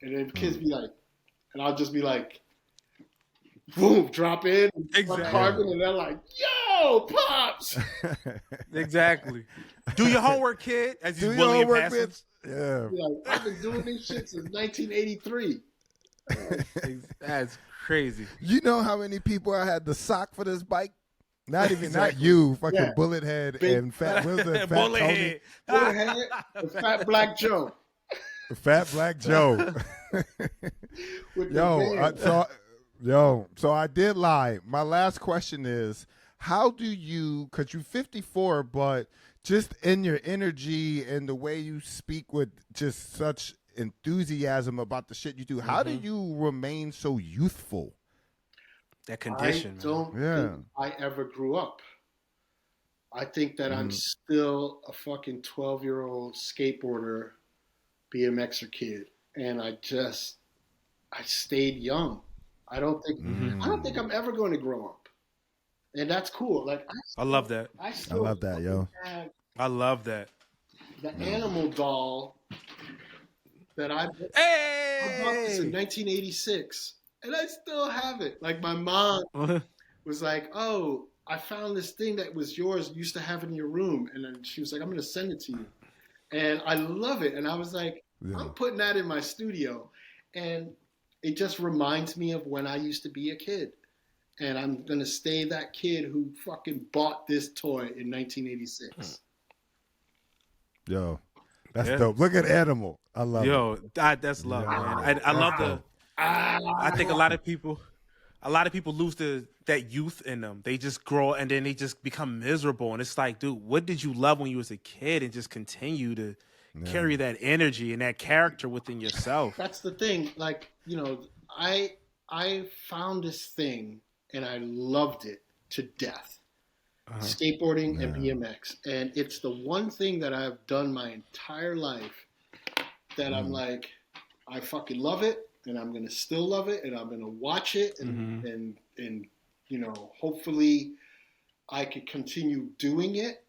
And then kids be like, and I'll just be like, boom, drop in, carbon, and they're like, yo, Pops. Exactly. Do your homework, kid. As you do your homework, bitch. Yeah. Like, I've been doing this shit since 1983. That's crazy. You know how many people I had to sock for this bike? Not even, not you, fucking Bullet Head and Fat, what was it? Fat Bullet Tony? Head. Bullet Head and Fat Black Joe. Fat Black Joe. So I did lie. My last question is, how do you, because you're 54, but just in your energy and the way you speak with just such enthusiasm about the shit you do. How do you remain so youthful? That condition. I don't think I ever grew up. I think that I'm still a fucking 12-year-old skateboarder, BMXer kid, and I stayed young. I don't think I'm ever going to grow up, and that's cool. Like I love that. I love that, yo. I love that. The animal doll that I bought this in 1986, and I still have it. Like my mom was like, "Oh, I found this thing that was yours. You used to have it in your room," and then she was like, "I'm going to send it to you," and I love it. And I was like, "I'm putting that in my studio," and it just reminds me of when I used to be a kid. And I'm going to stay that kid who fucking bought this toy in 1986. Yo, that's dope. Look at Animal. I love it. That's love, man. I love the... I think a lot of people lose that youth in them. They just grow and then they just become miserable. And it's like, dude, what did you love when you was a kid? And just continue to carry that energy and that character within yourself. That's the thing. Like, you know, I found this thing and I loved it to death. Skateboarding and BMX. And it's the one thing that I've done my entire life that I'm like, I fucking love it, and I'm going to still love it, and I'm going to watch it, and you know, hopefully I could continue doing it,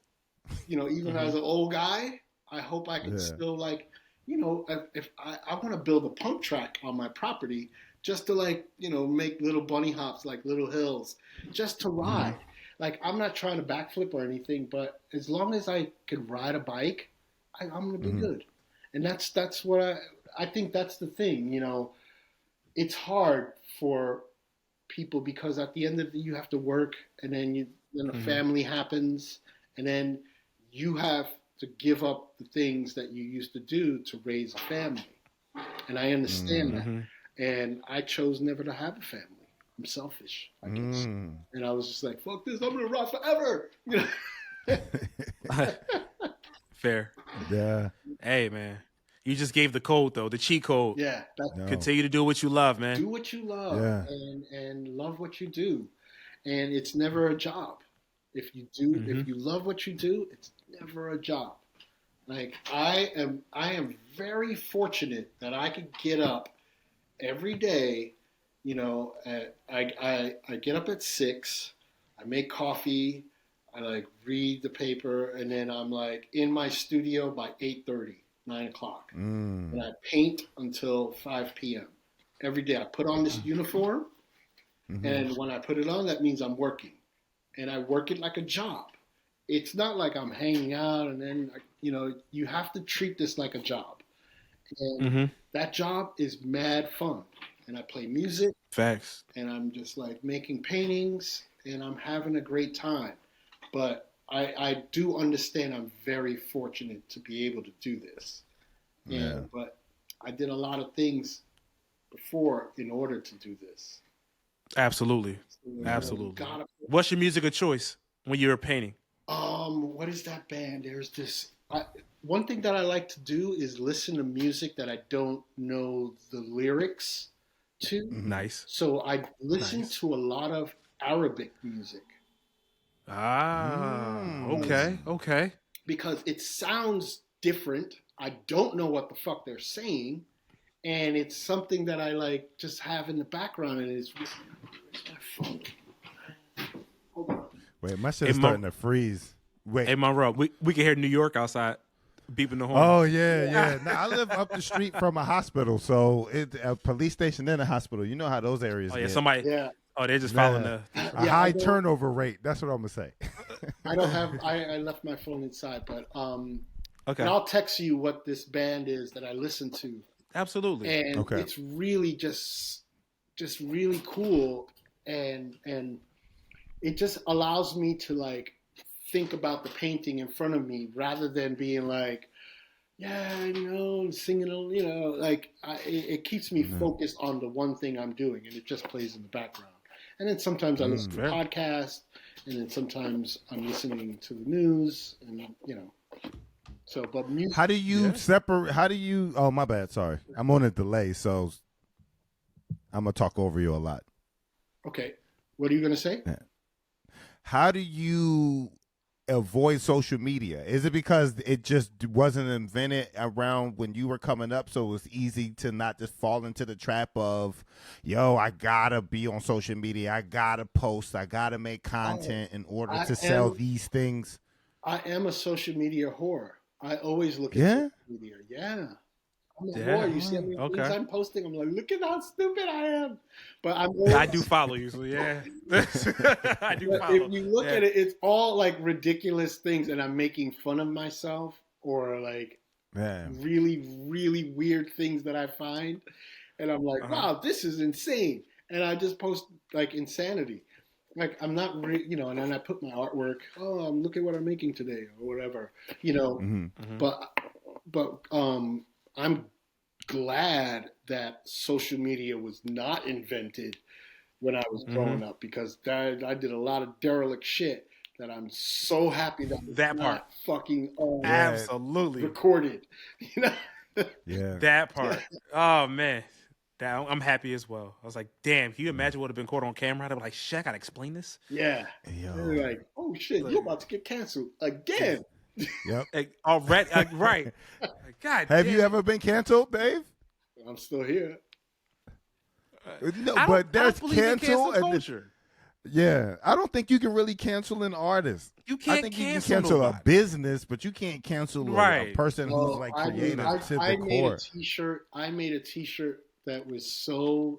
you know, even as an old guy. I hope I can still, like, you know, if I want to build a pump track on my property just to, like, you know, make little bunny hops, like little hills, just to ride. Like, I'm not trying to backflip or anything, but as long as I can ride a bike, I'm going to be good. And that's what I think that's the thing, you know. It's hard for people because at the end of the day, you have to work, and then a family happens, and then you have to give up the things that you used to do to raise a family. And I understand that. And I chose never to have a family. I'm selfish, I guess. And I was just like, fuck this, I'm going to ride forever. You know? Fair. Yeah. Hey, man. You just gave the code, though, the cheat code. Yeah. Continue to do what you love, man. Do what you love and love what you do. And it's never a job. If you love what you do, it's never a job. Like, I am very fortunate that I could get up every day. You know, I get up at 6, I make coffee, I like read the paper, and then I'm like in my studio by 8:30, 9 o'clock. And I paint until 5 p.m. every day. I put on this uniform, and when I put it on, that means I'm working. And I work it like a job. It's not like I'm hanging out and then, you know, you have to treat this like a job. And that job is mad fun. And I play music. Facts. And I'm just like making paintings and I'm having a great time. But I do understand I'm very fortunate to be able to do this. But I did a lot of things before in order to do this. Absolutely. Absolutely. What's your music of choice when you're painting? What is that band? There's this... one thing that I like to do is listen to music that I don't know the lyrics to. Nice. So I listen to a lot of Arabic music. Okay. Because it sounds different. I don't know what the fuck they're saying. And it's something that I like just have in the background. And it's... Where's my phone? Hold on. Wait, my shit is starting to freeze. Wait. Hey, Monroe, we can hear New York outside beeping the horn. Oh, yeah. Now, I live up the street from a hospital, so it's a police station and a hospital. You know how those areas get. Somebody... Yeah. Oh, they're just following the... A high turnover rate. That's what I'm going to say. I don't have... I left my phone inside, but... Okay. And I'll text you what this band is that I listen to. Absolutely. And it's really just really cool, and it just allows me to like think about the painting in front of me rather than being like, singing, like it keeps me focused on the one thing I'm doing, and it just plays in the background. And then sometimes I listen to a podcast, and then sometimes I'm listening to the news, and So, but music. How do you separate? How do you? Oh, my bad. Sorry, I'm on a delay, so I'm gonna talk over you a lot. Okay, what are you gonna say? How do you avoid social media? Is it because it just wasn't invented around when you were coming up, so it was easy to not just fall into the trap of, yo, I gotta be on social media, I gotta post, I gotta make content in order to sell these things? I am a social media whore. I always look at social media. Yeah. I'm a whore. You see how many things I'm posting? I'm like, look at how stupid I am. But I do follow you, so yeah. I do follow. If you look at it, it's all like ridiculous things, and I'm making fun of myself or like really, really weird things that I find. And I'm like, wow, this is insane. And I just post like insanity. Like I'm not, and then I put my artwork. Oh, look at what I'm making today, or whatever, But I'm glad that social media was not invented when I was growing up, because I did a lot of derelict shit that I'm so happy that it's not fucking absolutely recorded. That part. Oh man. I'm happy as well. I was like, damn, can you imagine what would have been caught on camera? I'd be like, shit, I gotta explain this. Yeah. They're like, oh shit, you're about to get canceled again. Yep. Already, right. God have you ever been canceled, Dave? I'm still here. No, but there's cancel culture. I don't think you can really cancel an artist. You can't. I think you can cancel a business, but you can't cancel a person who's like creative to the core. I made a T-shirt that was so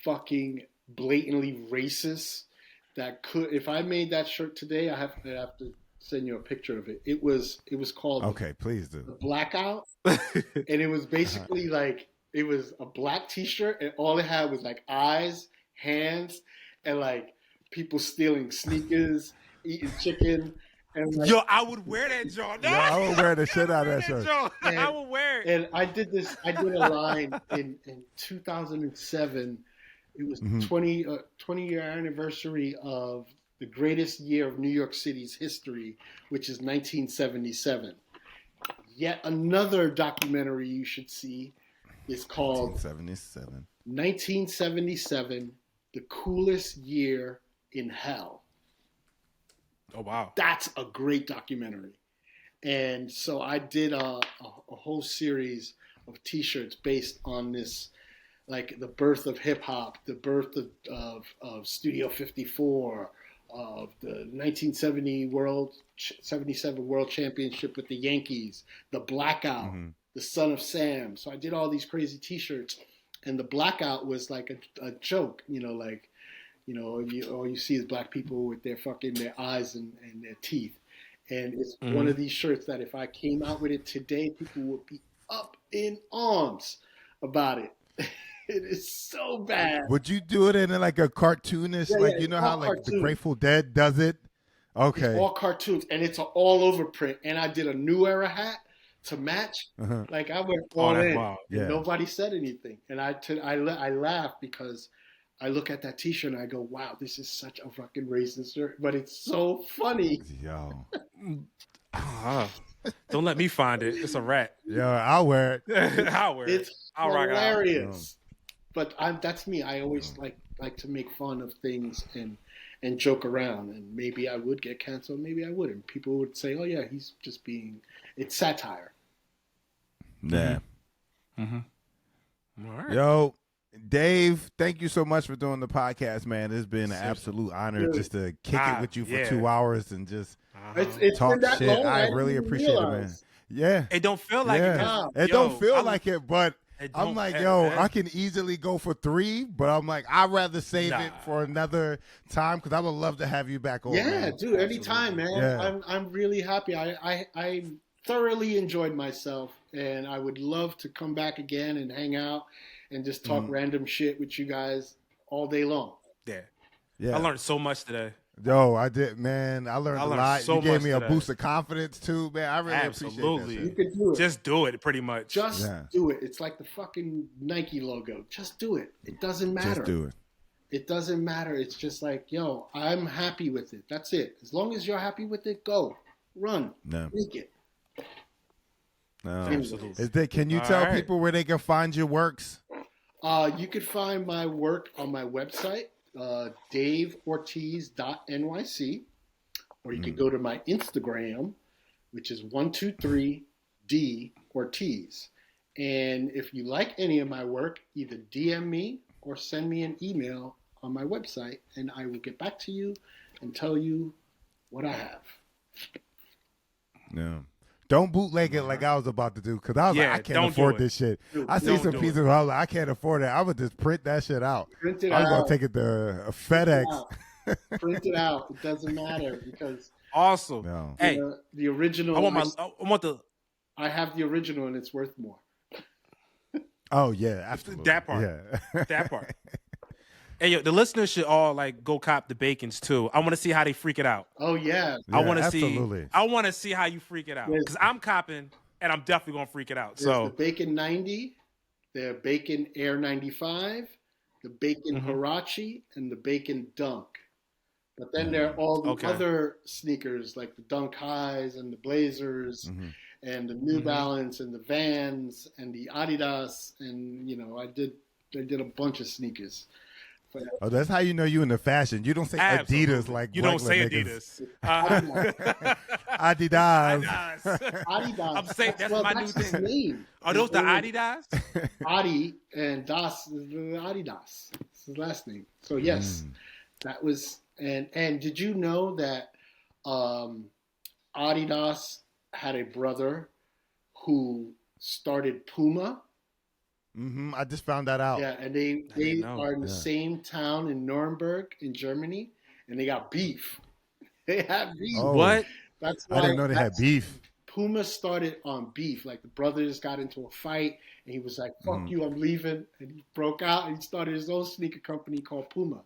fucking blatantly racist that if I made that shirt today, I have to send you a picture of it. It was called please do. The Blackout, and it was basically like it was a black T-shirt, and all it had was like eyes, hands, and like people stealing sneakers, eating chicken. And like, yo, I would wear that, John. No, I would wear the shit out of that shirt. I would wear it. And I did a line in 2007. It was 20-year anniversary of the greatest year of New York City's history, which is 1977. Yet another documentary you should see is called 1977, The Coolest Year in Hell. Oh, wow. That's a great documentary. And so I did a whole series of T-shirts based on this, like the birth of hip hop, the birth of Studio 54, of the 1977 World Championship with the Yankees, the Blackout, the Son of Sam. So I did all these crazy T-shirts, and the Blackout was like a joke, all you see is black people with their eyes and their teeth. And it's one of these shirts that if I came out with it today, people would be up in arms about it. It is so bad. Would you do it in like a cartoonish, how like cartoon. The Grateful Dead does it? Okay. It's all cartoons, and it's an all over print. And I did a New Era hat to match. Like I went all in. Wow. And nobody said anything. And I laugh because I look at that T-shirt and I go, wow, this is such a fucking racist shirt, but it's so funny. Yo. Don't let me find it. It's a rat. Yo, I'll wear it. I'll wear it. It's hilarious. But that's me. I always like to make fun of things and joke around. And maybe I would get canceled. Maybe I wouldn't. People would say, oh, yeah, he's just it's satire. Yeah. All right. Yo. Dave, thank you so much for doing the podcast, man. It's been an absolute honor just to kick it with you for 2 hours and just talk shit. Long. I really appreciate it, man. Yeah. It don't feel like it. It don't feel like it, but I'm like, I can easily go for 3, but I'm like, I'd rather save it for another time because I would love to have you back on. Yeah, man. Dude, anytime, man. Yeah. I'm really happy. I thoroughly enjoyed myself, and I would love to come back again and hang out and just talk random shit with you guys all day long. Yeah. I learned so much today. Yo, I did, man. I learned a lot. So you gave me today. A boost of confidence too, man. I really appreciate that. You can do it. Just do it, pretty much. Just do it. It's like the fucking Nike logo. Just do it. It doesn't matter. Just do it. It doesn't matter. It's just like, yo, I'm happy with it. That's it. As long as you're happy with it, go. Run. No. Make it. No. Absolutely. Can you tell people where they can find your works? You could find my work on my website, daveortiz.nyc, or you could go to my Instagram, which is 123D Ortiz. And if you like any of my work, either DM me or send me an email on my website, and I will get back to you and tell you what I have. No. Don't bootleg it like I was about to do, because I was like, I can't afford this shit. Dude, I see some pieces where I was like, I can't afford it. I would just print that shit out. I was going to take it to FedEx. Print it out. It doesn't matter, because awesome. No. Hey, the original. I have the original, and it's worth more. Oh yeah, absolutely. That part. Yeah. That part. Hey, yo, the listeners should all like go cop the bacons too. I want to see how they freak it out. Oh yeah. I want to see. I want to see how you freak it out, because I'm copping and I'm definitely gonna freak it out. So the Bacon 90, the Bacon Air 95, the Bacon Huarache, and the Bacon Dunk. But then there are all the other sneakers like the Dunk Highs and the Blazers and the New Balance and the Vans and the Adidas, and I did a bunch of sneakers. Oh, that's how you know you in the fashion. You don't say Adidas like you don't say niggas. Adidas. Adidas. Adidas. I'm saying that's my new thing. Name. Are those the Adidas? Adi and Das is the Adidas. It's his last name. So yes, that was and did you know that Adidas had a brother who started Puma? I just found that out. Yeah, and they are in the same town in Nuremberg in Germany, and they got beef. They have beef. Oh, what? That's why I didn't know they had beef. Puma started on beef. Like the brothers got into a fight, and he was like, "Fuck you, I'm leaving," and he broke out and he started his own sneaker company called Puma.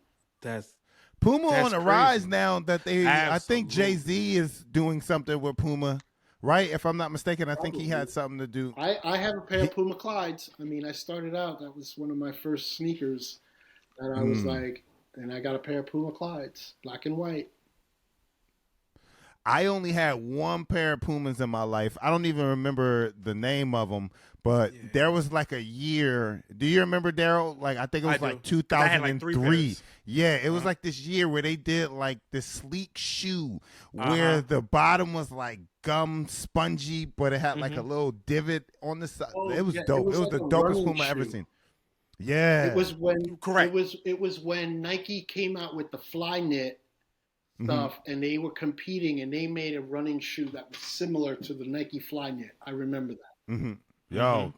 Puma on the crazy. rise now. That they, Absolutely. I think Jay-Z is doing something with Puma. Right, if I'm not mistaken, I think he had something to do. I have a pair of Puma Clydes. I mean, I started out, that was one of my first sneakers that I was like, and I got a pair of Puma Clydes, black and white. I only had one pair of Pumas in my life. I don't even remember the name of them, but there was like a year. Do you remember, Darryl? Like, I think it was like 2003. Yeah, it was like this year where they did like this sleek shoe where the bottom was like gum spongy, but it had like a little divot on the side. It was dope. It was the dopest Puma I ever seen. Yeah, it was when It was when Nike came out with the Fly Knit stuff, and they were competing, and they made a running shoe that was similar to the Nike Fly Knit. I remember that. Yo,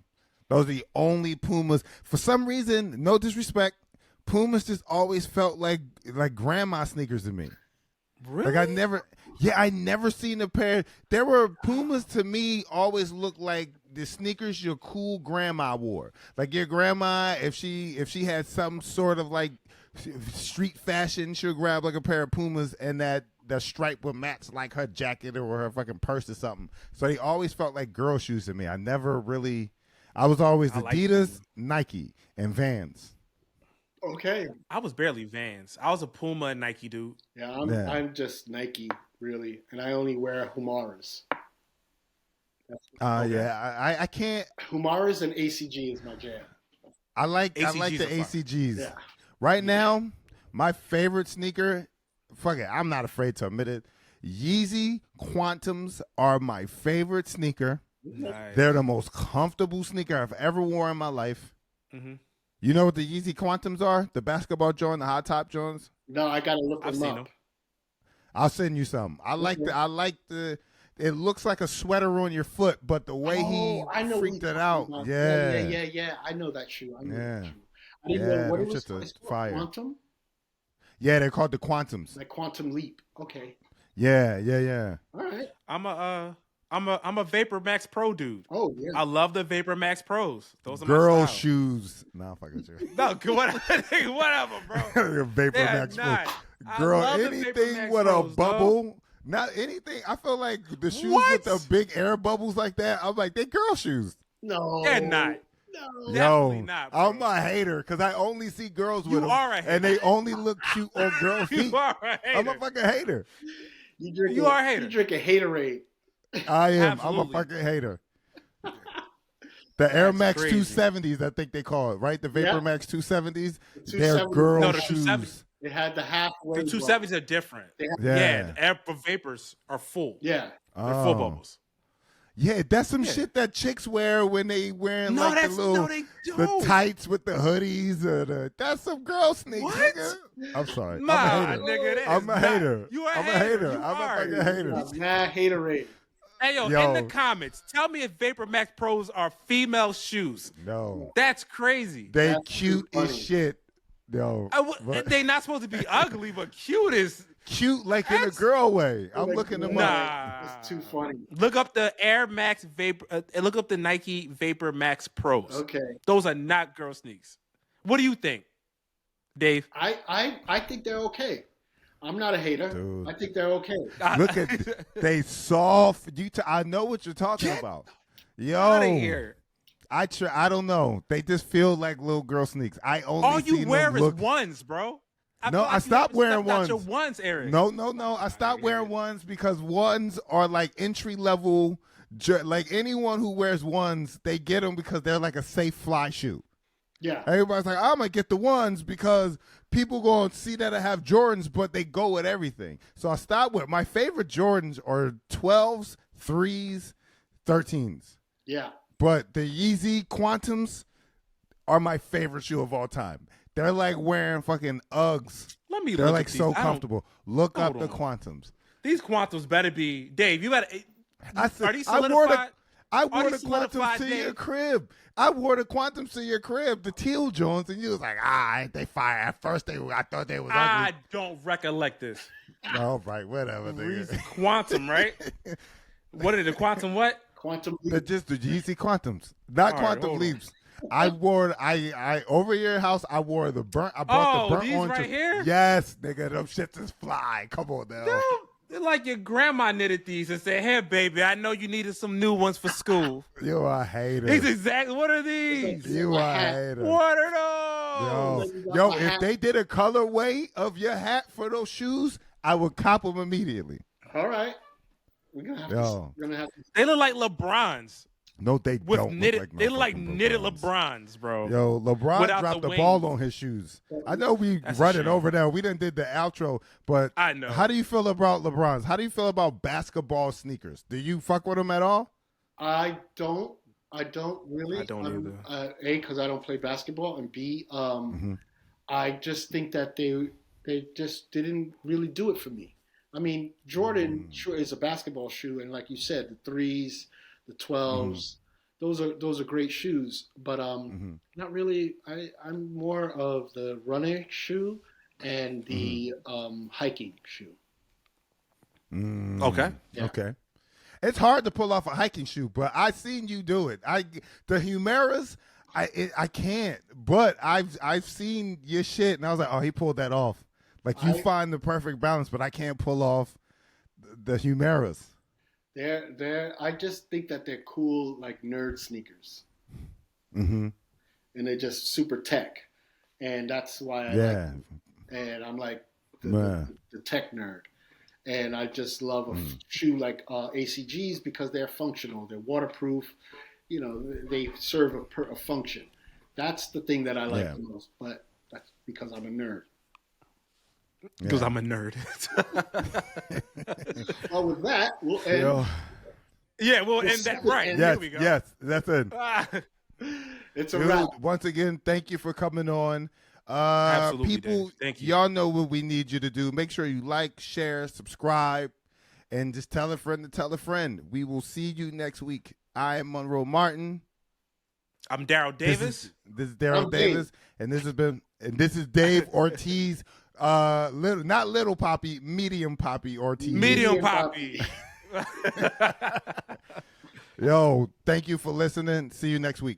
those are the only Pumas. For some reason, no disrespect, Pumas just always felt like grandma sneakers to me. Really? Like I never seen a pair. There were Pumas to me always looked like the sneakers your cool grandma wore. Like your grandma, if she had some sort of like street fashion, she'll grab like a pair of Pumas, and that stripe would match like her jacket or her fucking purse or something. So they always felt like girl shoes to me. I was always Adidas, Nike, and Vans. Okay. I was barely Vans. I was a Puma and Nike dude. Yeah, I'm just Nike, really, and I only wear Humaras. I can't. Humaras and ACG is my jam. I like the ACGs. Yeah. Right now, my favorite sneaker, fuck it, I'm not afraid to admit it. Yeezy Quantums are my favorite sneaker. Nice. They're the most comfortable sneaker I've ever worn in my life. You know what the Yeezy Quantums are? The basketball joint, the high top joints? No, I gotta look them up. I'll send you some. I like the. It looks like a sweater on your foot, but the way he freaked it out, yeah. I know that shoe. I didn't know what it was. Just fire. Quantum? Yeah, they're called the Quantums. Like Quantum Leap. Okay. Yeah. All right. I'm a Vapor Max Pro dude. Oh yeah. I love the Vapor Max Pros. Those are girl my style. Shoes. No, fuck with you. No, whatever, bro. Vapor Max Pro. Girl, anything with a bubble. Dog. Not anything. I feel like the shoes with the big air bubbles like that. I'm like, they girl shoes. No, they're not. No, definitely not. Bro. I'm a hater because I only see girls with them, and they only look cute on girls' feet. You are a hater. I'm a fucking hater. You are a hater. You drink a haterade. I am. Absolutely. I'm a fucking hater. The Air That's Max crazy. 270s, I think they call it, right? The Vapor Yeah. Max 270s. The They're 270s. girl No, the shoes. 270s. It had the halfway. The 270s are different. They had- Yeah, the air vapors are full. Yeah. They're full bubbles. Yeah, that's some shit that chicks wear when they wearing No, like the that's little no, they the don't. tights with the hoodies. Or that's some girl sneaks. What? Nigga. I'm sorry. Nah, I'm a hater. nigga, that I'm is a not- hater. You a I'm hater. a hater. You I'm are. a fucking hater. Mad haterade. Hey, yo, Yo. in the comments, tell me if Vapor Max Pros are female shoes. No, That's crazy. they That's cute too as funny. shit. Yo, but They not supposed to be ugly, but cute is. cute like in a That's- girl way. I'm Like, looking them up. Nah. It's too funny. Look up the Air Max Vapor. Look up the Nike Vapor Max Pros. Okay. Those are not girl sneaks. What do you think, Dave? I think they're okay. I'm not a hater. Dude. I think they're okay. Look at they soft. I know what you're talking Get about. Out of Yo, here. I don't know. They just feel like little girl sneaks. I only All you seen wear them is look. ones, bro. No, feel I you stopped haven't wearing stepped out ones. Your ones, Eric. No. I stopped wearing ones because ones are like entry level. Like anyone who wears ones, they get them because they're like a safe fly shoe. Yeah. Everybody's like, I'm gonna get the ones because people gonna see that I have Jordans, but they go with everything. So I stopped with my favorite Jordans are 12s, 3s, 13s. Yeah. But the Yeezy Quantums are my favorite shoe of all time. They're like wearing fucking Uggs. Let me They're look like at so these. comfortable. Look up Hold the on. Quantums. These quantums better be Dave. You better. I said, Are these I wore solidified? I Are wore the these solidified, Quantums to your Dave? crib. I wore the Quantums to your crib, the teal Jones, and you was like, ain't they fire? At first, I thought they was I ugly. don't recollect this. All right, whatever. Reese Nigga. Quantum, right? What are the quantum? What? Quantum. They're just the Yeezy Quantums, not All right, Quantum hold on. Leaps. I wore I over your house. I wore the burnt. I bought the burnt these orange. right here? Yes, nigga, them shits is fly. Come on now. No, they're like your grandma knitted these and said, "Hey, baby, I know you needed some new ones for school." You are a hater. These exactly. What are these? You are a hater. What are those? Yo, if they did a colorway of your hat for those shoes, I would cop them immediately. All right. We're gonna have Yo. to. They look like LeBrons No, they with don't. knitted. Look like They look like motherfucking knitted LeBrons. LeBrons, bro. Yo, LeBron Without dropped the the ball wings. on his shoes. I know we That's a run it shame. over there. We done did the outro, but I know. How do you feel about LeBrons? How do you feel about basketball sneakers? Do you fuck with them at all? I don't really. I don't either. A, because I don't play basketball, and B, I just think that they just didn't really do it for me. I mean, Jordan sure is a basketball shoe, and like you said, the 3s, the 12s, those are great shoes. But not really. I'm more of the running shoe and the hiking shoe. Okay. Yeah. Okay. It's hard to pull off a hiking shoe, but I've seen you do it. The Humeras, I can't, but I've seen your shit, and I was like, oh, he pulled that off. Like you find the perfect balance, but I can't pull off the Humeras. I just think that they're cool, like nerd sneakers. Mm-hmm. And they're just super tech, and that's why I like them. And I'm like the tech nerd, and I just love a shoe like ACGs because they're functional, they're waterproof, they serve a function. That's the thing that I like the most, but that's because I'm a nerd. Because I'm a nerd. Well, with that, we'll end. Yeah, we'll end that right. Yes, Here we go. yes, that's it. It's a Dude, wrap. once again, thank you for coming on. Absolutely, people, Dave. Thank you. Y'all know what we need you to do. Make sure you like, share, subscribe, and just tell a friend to tell a friend. We will see you next week. I am Monroe Martin. I'm Darryl Davis. This is Darryl I'm Davis, and this is Dave Ortiz. Not little Poppy, medium Poppy Ortiz. Medium Poppy. Yo, thank you for listening. See you next week.